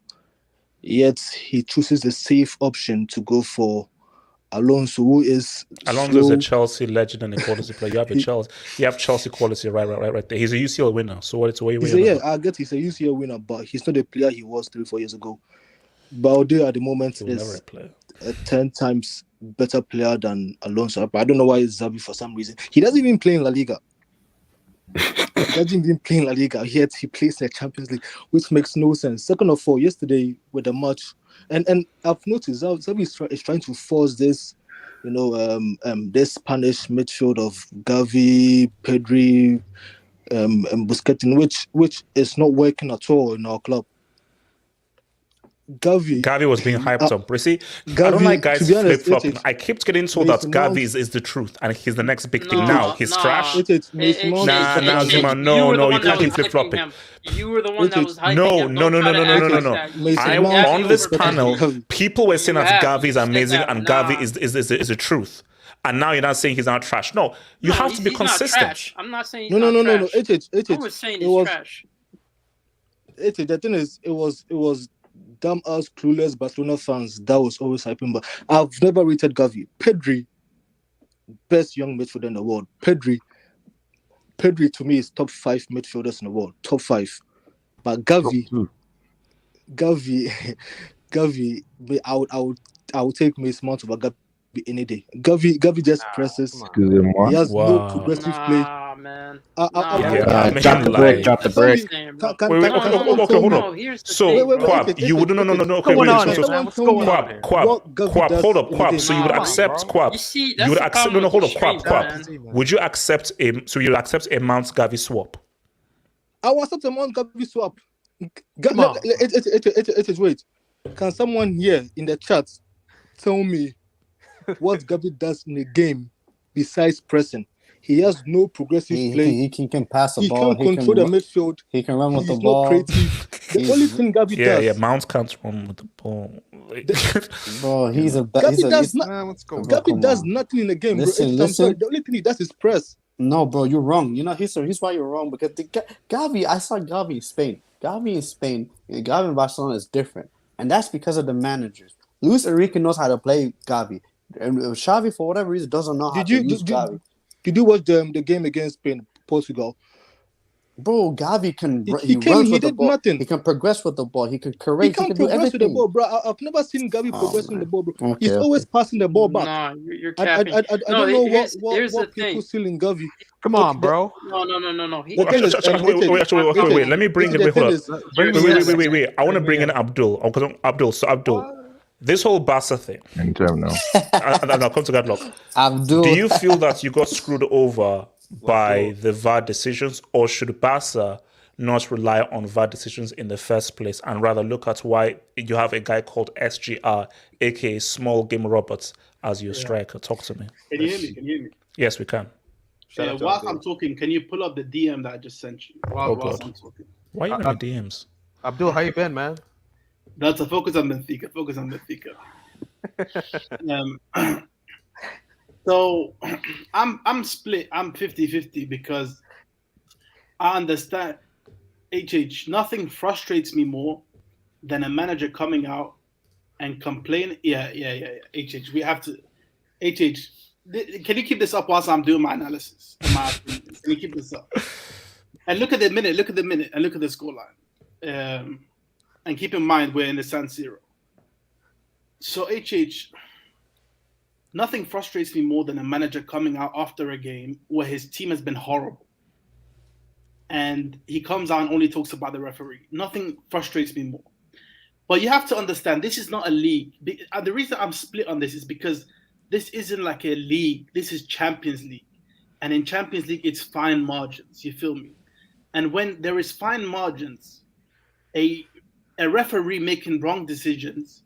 Yet he chooses the safe option to go for Alonso, who is Alonso's a Chelsea legend and a quality player. You have Chelsea quality right there. He's a UCL winner. So what are you waiting? I get he's a UCL winner, but he's not the player he was 3-4 years ago. Balde at the moment is a 10 times better player than Alonso. But I don't know why it's Xavi for some reason. He doesn't even play in La Liga. Yet he plays in the Champions League, which makes no sense. Second of all, yesterday with the match, and I've noticed Xavi is trying to force this, this Spanish midfield of Gavi, Pedri, and Busquets, which is not working at all in our club. Gavi was being hyped up. You see, I don't Gavi, like guys to be honest, flip-flopping. it- I keep getting told that Mason Mount- Gavi is the truth and he's the next big thing. No, Now he's no. trash. Mason Mount Nah, is nah, better Zima, than- no, were the no, you one that can't keep was hyping flip-flopping. him. You were the one that was hyping No, him. no, Don't no, try no, to no, act no, no, like no. that. Mason I Mount on is this better than panel, Gavi. people were saying You that have. Gavi is You said amazing that. and Nah. Gavi is the truth. And now you're not saying he's not trash. No, you No, have to be he's not consistent. trash. I'm not saying he's No, not no, no, trash. no. No one's saying it he's was trash. the thing is, it was damn us clueless Barcelona fans that was always hyping. But I've never rated Gavi. Pedri, best young midfielder in the world. Pedri to me is top 5 midfielders in the world. Top 5. But Gavi, I would take Mason Mount over Gavi any day. Gavi just presses. Excusez-moi. He has no Wow. progressive play. Nah, man. Drop the brick. Drop the brick. Hold on. Here's the So, thing, bro. Quab, you would no. Okay, What's wait. going So, on? What's going on? Quab, hold up, Quab. So you would accept Quab. You see, You that's would the accept problem hold with up, the Quab. streams, man. Would you accept a Mount Gavi swap? I will accept a Mount Gavi swap. Come on. Wait. Can someone here in the chat tell me what Gavi does in the game besides pressing? He has no progressive play. He can pass the He ball. can't control the midfield. He can run with the He's ball. not creative. The only thing Gavi does. Yeah, Mount can't run with the ball. Bro, he's a Gavi does not. Bro, Gavi come does on. nothing in the game, Listen, bro. listen. The only thing he does is press. No, bro, you're wrong. You know, here's why you're wrong, because Gavi, I saw Gavi in Spain. Gavi in Spain, and Gavi in Barcelona is different. And that's because of the managers. Luis Enrique knows how to play Gavi. And Xavi, for whatever reason, doesn't know how to use Gavi. Did you watch the game against Spain, Portugal? Bro, Gavi can He runs with the did ball. nothing. He can progress with the ball. He can He create. can't He can do progress with the everything. ball, bro. I've never seen Gavi progressing the ball, bro. Okay, He's always passing the ball back. Nah, you're I capping. don't know here's what the people thing. see in Gavi. Come on, bro. No. The thing is, Wait. Let me bring in. Hold on. Wait. I want to bring in Abdul. Abdul. This whole Barca thing. In term now. I'll come to Gadlock. Abdul. Do you feel that you got screwed over by the VAR decisions, or should Barca not rely on VAR decisions in the first place and rather look at why you have a guy called SGR, aka Small Game Roberts, as your striker? Talk to me. Can you hear me? Yes, we can. Whilst I'm talking, can you pull up the DM that I just sent you? Whilst I'm talking. Why are you in the DMs? Abdul, how you been, man? That's a focus on Benfica. So I'm split. I'm 50-50 because I understand nothing frustrates me more than a manager coming out and complain. Yeah. We have to. Can you keep this up whilst I'm doing my analysis? Can you keep this up? And look at the minute, and look at the scoreline. And keep in mind, we're in the San Siro. So, nothing frustrates me more than a manager coming out after a game where his team has been horrible. And he comes out and only talks about the referee. Nothing frustrates me more. But you have to understand, this is not a league. The reason I'm split on this is because this isn't like a league. This is Champions League. And in Champions League, it's fine margins. You feel me? And when there is fine margins, a referee making wrong decisions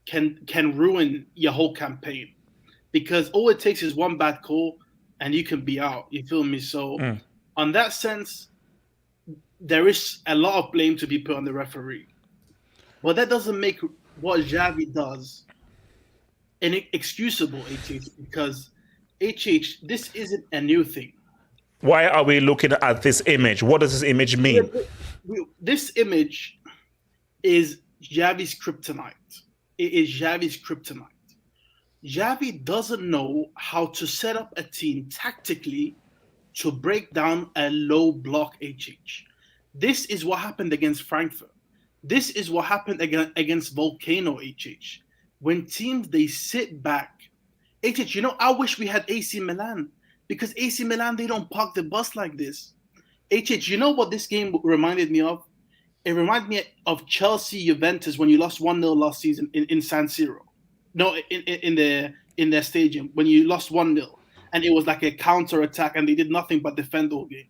can ruin your whole campaign, because all it takes is one bad call and you can be out. You feel me? So on that sense, there is a lot of blame to be put on the referee. But that doesn't make what Xavi does inexcusable, because this isn't a new thing. Why are we looking at this image? What does this image mean? This image is Xavi's kryptonite. It is Xavi's kryptonite. Xavi doesn't know how to set up a team tactically to break down a low block HH. This is what happened against Frankfurt. This is what happened against Volcano HH. When teams, they sit back. HH, I wish we had AC Milan, because AC Milan, they don't park the bus like this. HH, you know what this game reminded me of? It reminded me of Chelsea Juventus when you lost 1-0 last season in San Siro. No, in their stadium, when you lost 1-0, and it was like a counter attack and they did nothing but defend all game.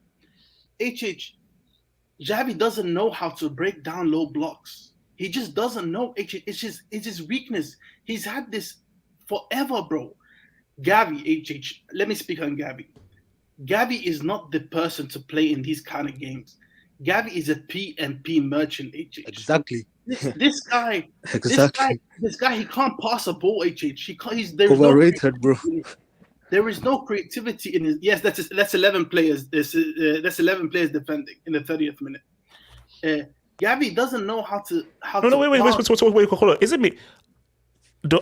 Xavi doesn't know how to break down low blocks. He just doesn't know. It's his weakness. He's had this forever, bro. Gavi, let me speak on Gavi. Gavi is not the person to play in these kind of games. Gavi is a PMP merchant, Exactly. This guy, Exactly. this guy, he can't pass a ball, He can't, Overrated, bro. There is no creativity in his. Yes, that's 11 players. That's 11 players defending in the 30th minute. Gavi doesn't know how to. Wait, hold on. Is it me?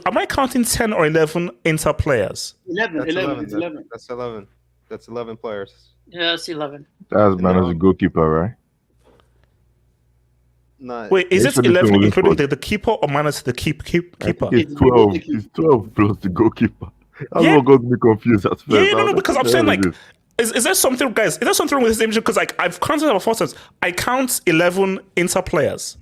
Am I counting 10 or 11 Inter players? 11. That's 11 players. Yeah, it's 11. That's man as a goalkeeper, right? No. Wait, is it 11 including the keeper or minus the keeper? It's 12. It's 12 plus the goalkeeper. That's what got me confused at first. No, because I'm saying like, is there something, guys? Is there something wrong with this image? Because like I've counted our photos. I count 11 Inter players.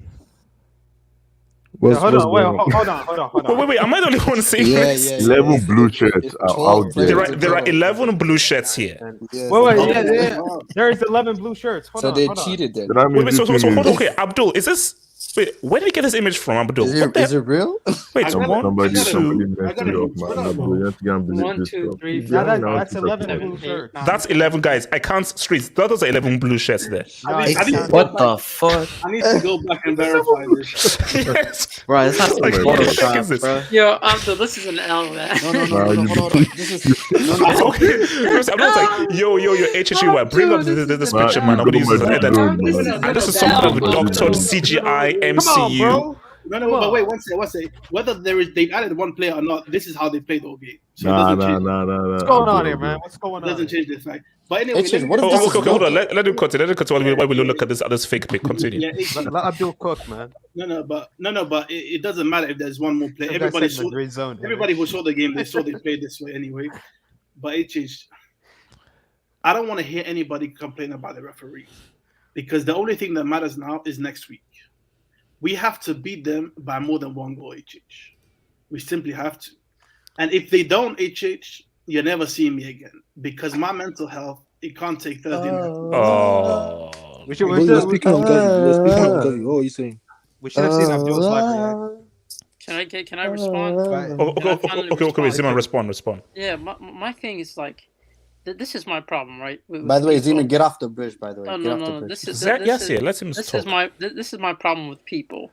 Hold on. Wait. Am I the only one seeing this? 11 blue shirts are out there. There are 11 blue shirts here. Wait. There is 11 blue shirts. Hold on. They cheated then. Wait, so hold on. Okay, Abdul, is this? Wait, where did we get this image from, Abdul? Is it real? Wait, somebody messed two. me up, man. 1, 2, 3, 4. That's 11 blue shirts. That's 11 guys. I count streets. Those are 11 blue shirts there. What the fuck? I need to go back and verify this. Yes. Bro, it's not Like, what the heck is Photoshop, this? bro. Yo, Abdul, this is an L, man. No. This is Okay, I'm not like, yo, HHU, bring up this picture, man. Nobody uses it. And this is something with doctored CGI, MCU. No, but wait, one second. Whether they've added one player or not, this is how they played the whole game. So Nah. What's going on here, man? What's going It on? doesn't change the fact. But anyway, Okay, hold on. Let him continue. While we look at this fake pic. Continue. Yeah, Let Abdul cook, man. No, but it doesn't matter if there's one more player. Everybody who saw the game, they saw they played this way anyway. But it changed. I don't want to hear anybody complain about the referee because the only thing that matters now is next week. We have to beat them by more than one goal, HH. We simply have to. And if they don't, HH, you're never seeing me again because my mental health, it can't take 30 minutes. Oh. You're speaking on Gavi. What are you saying? We should have seen Abdul's live react. Can I respond? Okay, Zeman, respond. Yeah, my thing is like, this is my problem, right? By the way, Zeman, get off the bridge. By the way, No. Let him talk. This is my problem with people.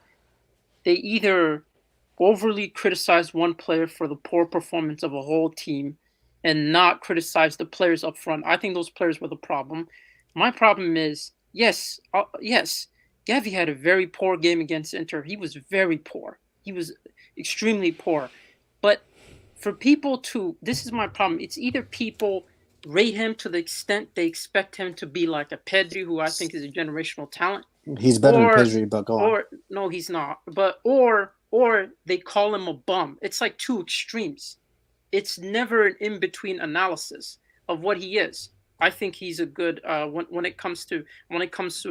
They either overly criticize one player for the poor performance of a whole team, and not criticize the players up front. I think those players were the problem. My problem is, yes, Gavi had a very poor game against Inter. He was very poor. He was extremely poor. But for people this is my problem. It's either people rate him to the extent they expect him to be like a Pedri, who I think is a generational talent. He's better than Pedri, but go on. Or no, he's not. But or they call him a bum. It's like two extremes. It's never an in-between analysis of what he is. I think he's a good when it comes to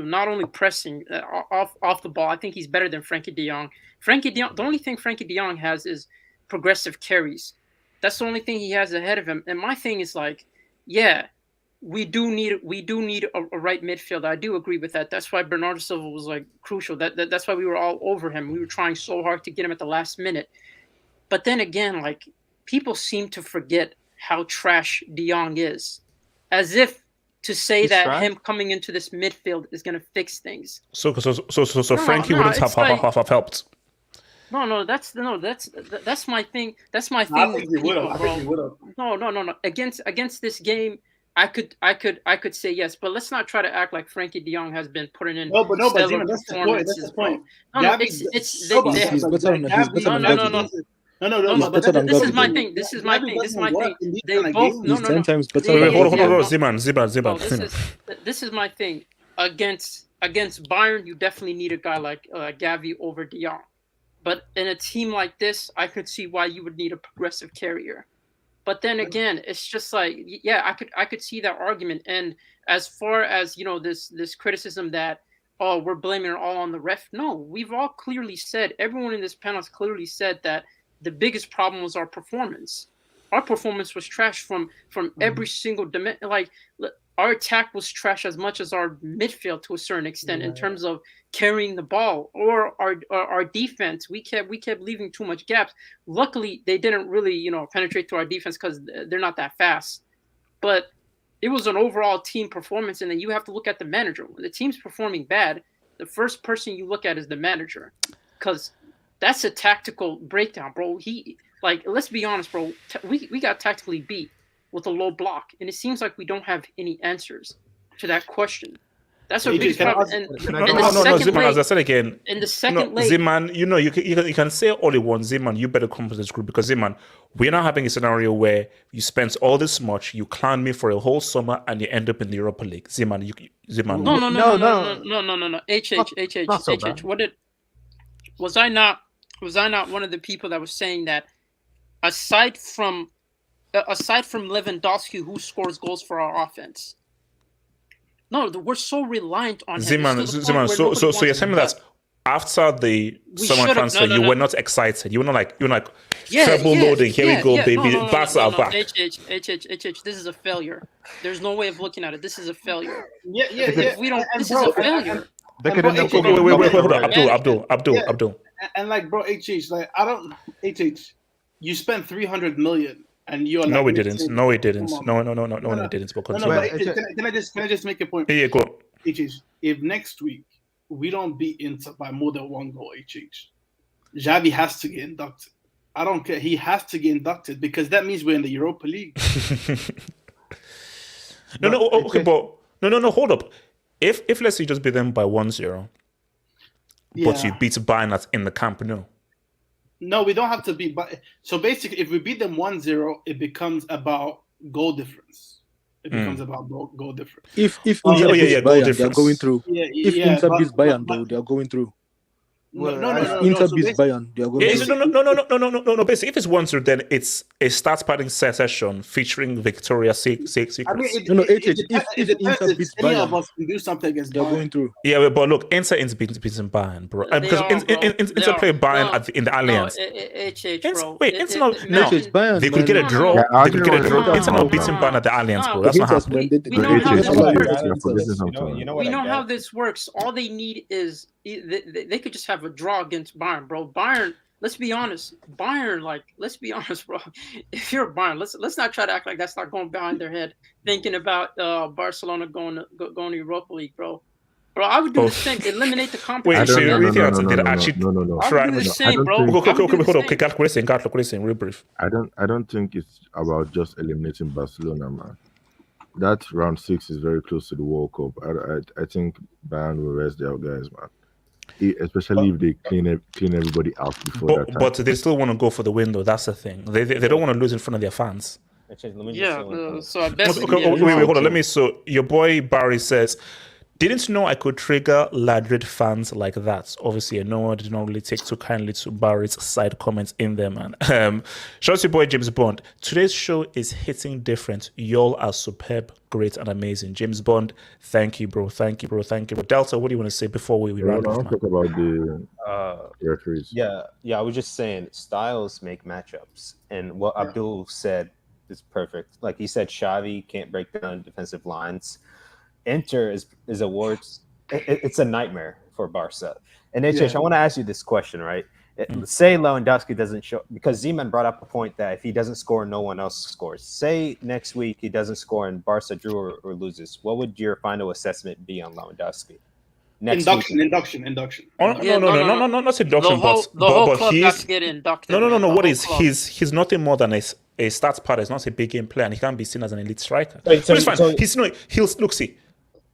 not only pressing off the ball. I think he's better than Frankie De Jong. The only thing Frankie De Jong has is progressive carries. That's the only thing he has ahead of him. And my thing is like, yeah, we do need a right midfielder. I do agree with that. That's why Bernardo Silva was like crucial. That's why we were all over him. We were trying so hard to get him at the last minute. But then again, like, people seem to forget how trash De Jong is, as if to say He's that trash? him coming into this midfield is going to fix things. So Frankie wouldn't have helped. No, that's my thing. That's my thing. I think he would have. No. Against this game, I could say yes, but let's not try to act like Frankie De Jong has been putting in. But Zeman, that's the point. No, This is my thing. This is my thing. They both. No. 10 times better. Hold on, Zeman. This is my thing. Against Bayern, you definitely need a guy like Gavi over De Jong. But in a team like this, I could see why you would need a progressive carrier. But then again, it's just like, yeah, I could see that argument. And as far as, this criticism that, oh, we're blaming it all on the ref. No, we've all clearly said, everyone in this panel has clearly said that the biggest problem was our performance. Our performance was trash from every single dimension. Like, our attack was trash as much as our midfield to a certain extent in terms of carrying the ball, or our defense. We kept leaving too much gaps. Luckily, they didn't really penetrate to our defense because they're not that fast. But it was an overall team performance, and then you have to look at the manager. When the team's performing bad, the first person you look at is the manager, because that's a tactical breakdown, bro. Let's be honest, bro. We got tactically beat with a low block, and it seems like we don't have any answers to that question. That's a big problem. Zeman, as I said again, in the second leg, Zeman, you can say all you want, Zeman, you better come to this group, because Zeman, we're not having a scenario where you spent all this much, you clown me for a whole summer, and you end up in the Europa League. Zeman, No. HH. Was I not one of the people that was saying that aside from Lewandowski, who scores goals for our offense? No, we're so reliant on him. Zeman. So you're telling me that after the summer transfer, you were not excited. You were like treble loading. Here we go, baby. Barca are back. HH. This is a failure. There's no way of looking at it. This is a failure. Yeah. If we don't, this is a failure. Wait, hold on, Abdul. And like, bro, HH, like I don't HH. You spent 300 million. And you're no, we didn't. No, we didn't. No, we didn't. But can I just make a point? Yeah, go. HH, if next week we don't beat Inter by more than one goal, HH, Xavi has to get inducted. I don't care. He has to get inducted because that means we're in the Europa League. No, hold up. If let's say you just beat them by 1-0, but you beat Bayern in the Camp Nou. No, we don't have to beat. But so basically, if we beat them 1-0, it becomes about goal difference. It becomes about goal difference. If Inter beats Bayern, they are going through. If Inter beats Bayern, though, they are going through. Inter beats Bayern, they are going through. No. Basically, if it's 1-0, then it's a start parting session featuring Victoria's Secret. I mean, if Inter beats Bayern, any of us can do something against they are going through. Yeah, but look, Inter is beating Bayern, bro. Because Inter play Bayern in the Allianz. Inter not. Bayern. They could get a draw. They could get a draw. Inter not beating Bayern at the Allianz, bro. That's not happening. We know how this works. All they need is they could just have a draw against Bayern, bro. Bayern, let's be honest, bro. If you're Bayern, let's not try to act like that's not going behind their head, thinking about Barcelona going to Europa League, bro. Bro, I would do the same. Eliminate the competition. Wait, so you really think they actually try? I would do the same, bro. Hold on, calculation, real brief. I don't think it's about just eliminating Barcelona, man. That round 6 is very close to the World Cup. I think Bayern will rest their guys, man. Especially if they clean everybody out before that time. But they still want to go for the win, though. That's the thing. They don't want to lose in front of their fans. So I bet. Wait, hold on. Let me. So your boy Barry says, didn't know I could trigger Madrid fans like that. Obviously, I know I did not really take too kindly to Barry's side comments in there, man. Shout out to your boy James Bond. Today's show is hitting different. Y'all are superb, great, and amazing. James Bond, thank you, bro. Thank you, bro. Delta, what do you want to say before we round off? I want to talk about the referees. Yeah. I was just saying, styles make matchups, and what Abdul said is perfect. Like he said, Xavi can't break down defensive lines. Inter is a worst. It's a nightmare for Barca. And HH, I want to ask you this question, right? Say Lewandowski doesn't show, because Zeman brought up a point that if he doesn't score, no one else scores. Say next week he doesn't score and Barca drew or loses. What would your final assessment be on Lewandowski? Induction. No, not induction. The whole club has to get inducted. No. What is he's nothing more than a start part. He's not a big game player, and he can't be seen as an elite striker. But it's fine.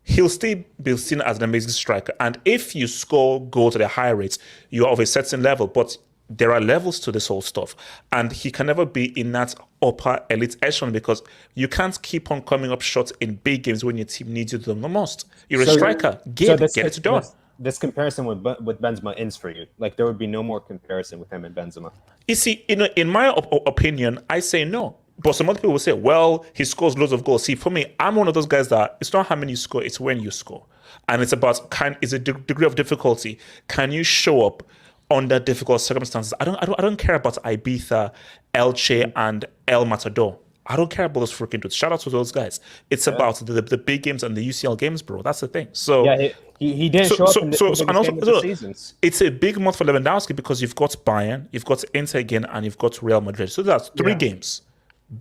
He'll still be seen as an amazing striker. And if you score goals at a high rate, you're of a certain level. But there are levels to this whole stuff. And he can never be in that upper elite echelon because you can't keep on coming up short in big games when your team needs you the most. You're a striker. Get it done. This comparison with Benzema ends for you. Like, there would be no more comparison with him and Benzema. You see, in my opinion, I say no. But some other people will say, well, he scores loads of goals. See, for me, I'm one of those guys that it's not how many you score, it's when you score. And it's about it's a degree of difficulty. Can you show up under difficult circumstances? I don't care about Ibiza, Elche, and El Matador. I don't care about those freaking dudes. Shout out to those guys. It's about the big games and the UCL games, bro. That's the thing. So yeah, he didn't show up in the biggest game of the seasons. It's a big month for Lewandowski because you've got Bayern, you've got Inter again, and you've got Real Madrid. So that's 3 games.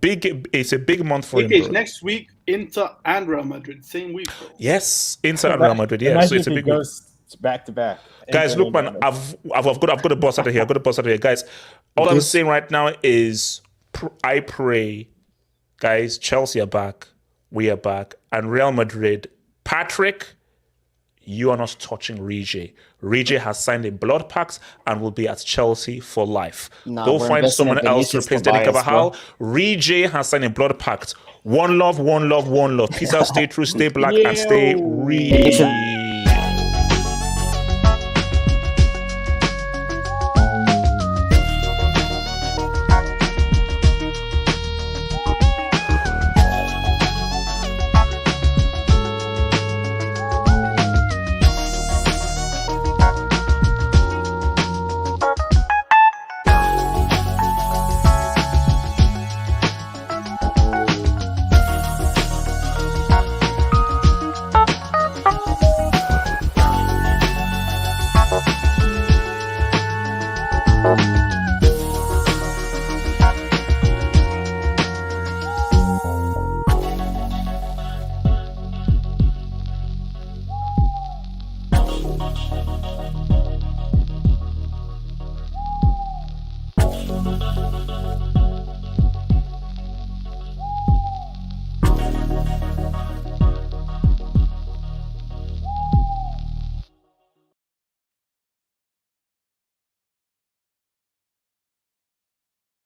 It's a big month for him. Bro. Next week, Inter and Real Madrid, same week. Bro. Yes, Inter and Real Madrid. Yeah, so it's a big week. Back to back. Guys, look, man, I've got to bust out of here. Guys, all I'm saying right now is I pray, guys, Chelsea are back, we are back, and Real Madrid. Patrick, you are not touching Rodrgyo. Rodrgyo has signed a blood pact and will be at Chelsea for life. Go find someone else to replace Danny Carvajal. Rodrgyo has signed a blood pact. One love, one love, one love. Peace out, stay true, stay black, and stay real.